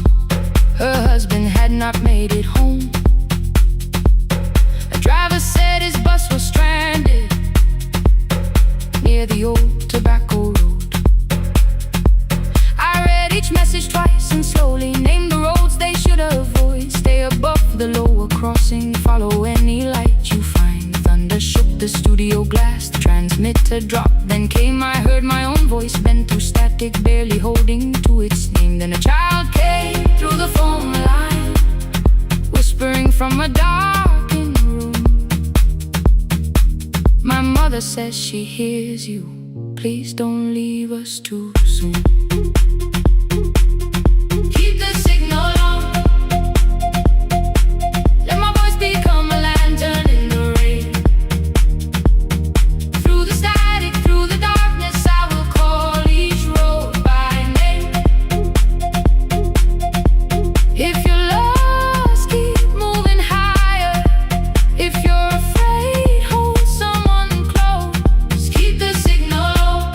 her husband had not made it home. A driver said his bus was stranded near the old tobacco road. I read each message twice and slowly named the roads they should avoid. Stay above the lower crossing, follow any light you find. Thunder shook the studio glass, the transmitter dropped. Then came, I heard my own voice bent through static, barely holding to its name. Then a child came through the phone line, whispering from a darkened room. My mother says she hears you, please don't leave us too soon. Keep the signal on, let my voice become a lantern in the rain. Through the static, through the darkness, I will call each road by name. If you're lost, keep moving higher. If you're afraid, hold someone close. Keep the signal on,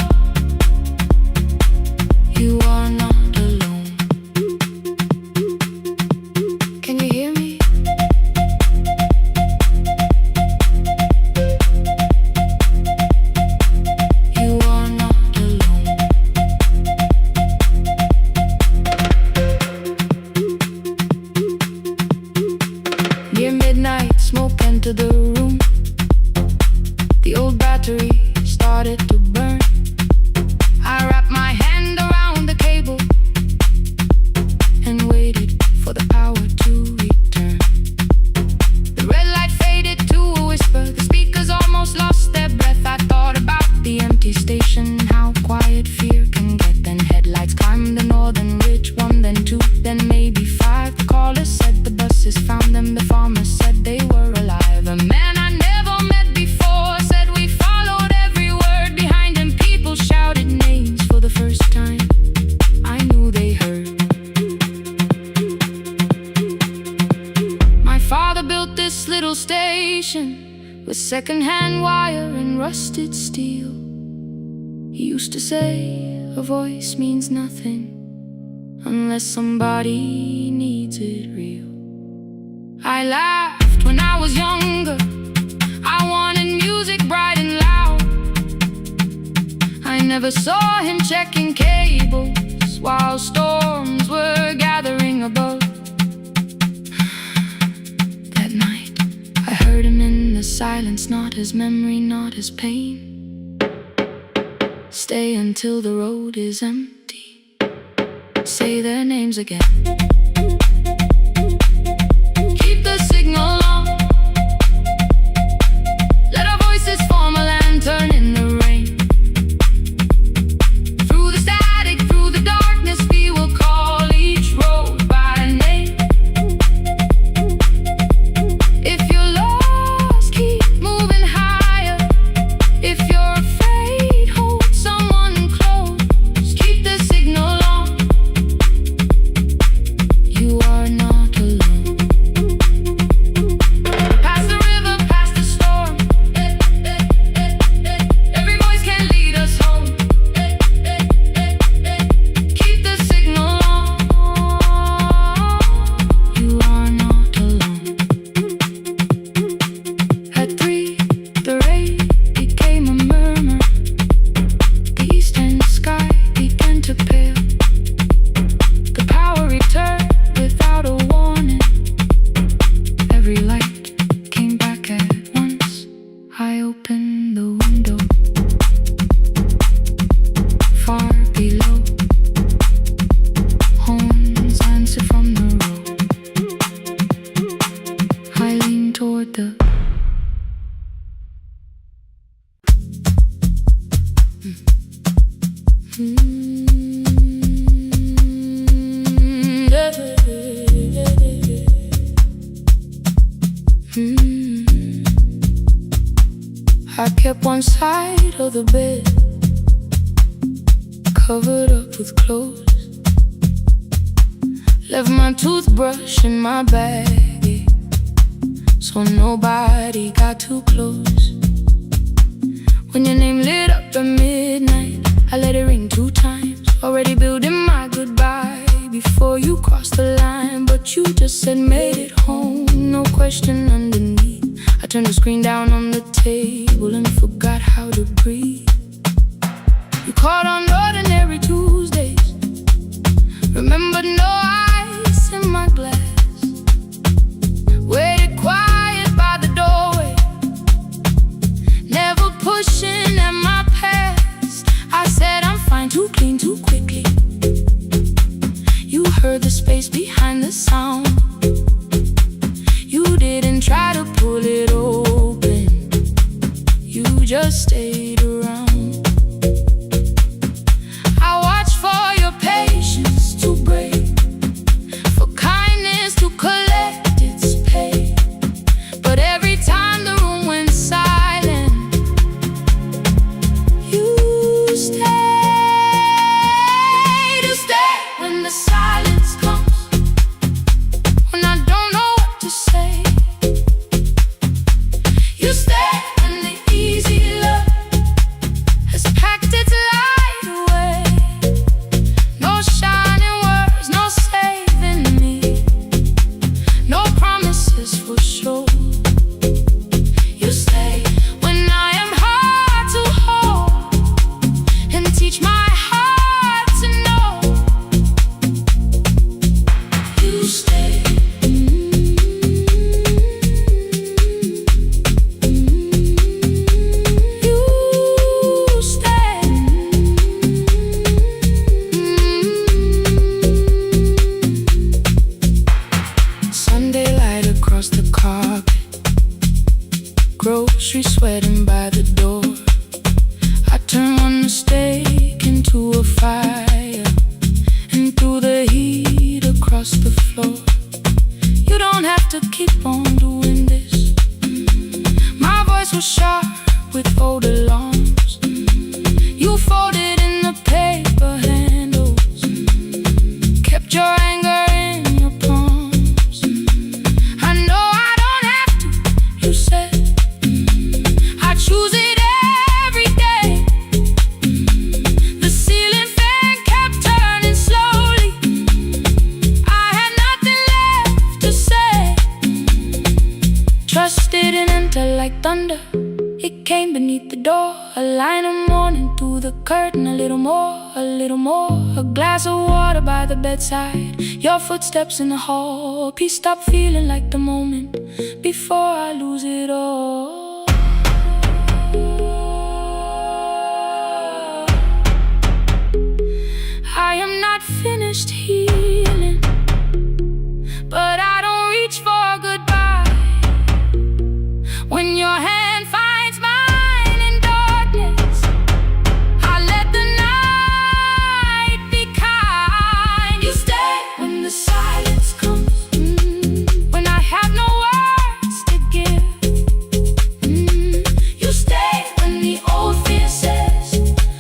you are not alone. Can you hear me? You are not alone. Near midnight, smoke entered the room. The old battery started to burn. I wrapped my hand around the cable and waited for the power to return. The red light faded to a whisper, the speakers almost lost their breath. I thought about the empty station, how quiet fear can get. Then headlights climbed the northern ridge, one, then two, then maybe five. The caller said the buses found them, the farmer said they were alive. A man station with secondhand wire and rusted steel. He used to say a voice means nothing unless somebody needs it real. I laughed when I was younger. I wanted music bright and loud. I never saw him checking cables while storms were gathering above. That night I heard him in the silence, not his memory, not his pain. Stay until the road is empty. Say their names again. Keep the signal on. Let our voices form a lantern in the rain. Through the static, through the darkness, we will call each road by name. If you're lost, keep moving higher. If you're afraid, hold someone close. Keep the signal on. You are not alone. Past the river, past the storm. Every voice can lead us home. Keep the signal on. You are not alone. At 3, the rain became a murmur. The eastern sky began to pale. The power returned without a warning. Every light came back at once. I opened the window. Far below, horns answer from the road. I leaned toward the I kept one side of the bed covered up with clothes. Left my toothbrush in my bag, so nobody got too close. When your name lit up at midnight, I let it ring 2 times. Already building my goodbye before you crossed the line, but you just said made it home, no question underneath. I turned the screen down on the table and forgot how to breathe. You called on ordinary Tuesdays, remembered no ice in my glass. Waited quiet by the doorway, never pushing at my past. I said I'm fine, too clean, too quickly. You heard the space behind the sound. You didn't try to pull it open, you just stayed around. I watched for your patience to break, for kindness to collect its pay. But every time the room went silent, you stayed. You stayed when the silence comes, when I don't know what to say. You stay when the easy love has packed its light away. No shining words, no saving me, no promises for sure. You stay when I am hard to hold and teach my heart to know. You stay. Sunday light across the carpet, grocery sweating by the door. I turn one mistake into a fire, and through the heat across the floor. You don't have to keep on doing this. My voice was sharp with old alarms. You folded in the paper handles, kept your anger in your palms. I know I don't have to, you said. didn't enter like thunder, it came beneath the door. A line of morning through the curtain, a little more, a little more. A glass of water by the bedside, your footsteps in the hall. Please stop feeling like the moment before I lose it all. I am not finished healing, but I don't reach for goodbye. When your hand finds mine in darkness, I let the night be kind. You stay when the silence comes, when I have no words to give. You stay when the old fear says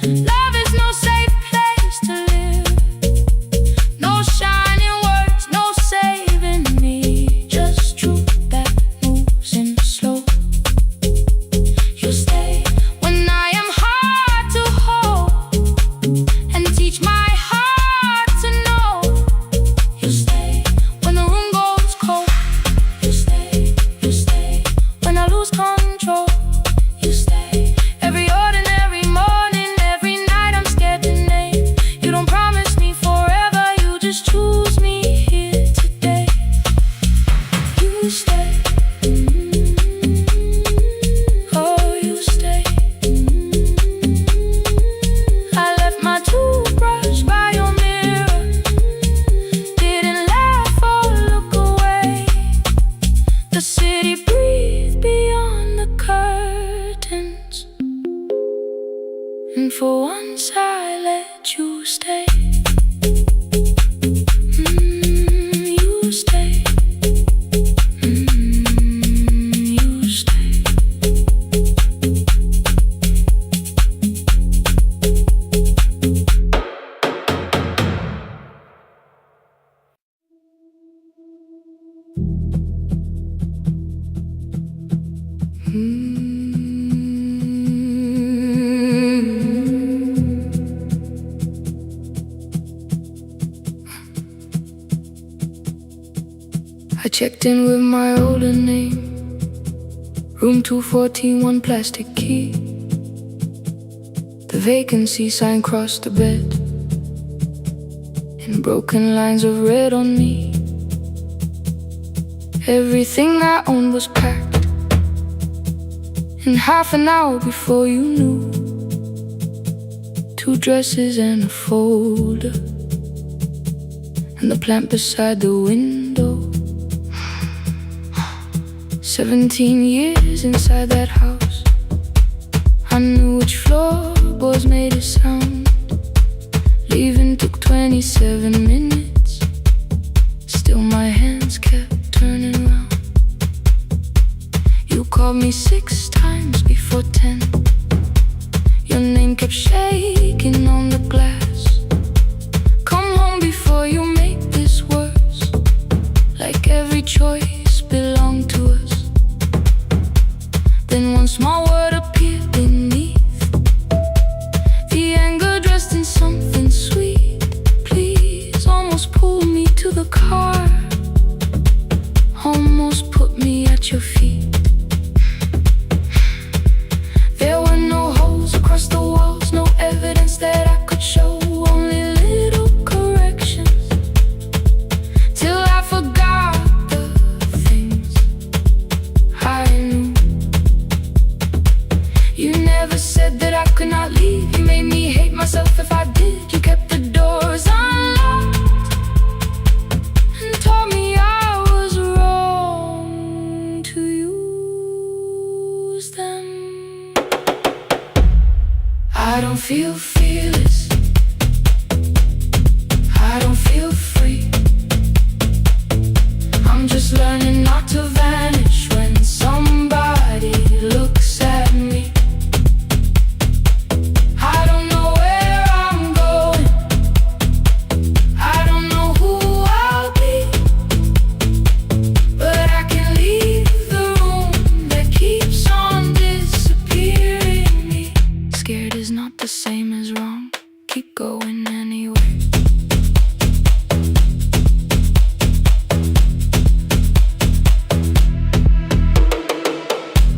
love is no safe place to live. No shining words, no saving me, just truth that moves in slow. You stay when I am hard to hold, and teach my heart to know. You stay when the room goes cold. You stay when I lose control. You stay every ordinary morning, every night I'm scared to name. You don't promise me forever, you just choose me here today. You stay. Oh, you stay. I left my toothbrush by your mirror, didn't laugh or look away. The city breathed beyond the curtains, and for once I let you stay. You stay. You stay. I checked in with my older name, room 214, one plastic key. The vacancy sign crossed the bed, and broken lines of red on me. Everything I owned was packed in half an hour before you knew. 2 dresses and a folder, and the plant beside the window. 17 years inside that house, I knew which floorboards made a sound. Leaving took 27 minutes, still my hands kept turning round. You called me 6 times before 10, your name kept shaking on the glass. Come home before you make this worse, like every choice belonged to us. Then one small word appeared beneath, the anger dressed in something sweet. Please, almost pulled me to the car, almost put me at your feet. There were no holes across the walls, no evidence that I could show, only little corrections, till I forgot the things I knew. You never said that I could not leave, you made me hate myself if I did. You kept the doors unlocked and told me I was wrong to use them. I don't feel fearless, I don't feel free. I'm just learning not to vanish when somebody looks at me. I don't know where I'm going, I don't know who I'll be, but I can leave the room that keeps on disappearing me. Scared is not the same as wrong, keep going anyway.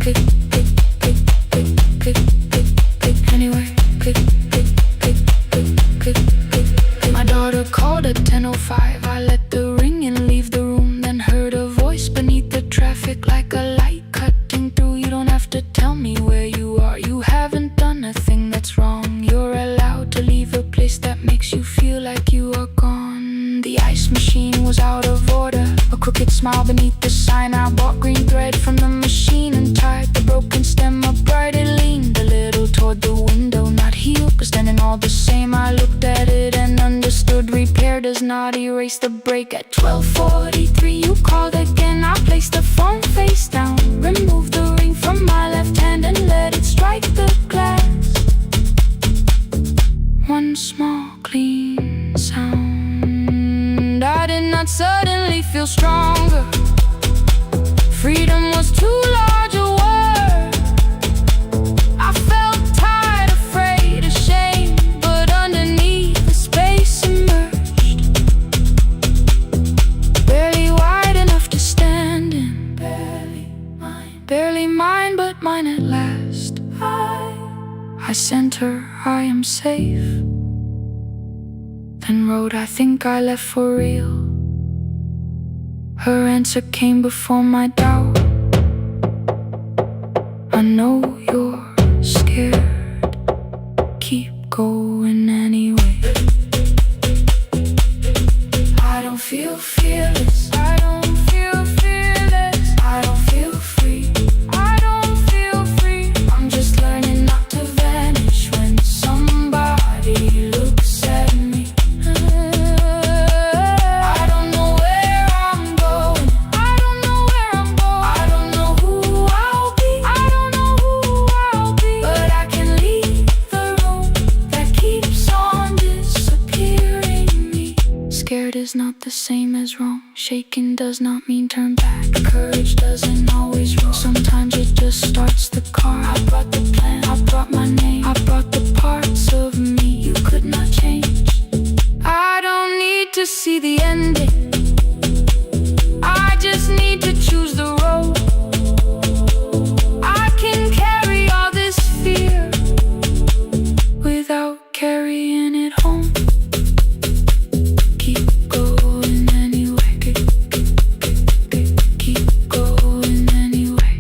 pick, pick, pick, pick, pick, pick, pick, anywhere, pick, pick, pick, pick, pick, pick. My daughter called at 10:05. I let the ring and leave the room, then heard a voice beneath the traffic like a light cutting through. You don't have to tell me where you are. You haven't done a thing that's wrong. You're allowed to leave a place that makes you feel like you are gone. The ice machine was out of order, a crooked smile beneath the sign. I bought green thread from the machine and tied the broken stem upright. It leaned a little toward the window, not healed, but standing all the same. I looked at it and understood repair does not erase the break. At 12:43 you called again. I placed the phone face down, removed the ring from my left hand and let it strike the glass. One small clean sound. I did not suddenly feel stronger. Freedom was too large a word. I felt tired, afraid, ashamed, but underneath the space emerged, barely wide enough to stand in. Barely mine, but mine at last. I sent her, I am safe, then wrote, I think I left for real. Her answer came before my doubt. I know you're scared, keep going anyway. I don't feel fearless, I don't feel fearless, I don't feel free, I don't feel free. I'm just learning not to vanish when somebody looks at me. I don't know where I'm going, I don't know where I'm going, I don't know who I'll be, I don't know who I'll be, but I can leave the room that keeps on disappearing me. Scared is not the same as wrong. Shaken does not mean turn back. Courage doesn't always roll. Sometimes it just starts the car. I brought the plan, I brought my name, I brought the parts of me you could not change. I don't need to see the ending, I just need to choose the road. I can carry all this fear without carrying it home. Keep going anyway, keep going anyway.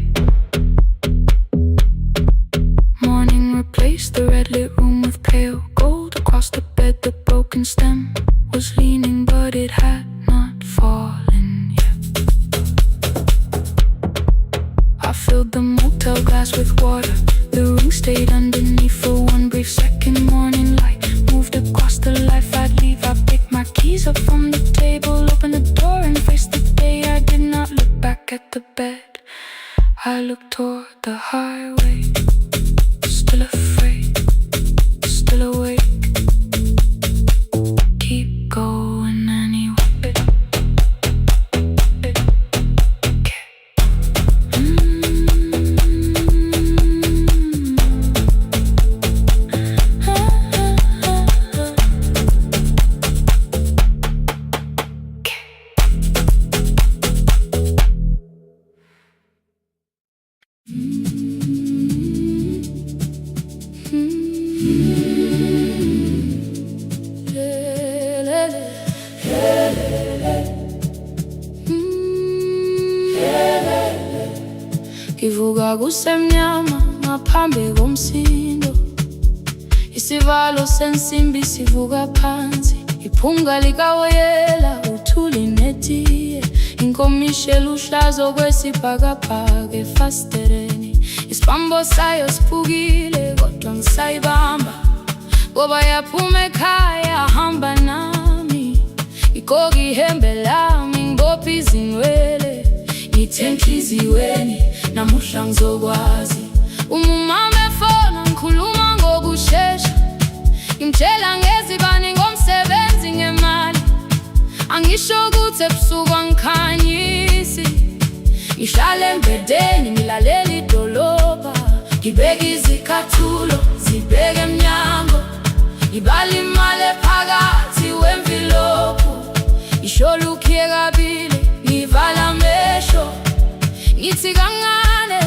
Morning replaced the red lit room with pale gold. Across the bed the broken stem was leaning, but it had not fallen yet. I filled the motel glass with water. The ring stayed underneath for one brief second. Morning light moved across the life I'd leave. I picked my keys up from the table, opened the door and faced the day. I did not look back at the bed, I looked toward the highway. Still afraid, still awake, keep going anyway. Kivuga kusemnyama ngaphambi komsindo, isivalo sensimbi sivuka phansi. Iphunga likawoyela uthuli netiye, inkomishe luhlazo kwesibhakabhaka efasitereni. Isibambo sayo siphukile kodwa ngisayibamba, ngoba yaphuma ekhaya hamba nami. Ikoki ihembe lami ngibopha izinwele, ngithe enhliziyweni namuhla ngizokwazi. Umama efona ngikhuluma ngokushesha, ngimtshela ngezibani ngomsebenzi ngemali. Angisho ukuthi ebusuku angikhanyisi, ngihlala embedeni ngilalela idolobha. Ngibeka izikhathulo zibheke emnyango, ngibala imali ephakathi wemvilophu. Ishola ukhiye kabili ngivala amehlo, ngithi kancane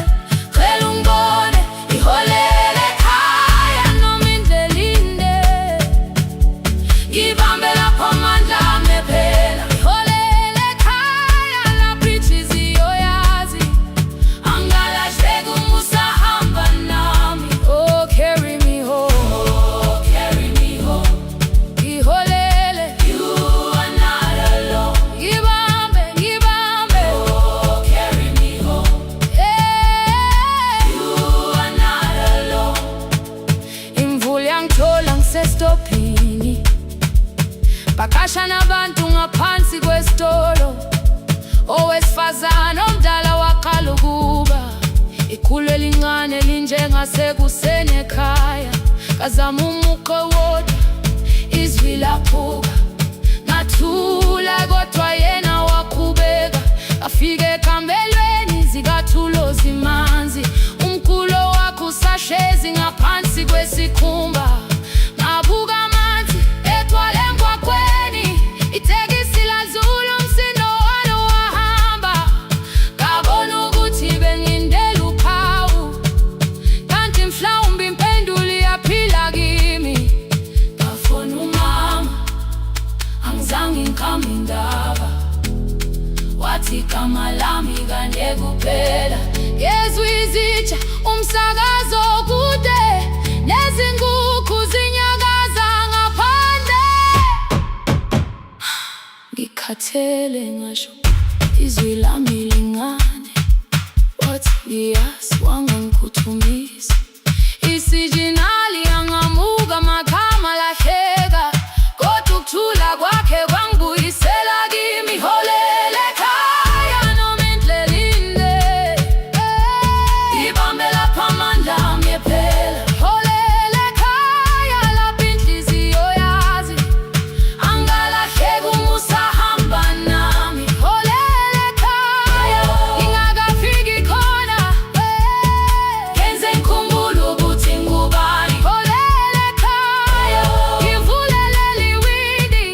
percussion abantu ngaphansi kwesitolo, owesifazana omdala waqala ukuba ikhulu elincane linjengasekuseni ekhaya. Kazama umuqo wodwa, izwi laphuka, ngathula kodwa yena waqhubeka. Afike ekambelweni zikathulo zimanzi, umkhulo wakhe usahlezi ngaphansi kwesikhumba. Ngabuka amanzi egcwale emgwaqweni, itekisi ladlula umsindo walo wahamba. Ngabona ukuthi bengindela uphawu, kanti mhlawumbe impendulo iyaphila kimi. Ngafona umama, angizange ngikhambe indaba, wathi igama lami kanye kuphela. Ngezwe izitsha, umsakazo kude, nezinkukhu zinyakaza ngaphandle. Ngikhathele ngasho izwi lami lincane, wathi ngiyasi wangangiphuthumisa. Isijinali angamuka magama lahleka, kodwa ukuthula kwakhe kwangibuyisela kimi. Holele ekhaya noma indlela inde, ibambe lapha amandla ami ephela. Holele ekhaya lapha inhliziyo yazi, angalahleki uma usahamba nami. Holele ekhaya ngingakafiki khona, kenze ngikhumbule ukuthi ngubani. Holele ekhaya ngivulelele iwindi,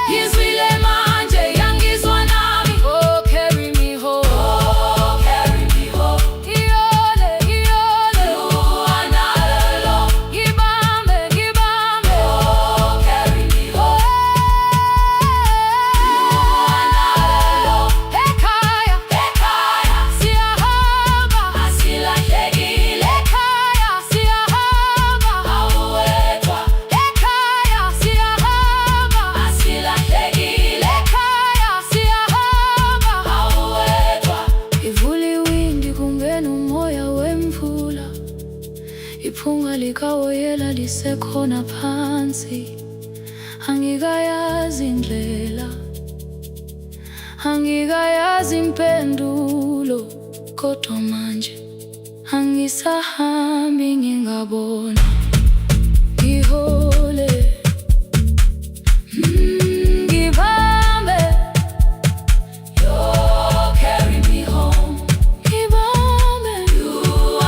ngizwile manje yangizwa nami. Oh, carry me home, oh, carry me home. Iyole, iyole, you are not alone. Ngibambe, ngibambe, oh, carry me home. You are not alone. Ekhaya, ekhaya, siyahamba, asilahlekile. Ekhaya, siyahamba, awuwedwa. Ekhaya, siyahamba, asilahlekile. Ekhaya, siyahamba, awuwedwa. Ivula iwindi kungena umoya wemvula, iphunga likawoyela lisekhona phansi. Angikayazi indlela, angikayazi impendulo, kodwa manje angisahambi ngingabona. Ngihole, ngibambe, you carry me home. Ngibambe, you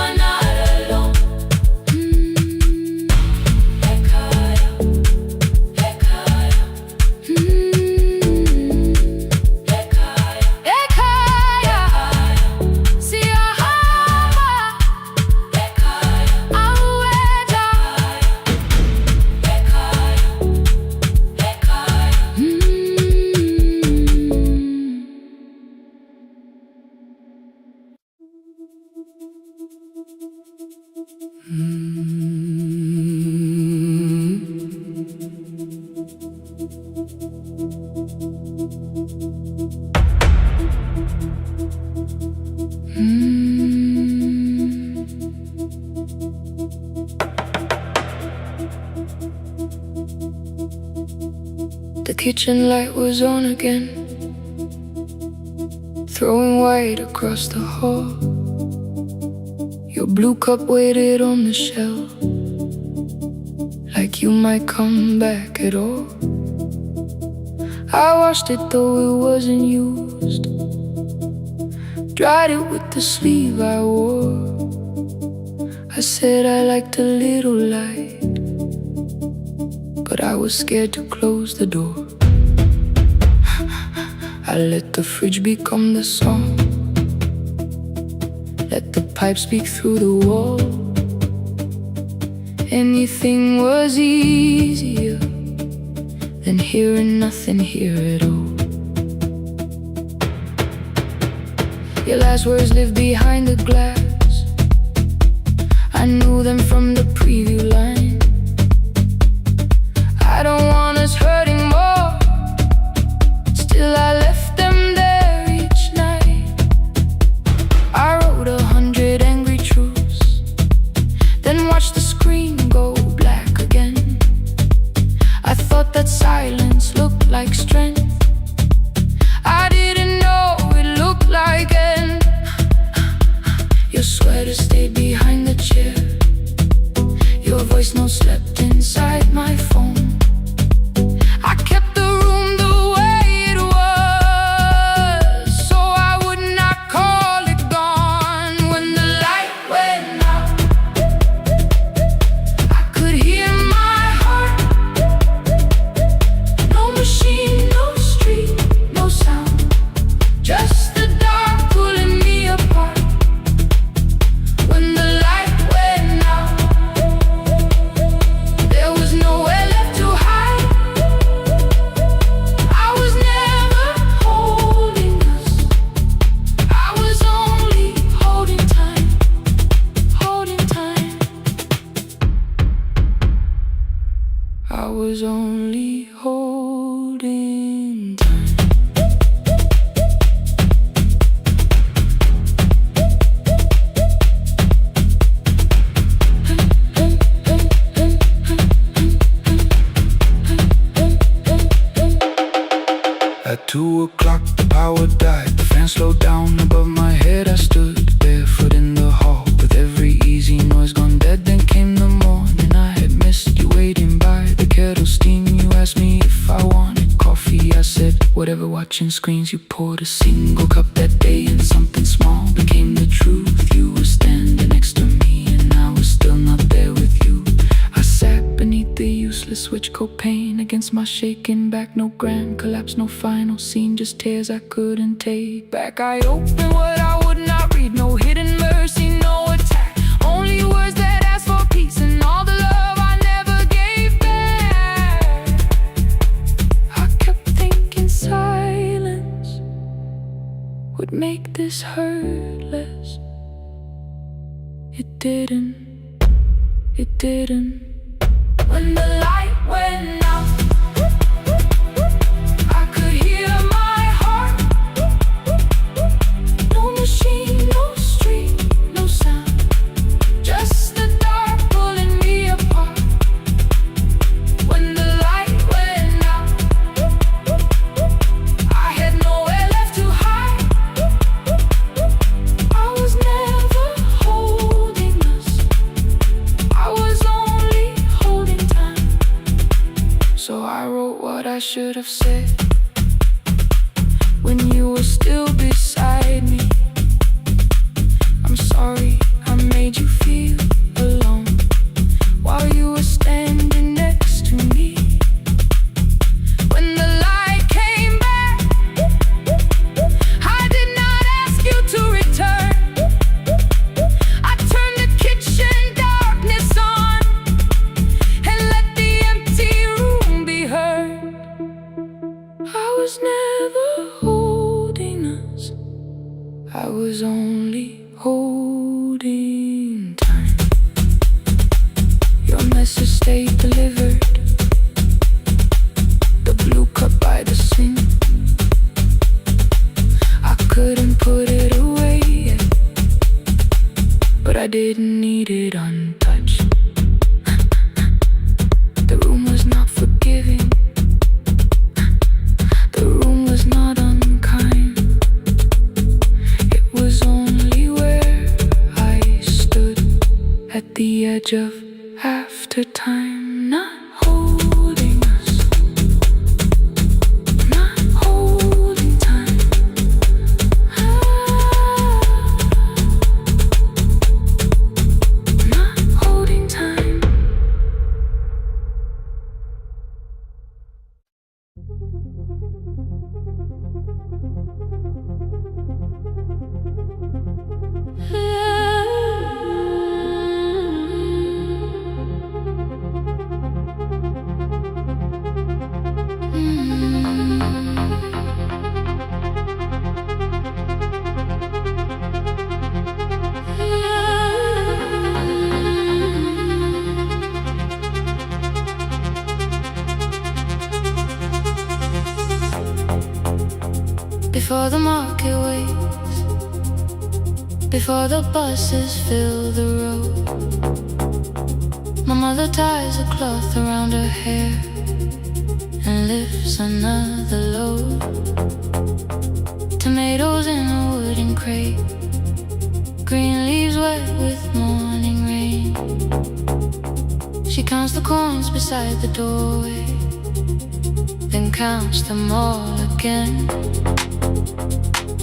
are not alone. Ekhaya, ekhaya, ekhaya, ekhaya, siyahamba. Ekhaya, awuwedwa. Ekhaya, ekhaya. The kitchen light was on again, throwing white across the hall. Your blue cup waited on the shelf, like you might come back at all. I washed it though it wasn't used, dried it with the sleeve I wore. I said I liked a little light, but I was scared to close the door. I let the fridge become the song, let the pipe speak through the wall. Anything was easier than hearing nothing here at all. Your last words live behind the glass, I knew them from the preview line. I don't want us hurting more, still I left them there each night. I wrote 100 angry truths, then watched the screen go black again. I thought that silence should've stayed behind the chair. Your voice no slept inside my phone. I kept the room the way it was, so I would not call it gone. When the light went out, I could hear my heart. No machine, no street, no sound, just the dark pulling me apart. When the light went out, there was nowhere left to hide. I was never holding us, I was only holding time, holding time. I was only holding time. At 2 o'clock the power died, the fan slowed down above my head. I stood barefoot in the hall with every easy noise gone dead. Then came the morning, I had missed you waiting by the kettle steam. You asked me if I wanted coffee, I said whatever. Watching screens, you poured a single cup that day, and something small became the truth. You were standing next to me and I was still not there with you. I sat beneath the useless switch, cocaine against my shaking back. No grand collapse, no final scene, just tears I couldn't take back. I opened what I would not read, no hidden mercy, no attack, only words that ask for peace and all the love I never gave back. I kept thinking silence would make this hurt less. It didn't, it didn't. When the light went out, I could hear my heart. No machine, no street, no sound, just the dark pulling me apart. When the light went out, I had nowhere left to hide. I was never holding us, I was only holding time. So I wrote what I should have said when you were still beside me. I'm sorry I made you feel alone while you were standing next to me. When the light came back, I did not ask you to return. I turned the kitchen darkness on and let the empty room be heard. I was never holding us, I was only holding time. Your message stayed delivered, the blue cup by the sink. I couldn't put it away yet, but I didn't need it untouched. The room was not forgiving, the room was not unkind. It was only where I stood at the edge of after time, not holding us, not holding time. Not holding time. Before the market waits, before the buses fill the road, my mother ties a cloth around her hair and lifts another load. Tomatoes in a wooden crate, green leaves wet with morning rain. She counts the coins beside the doorway, then counts them all again.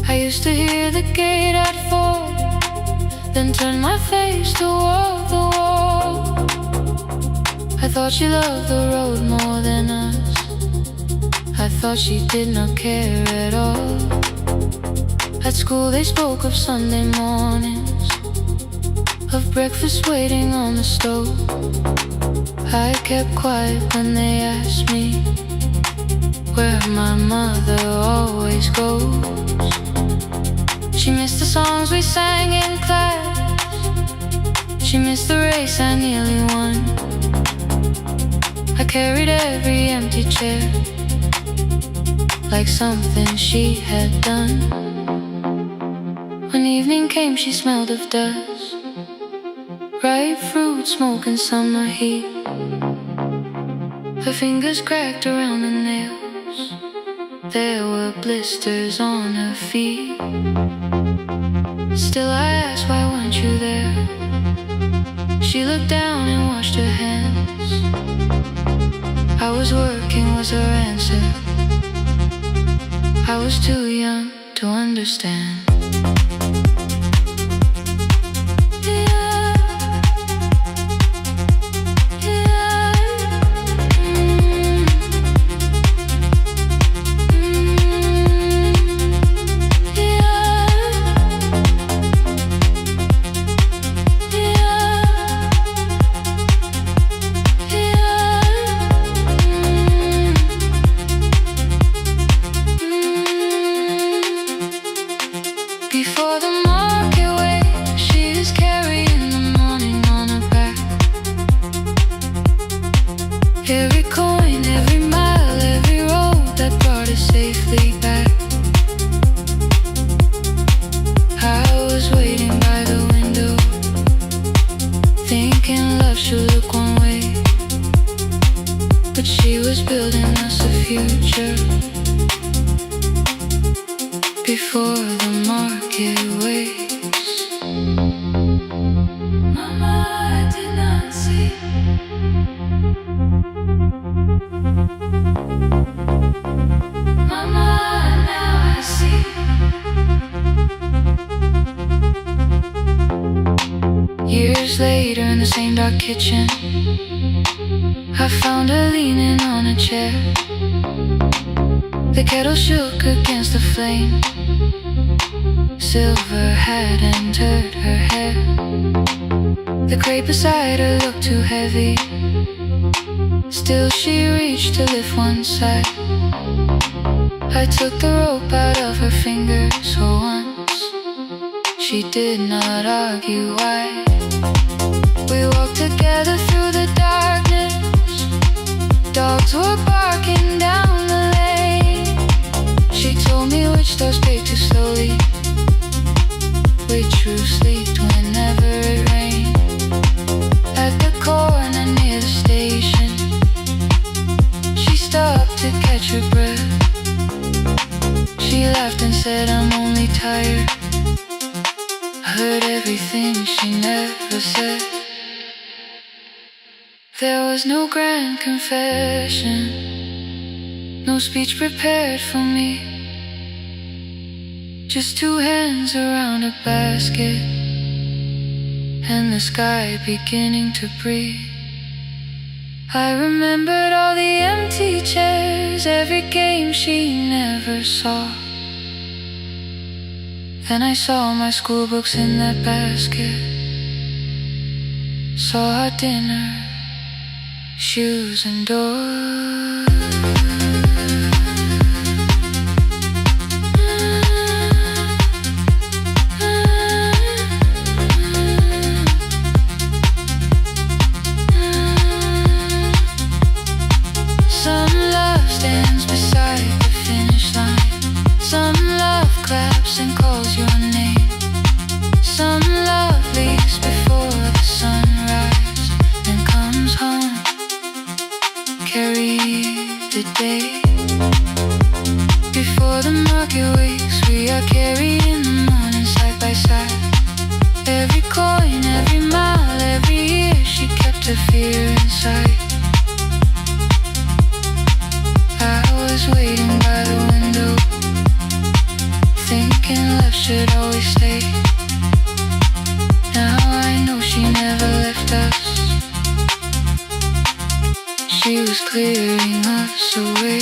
I used to hear the gate at 4, then turn my face toward the wall. I thought she loved the road more than us. I thought she did not care at all. At school they spoke of Sunday mornings, of breakfast waiting on the stove. I kept quiet when they asked me where my mother always goes. She missed the songs we sang in class. She missed the race I nearly won. I carried every empty chair like something she had done. When evening came, she smelled of dust, ripe fruit, smoke and summer heat. Her fingers cracked around the nails. There were blisters on her feet. Still I asked, why weren't you there? She looked down and washed her hands. I was working was her answer. I was too young to understand. Before the market wakes, she is carrying the morning on her back. Every coin, every mile, every road that brought us safely back. I was waiting by the window, thinking love should look one way, but she was building us a future. Before the market wakes, Mama, I did not see. Mama, now I see. Years later in the same dark kitchen, I found her leaning on a chair. The kettle shook against the flame. Silver had entered her hair. The crate beside her looked too heavy. Still she reached to lift one side. I took the rope out of her fingers for once. She did not argue why. We walked together through the darkness. Dogs were barking down the lane. She told me which doors paved too slowly, which roofs leaked whenever it rained. At the corner near the station, she stopped to catch her breath. She laughed and said, I'm only tired. I heard everything she never said. There was no grand confession, no speech prepared for me. Just two hands around a basket, and the sky beginning to breathe. I remembered all the empty chairs, every game she never saw. Then I saw my school books in that basket, saw our dinner, shoes and doors. Some love stands beside the finish line. Some love claps and calls your name. Some love leaves before the sunrise and comes home. Carry was clearing us away.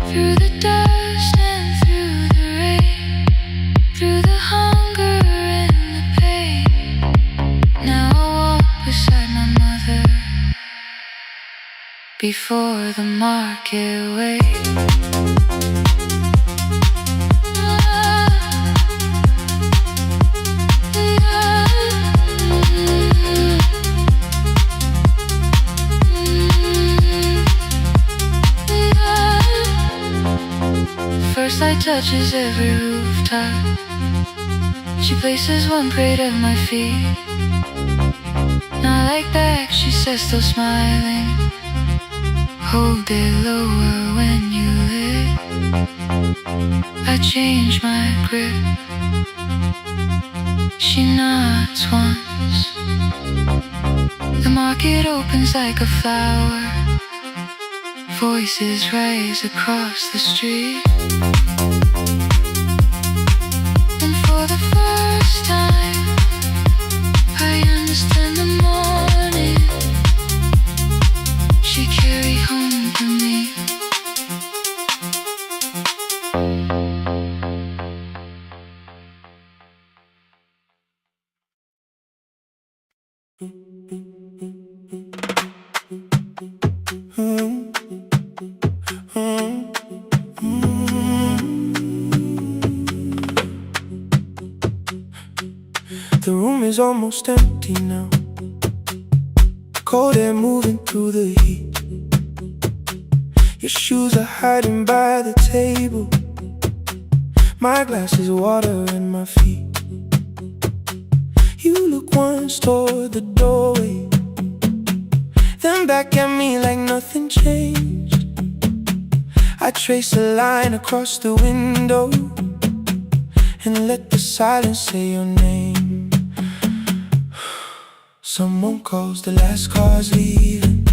Through the dust and through the rain, through the hunger and the pain. Now I walk beside my mother before the market way. First light touches every rooftop. She places one plate at my feet. Not like back, she says, still smiling. Hold it lower when you lit. I change my grip. She nods once. The market opens like a flower. Voices rise across the street. And for the first time, I understand the morning she carried home to me. The room is almost empty now. Cold air moving through the heat. Your shoes are hiding by the table. My glass is water in my feet. You look once toward the doorway, then back at me like nothing changed. I trace a line across the window and let the silence say your name. Someone calls, the last car's leaving.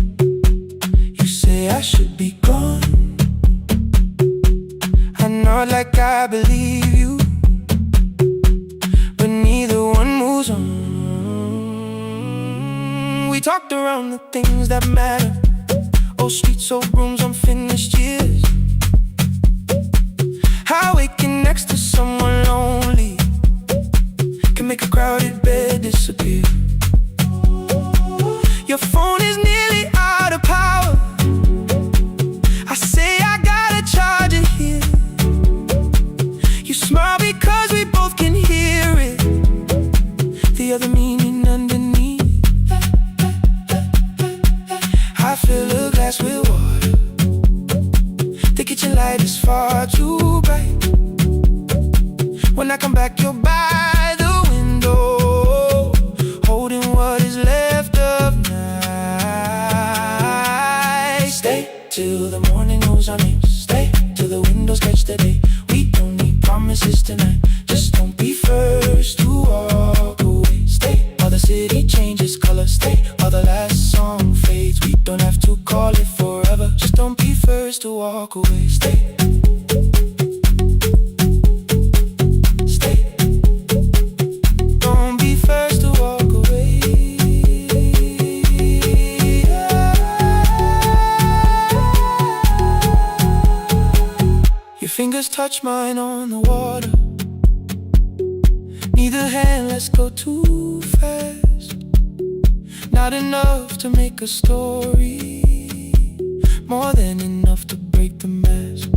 You say I should be gone. I nod like I believe you, but neither one moves on. We talked around the things that matter. Old streets, old rooms, unfinished years. How waking next to someone lonely can make a crowded bed disappear. Your phone is nearly out of power. I say I gotta charge it here. You smile because we both can hear it, the other meaning underneath. I fill a glass with water. The kitchen light is far too bright. When I come back, you're by the window, holding what is left of night. Stay till the morning knows our names. Stay till the windows catch the day. We don't need promises tonight. Just don't be first to walk away. Stay while the city changes color. Stay while the last song fades. We don't have to call it forever. Just don't be first to walk away. Stay. Fingers touch mine on the water. Neither hand lets go too fast. Not enough to make a story, more than enough to break the mask.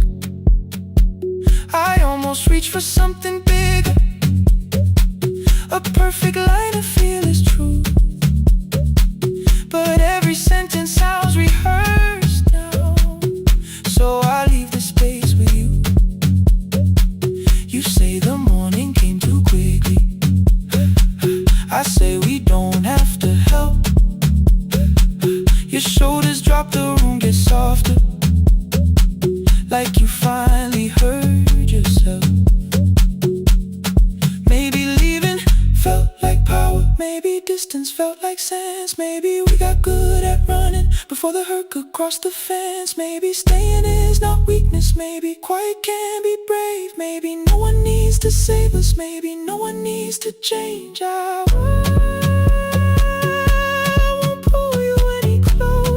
I almost reach for something bigger, a perfect line of fearless truth. But every sentence sounds rehearsed now, so I leave the space with you. You say the morning came too quickly. I say we don't have to help. Your shoulders drop, the room gets softer, like you finally heard yourself. Maybe leaving felt like power. Maybe distance felt like sense. Maybe we got good at running before the hurt could cross the fence. Maybe staying is not weakness. Maybe quiet can be brave. Maybe no one needs to save us. Maybe no one needs to change. I won't pull you any closer.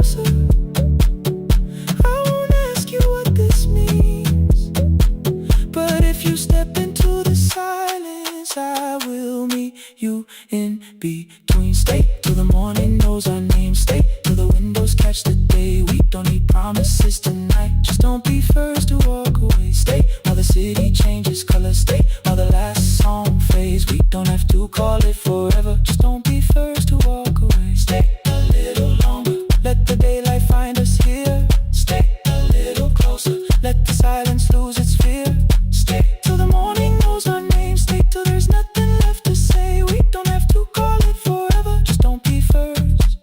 in between. Stay till the morning knows our name. Stay till the windows catch the day. We don't need promises tonight, just don't be first to walk away. Stay while the city changes color. Stay while the last song fades. We don't have to call it forever, just don't be first to walk away. Stay a little longer, let the daylight find us here. Stay a little closer, let the silence lose its fear. Stay till the morning knows our name. Stay till there's nothing left to say. We don't have to call it forever, just don't be first.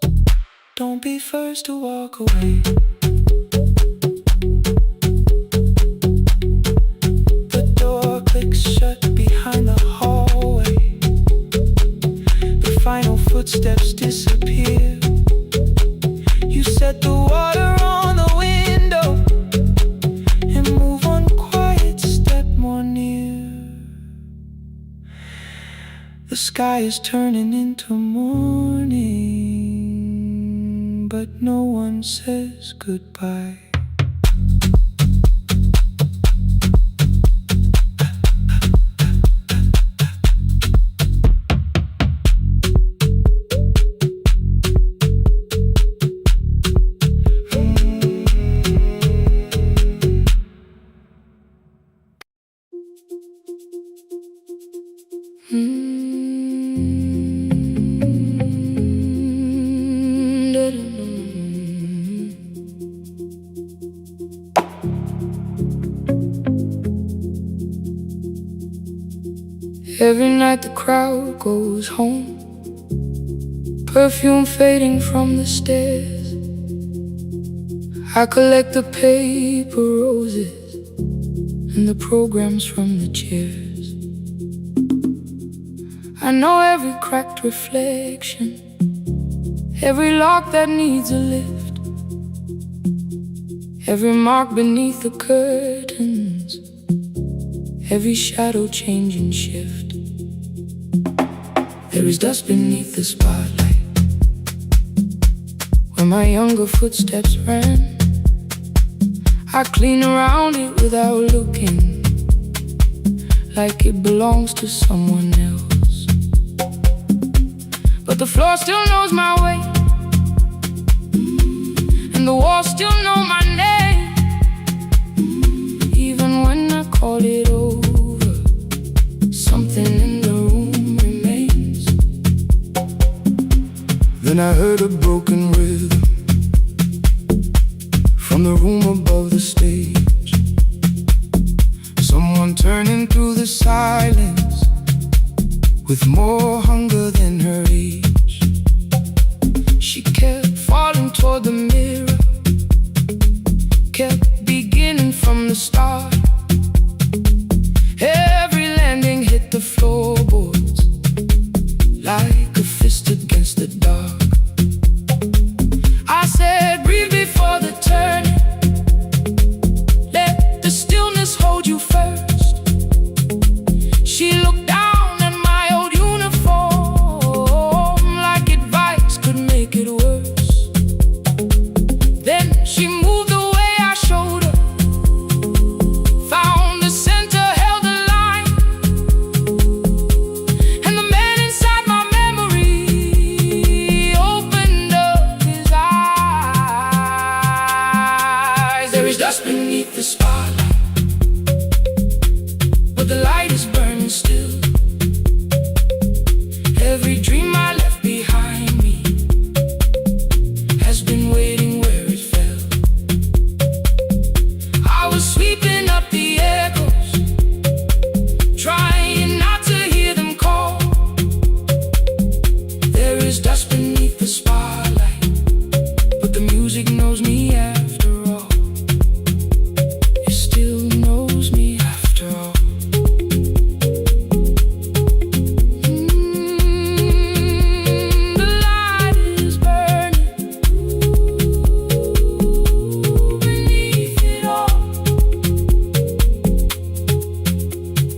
Don't be first to walk away. The door clicks shut behind the hallway. The final footsteps disappear. You set the water on the window and move one quiet step more near. The sky is turning into morning, but no one says goodbye. Every night the crowd goes home, perfume fading from the stairs. I collect the paper roses and the programs from the chairs. I know every cracked reflection, every lock that needs a lift, every mark beneath the curtains, every shadow change and shift. There is dust beneath the spotlight where my younger footsteps ran. I clean around it without looking, like it belongs to someone else. But the floor still knows my way, and the walls still know my name. Even when I call it over, something in the room remains. Then I heard a broken rhythm from the room above the stage. Someone turning through the silence with more hunger than her age. She kept falling toward the mirror, kept beginning from the start. Every landing hit the floorboards like a fist against the dark. I said, breathe before the turning, let the stillness hold you first. She looked down at my old uniform like advice could make it worse. Then she moved the way I showed her, found the center, held the line, and the man inside my memory opened up his eyes. There is dust beneath the spotlight, but the light is burning still. Every dream I left behind me has been waiting where it fell. I was sweeping up the echoes, trying not to hear them call. There is dust beneath the spotlight, but the music knows me after all. It still knows me after all. The light is burning beneath it all.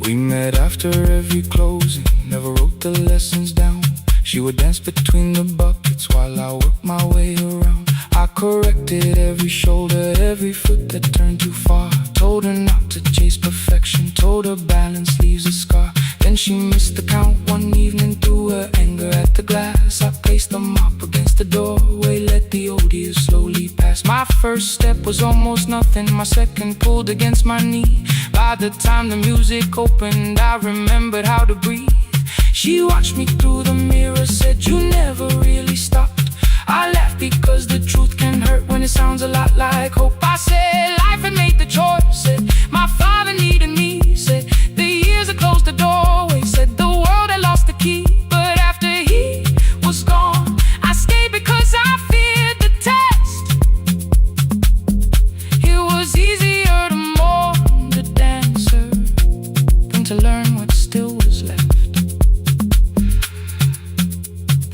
We met after every closing, never wrote the lessons down. She would dance between the buckets while I worked my way around. I corrected every shoulder, every foot that turned too far. Told her not to chase perfection, told her balance leaves a scar. Then Then she missed the count one evening through her anger at the glass. I placed the mop against the doorway, let the odor slowly pass. My first step was almost nothing, my second pulled against my knee. By the time the music opened, I remembered how to breathe. She watched me through the mirror, said, "You never really stopped." I laughed because the truth can hurt when it sounds a lot like hope. I said life had made the choice, said my father needed me, said the years had closed the doorway, said the world had lost the key. But after he was gone, I stayed because I feared the test. It was easier to mourn the dancer than to learn what still was left.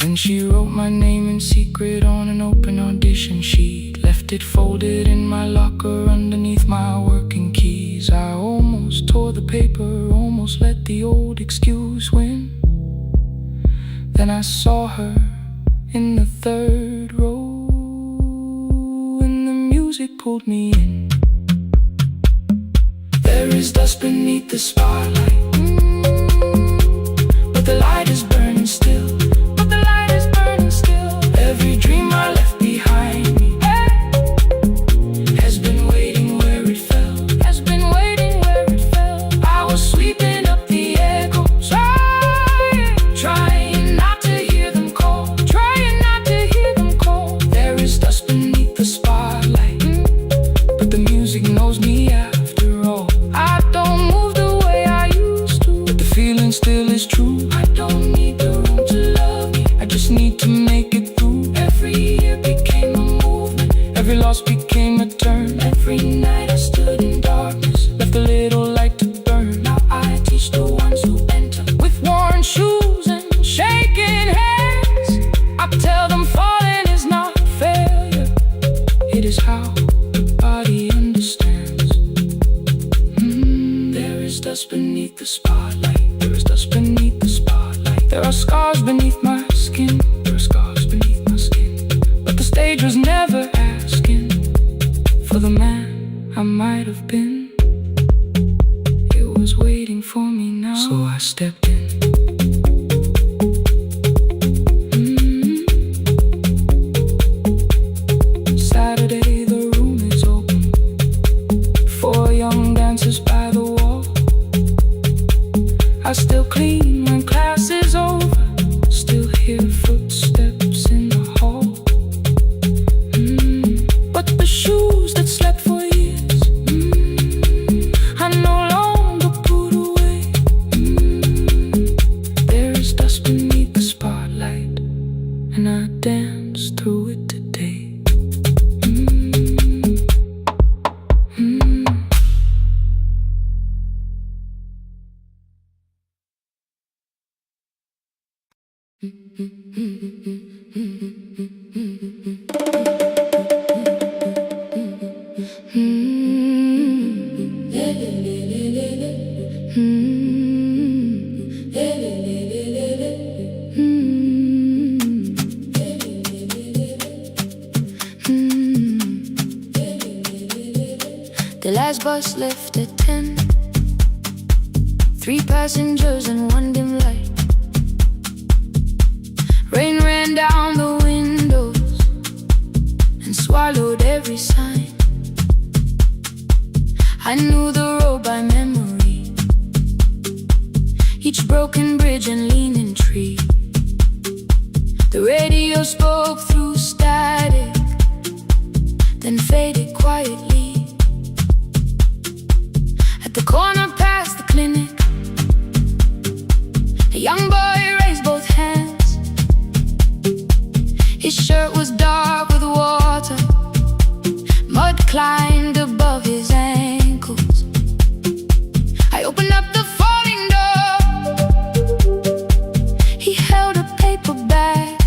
Then she wrote my name in secret on an open audition sheet, left it folded in my locker underneath my working keys. I almost tore the paper, almost let the old excuse win. Then I saw her in the third row, and the music pulled me in. There is dust beneath the spotlight, but the light is burning still. Every dream I left behind me has been waiting where it fell, has been waiting where it fell. I was sweeping up the echoes, trying not to hear them call, trying not to hear them call. There is dust beneath the spotlight, but the music knows me after all. I don't move the way I used to, but the feeling still is true. I don't need the room to love me, I just need to make it through. Every year became a movement, every loss became a turn. Every night I stood in darkness, left a little light to burn. Now I teach the ones who enter with worn shoes and shaking hands. I tell them falling is not failure, it is how the body understands. There is dust beneath the spotlight, there is dust beneath the spotlight. There are scars beneath my skin, there are scars beneath my skin. The stage was never asking for the man I might have been. It was waiting for me now, so I stepped in. Saturday, the room is open, 4 young dancers by the wall. I still clean when class is over, still hear footsteps in the hall. The shoes that slept for years, I no longer put away. There is dust beneath the spotlight, and I dance through it today. The last bus left at 10, 3 passengers and 1 dim light. Rain ran down the windows and swallowed every sign. I knew the road by memory, each broken bridge and leaning tree. The radio spoke through static, then faded quietly. At the corner past the clinic, a young boy raised both hands. His shirt was dark with water, mud climbed above his ankles. I opened up the folding door, he held a paper bag.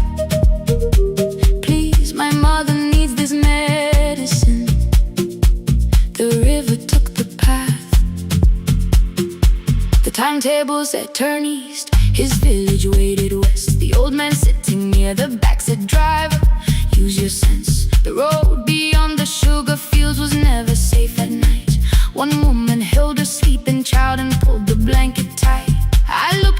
"Please, my mother needs this medicine." The river took the path, the timetable said turn east. His village waited west. The old man sitting near the back said, "Driver, use your sense. The road beyond the sugar fields was never safe at night." One woman held her sleeping child and pulled the blanket tight. I looked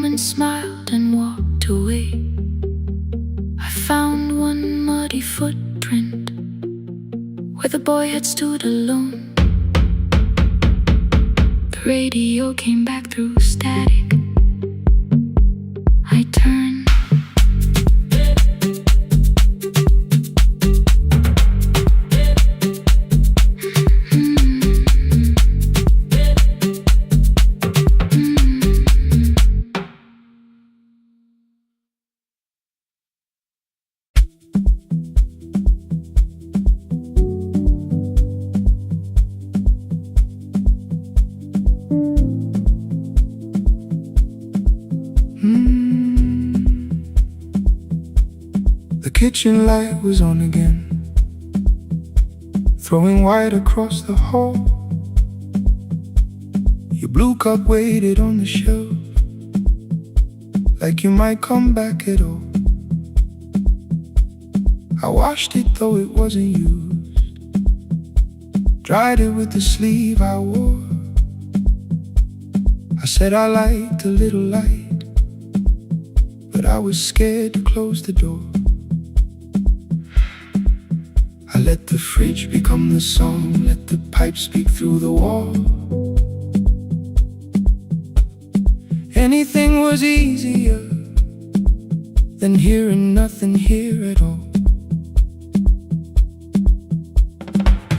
woman smiled and walked away. I found one muddy footprint where the boy had stood alone. The radio came back through static. I turned. The kitchen light was on again, throwing white across the hall. Your blue cup waited on the shelf, like you might come back at all. I washed it though it wasn't used, dried it with the sleeve I wore. I said I liked a little light, but I was scared to close the door. I let the fridge become the song, let the pipe speak through the wall. Anything was easier than hearing nothing here at all.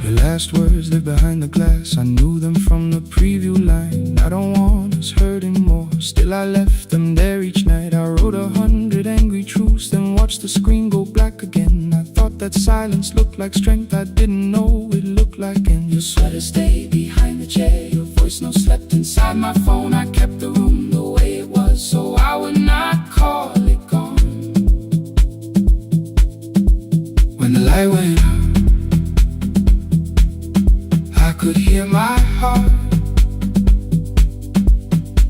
Your last words live behind the glass, I knew them from the preview line. I don't want us hurting more, still I left them there each night. I wrote 100 angry truths, then watched the screen go black again. I thought that silence looked like strength, I didn't know it looked like end. Your sweater stayed behind the chair, your voice no slept inside my phone. I kept the room the way it was, so I would not call it gone. When the light went out, I could hear my heart.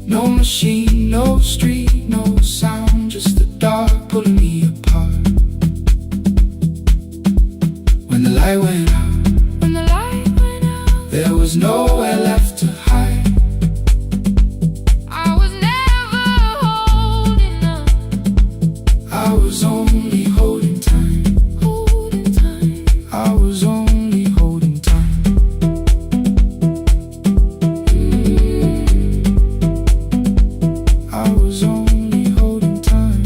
No machine, no street, no sound, just the dark pulling me apart. When the light went out, there was nowhere left to hide. I was never holding up, I was only holding time. I was only holding time. I was only holding time.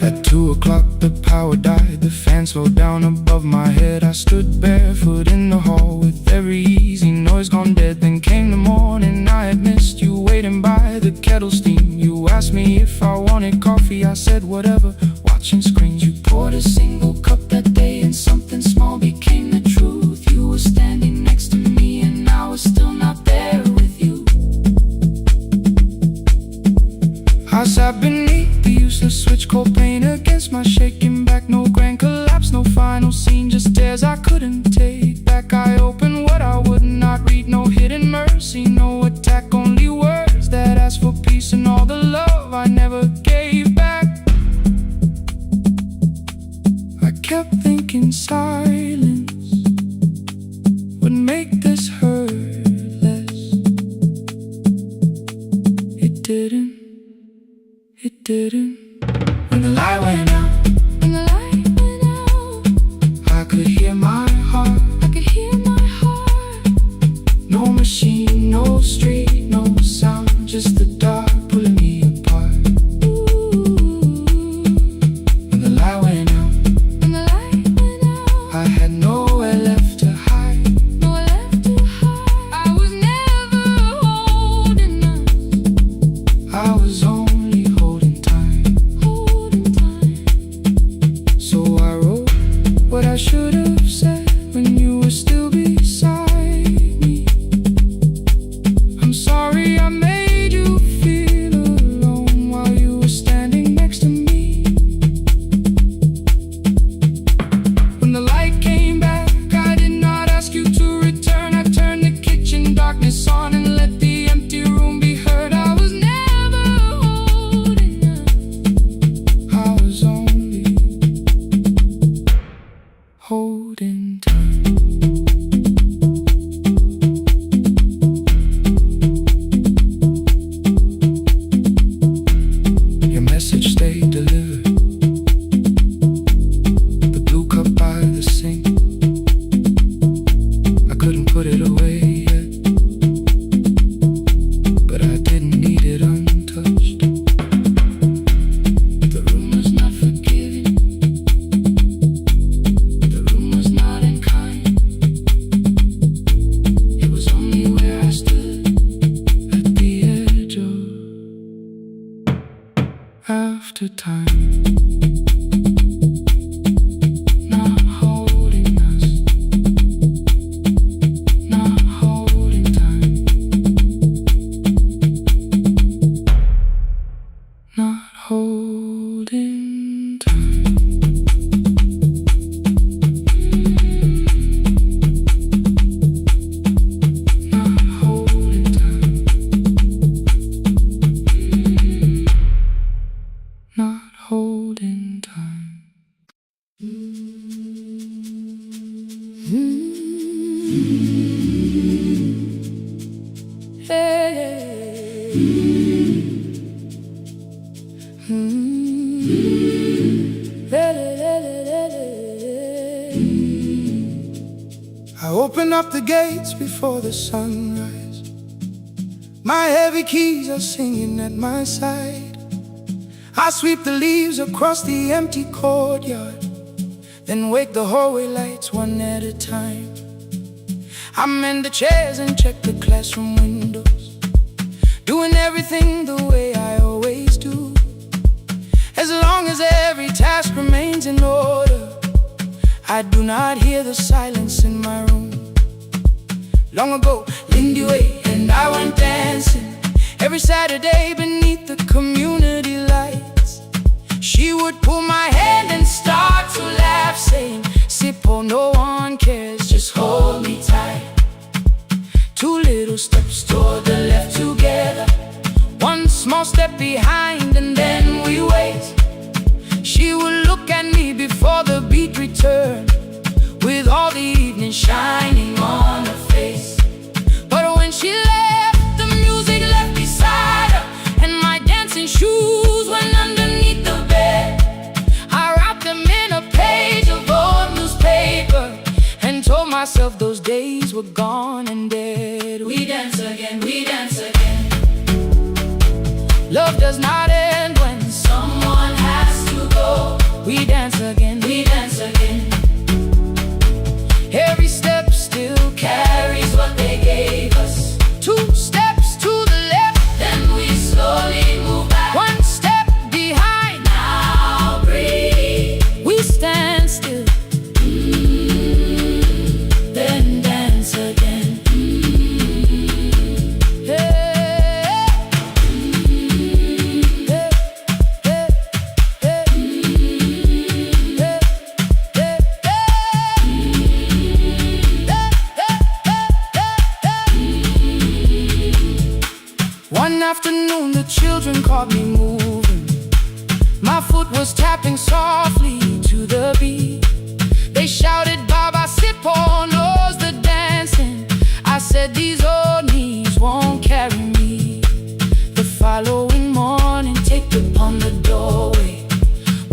At 2 o'clock the power died, the fan slowed down above my head. I stood barefoot in the hall with every easy noise gone dead. Then came the morning, I had missed you waiting by the kettle steam. You asked me if I wanted coffee, I said whatever, watching screens. You poured a single cup that day and something small became the truth. You were standing next to me and I was still not there with you. I sat beneath the useless switch, cold pain against my shaking back. No grand collapse, no final scene, just tears I couldn't take back. I opened what I would not read, no hidden mercy, no attack, only words that asked for peace and all the love I never gave back. time. Not holding us. Not holding time. Not holding time. Not holding time. Not holding time. I open up the gates before the sunrise. My heavy keys are singing at my side. I sweep the leaves across the empty courtyard, then wake the hallway lights one at a time. I mend the chairs and check the classroom windows, doing everything the way I always do. As long as every task remains in order, I do not hear the silence in my room. Long ago, Lindy Way and I went dancing every Saturday beneath the community lights. She would pull my hand and start to laugh, saying, "Sippo, no one cares, just hold me tight." Two little steps toward the left together, one small step behind, and then we wait. She would look at me before the beat returned, with all the evening shining on her face. But when she left, the music left beside her, and my dancing shoes went underneath the bed. I wrapped them in a page of old newspaper and told myself those days were gone and dead. We dance again, we dance again. Love does not end when someone has to go. We dance again, we dance again. Every step still carries what they gave us. Two steps to the left, then we slowly move back. One step behind, now breathe. We stand still, then dance again. One afternoon the children caught me moving. My foot was tapping softly to the beat. They shouted, "Baba Sippo knows the dancing." I said, "These old knees won't carry me." The following morning, taped upon the doorway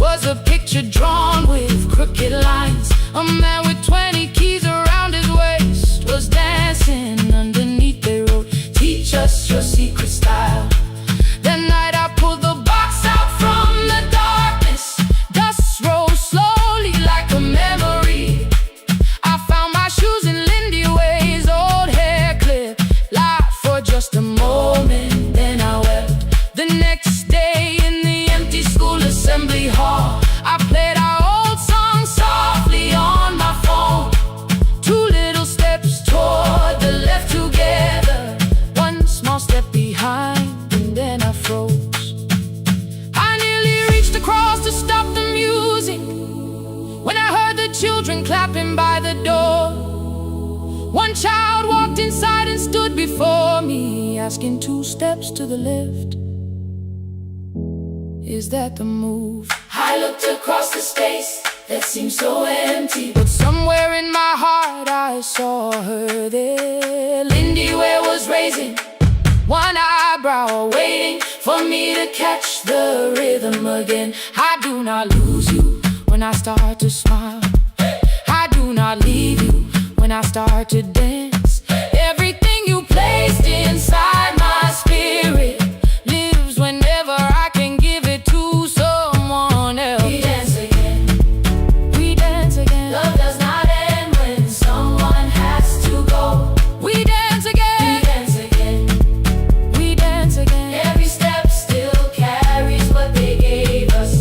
was a picture drawn with crooked lines. A man with 20 keys around his waist was dancing. Underneath they wrote, "Teach us your secret style." That night I pulled the box out from the darkness. Dust rose slowly like a memory. I found my shoes in Lindy Way's old hair clip. Laughed for just a moment, then I wept. The next day in the empty school assembly hall, I played our old song softly on my phone. Two little steps toward the left together, one small step behind, and then I froze. I nearly reached across to stop the music when I heard the children clapping by the door. One child walked inside and stood before me, asking, "Two steps to the left, is that the move?" I looked across the space that seemed so empty, but somewhere in my heart I saw her there. Lindy Ware was raising one eyebrow, waiting for me to catch the rhythm again. I do not lose you when I start to smile. I do not leave you when I start to dance. Everything you placed inside my spirit lives whenever I can give it to someone else. We dance again, we dance again. Love does not end when someone has to go. We dance again, we dance again, we dance again. Every step still carries what they gave us.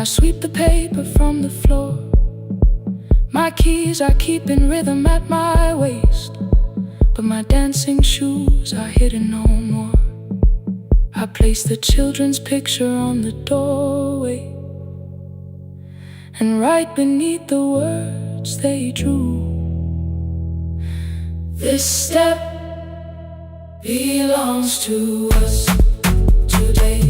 sweep the paper from the floor. My keys are keeping rhythm at my waist, but my dancing shoes are hidden no more. I place the children's picture on the doorway, and right beneath the words they drew, this step belongs to us today.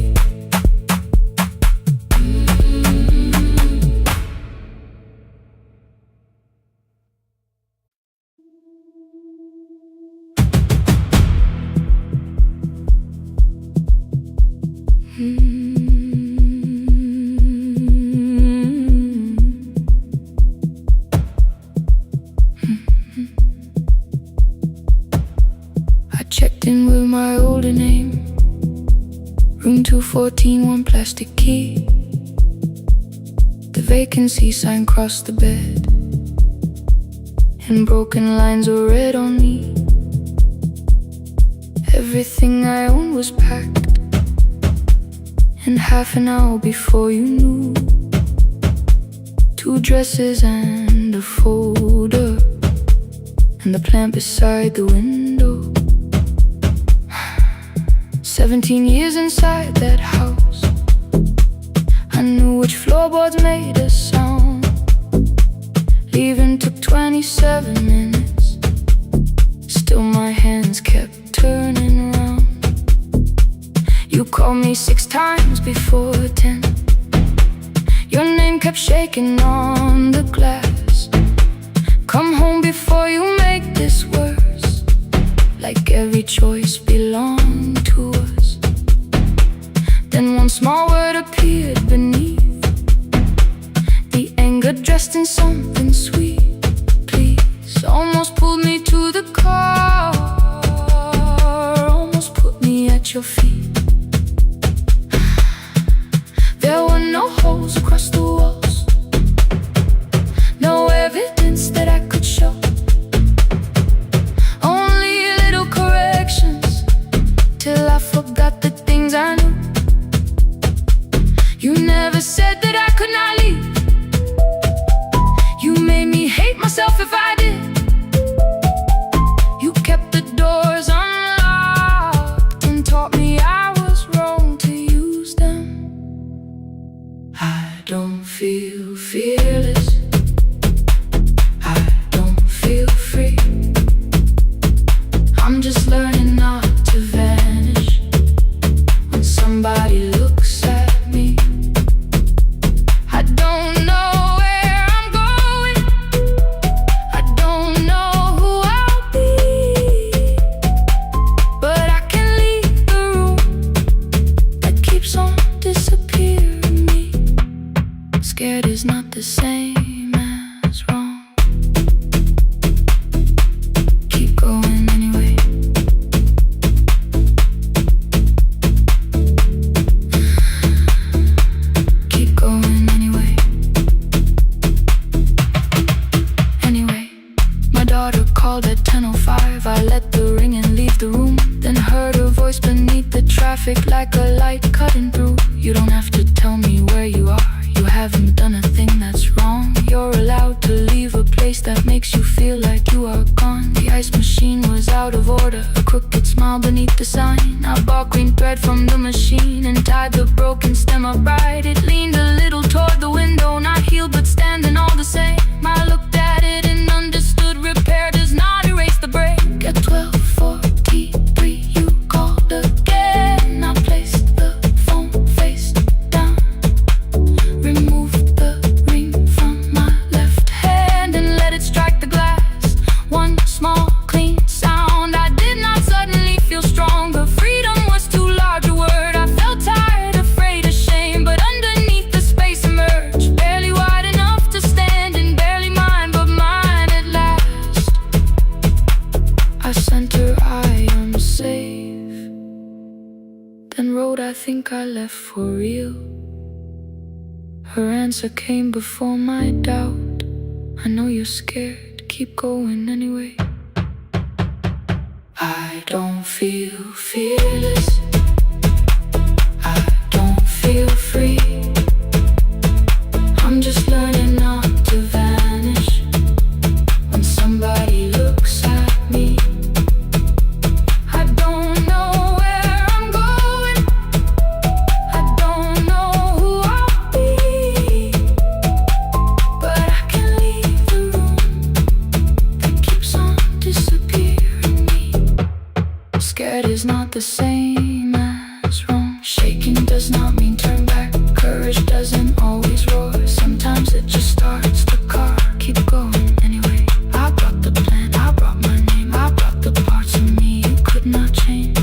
I checked in with my older name, room 214, one plastic key. The vacancy sign crossed the bed, and broken lines were read on me. Everything I owned was packed, and half an hour before you knew, 2 dresses and a folder, and the plant beside the window. 17 years inside that house, I knew which floorboards made a sound. Leaving took 27 minutes, still my hands kept turning round. You called me 6 times before 10. Your name kept shaking on the glass. Come home before you make this worse, like every choice belonged to us. Then one small word appeared beneath, the anger dressed in something sweet. Please, almost pulled me to the car, almost put me at your feet. There were no holes across the walls, no evidence that I could show, only little corrections, till I forgot the things I knew. You never said that I could not leave. You made me hate myself if I did. You kept the doors unlocked and taught me I was wrong to use them. I don't feel fearless, I don't feel free. I'm just learning not to vanish when somebody looks at me. I don't know where I'm going, I don't know who I'll be, but I can leave the room that keeps on disappearing me. Scared is not the same as wrong. Keep going anyway. Keep going anyway. Anyway, my daughter called at 10:05. I let the ring and leave the room, then heard her voice beneath the traffic like a light cutting through. You don't have to tell me where you are, you haven't done a thing that's wrong. You're allowed to leave a place that makes you feel like you are gone. The ice machine was out of order, a crooked smile beneath the sign. I bought green thread from the machine and tied the broken stem upright. It leaned a little toward the window, not healed but standing all the same. I looked at it and understood repair does not erase the break. At 12:43 you called again. I placed the phone face down, removed the ring from my left hand and let it strike the glass. One small clean sound. I did not suddenly feel stronger. Freedom was too large a word. I felt tired, afraid, ashamed, but underneath the space emerged, barely wide enough to stand and barely mine, but mine at last. I sent her, I am safe, then wrote, I think I left for real. Her answer came before my doubt. I know you're scared, keep going anyway. I don't feel fearless, I don't feel free. not the same as wrong. Shaking does not mean turn back. Courage doesn't always roar. Sometimes it just starts the car. Keep going anyway. I brought the plan, I brought my name, I brought the parts of me you could not change.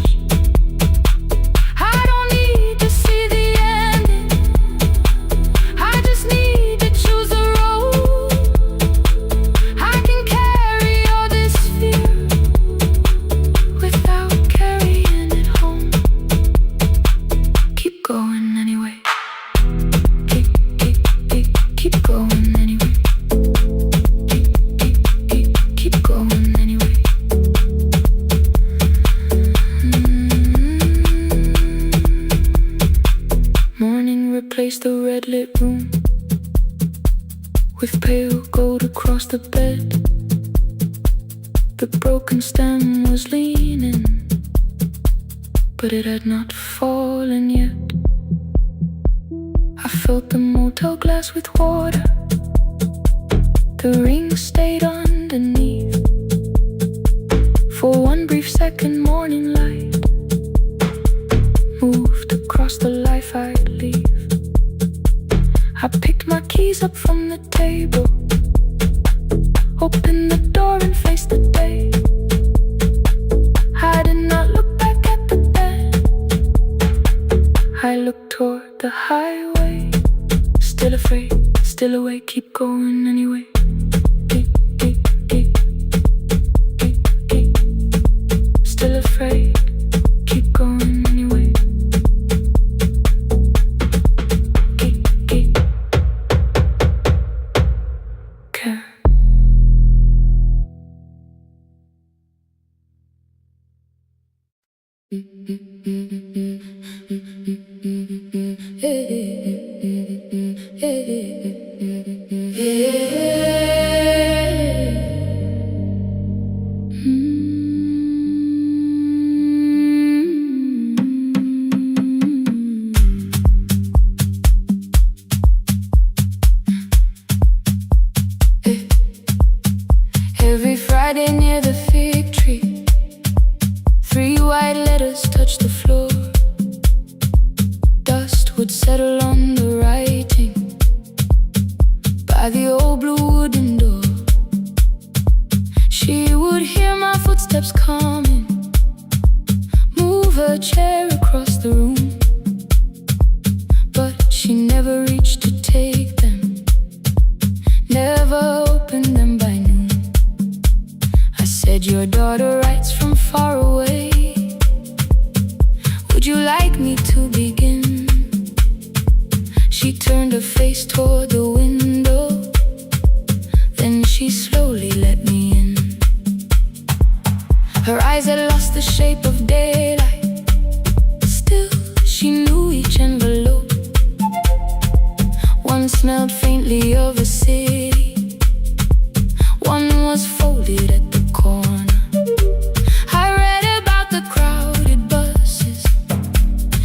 I don't need to see the ending, I just need to choose a road. I can carry all this fear without carrying it home. Keep going anyway. Keep going anyway. Keep going anyway. Morning replaced the red lit room with pale gold across the bed. The broken stem was leaning, but it had not fallen yet. I filled the motel glass with water. The ring stayed underneath. For one brief second, morning light moved across the life I'd leave. I picked my keys up from the table, opened the door and faced the day. I did not look back at the bed, I looked toward the highway. Still afraid, still awake, keep going anyway. Still afraid, keep going anyway. Care. Every Friday near the fig tree, 3 white letters touched the floor. Dust would settle on the writing by the old blue wooden door. She would hear my footsteps coming, move her chair across the room, but she never reached to take them, never opened them by noon. I said, your daughter writes from far away, would you like me to begin? She turned her face toward the window, then she slowly let me in. Her eyes had lost the shape of daylight, still she knew each envelope. One smelled faintly of a city, one was folded at the corner. I read about the crowded buses,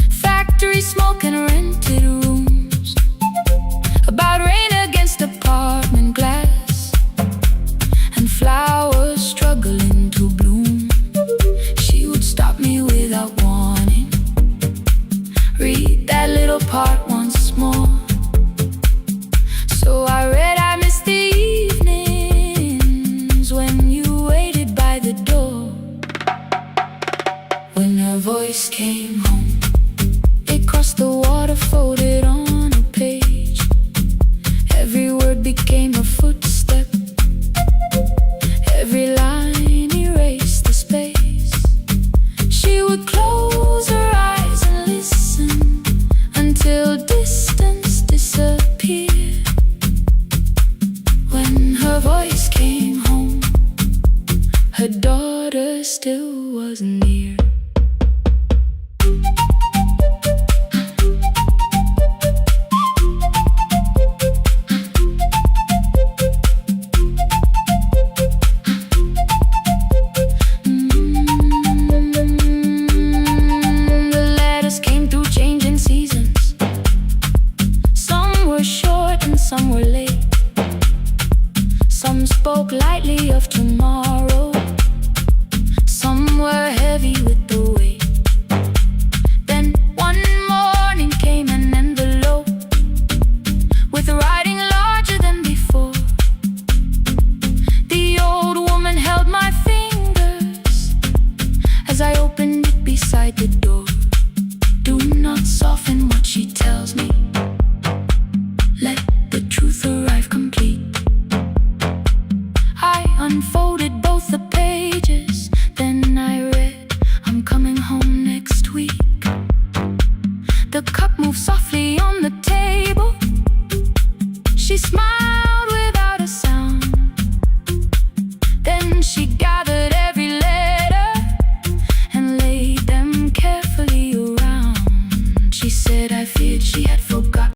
factory smoke and rented rooms, about rain against apartment glass and flowers struggling to bloom. She would stop me without warning, read that little part once more. So I read, I missed the evenings when you waited by the door. When her voice came home, it crossed the water, folded on a page. Every word became a footstep, every line erased the space. She would close her eyes and listen until distance disappeared. When her voice came home, her daughter still wasn't near. The letters came through changing seasons. Some were short and some were late. Some spoke lightly of tomorrow, some were heavy with the weight. unfolded both the pages. Then I read, I'm coming home next week. The cup moved softly on the table. She smiled.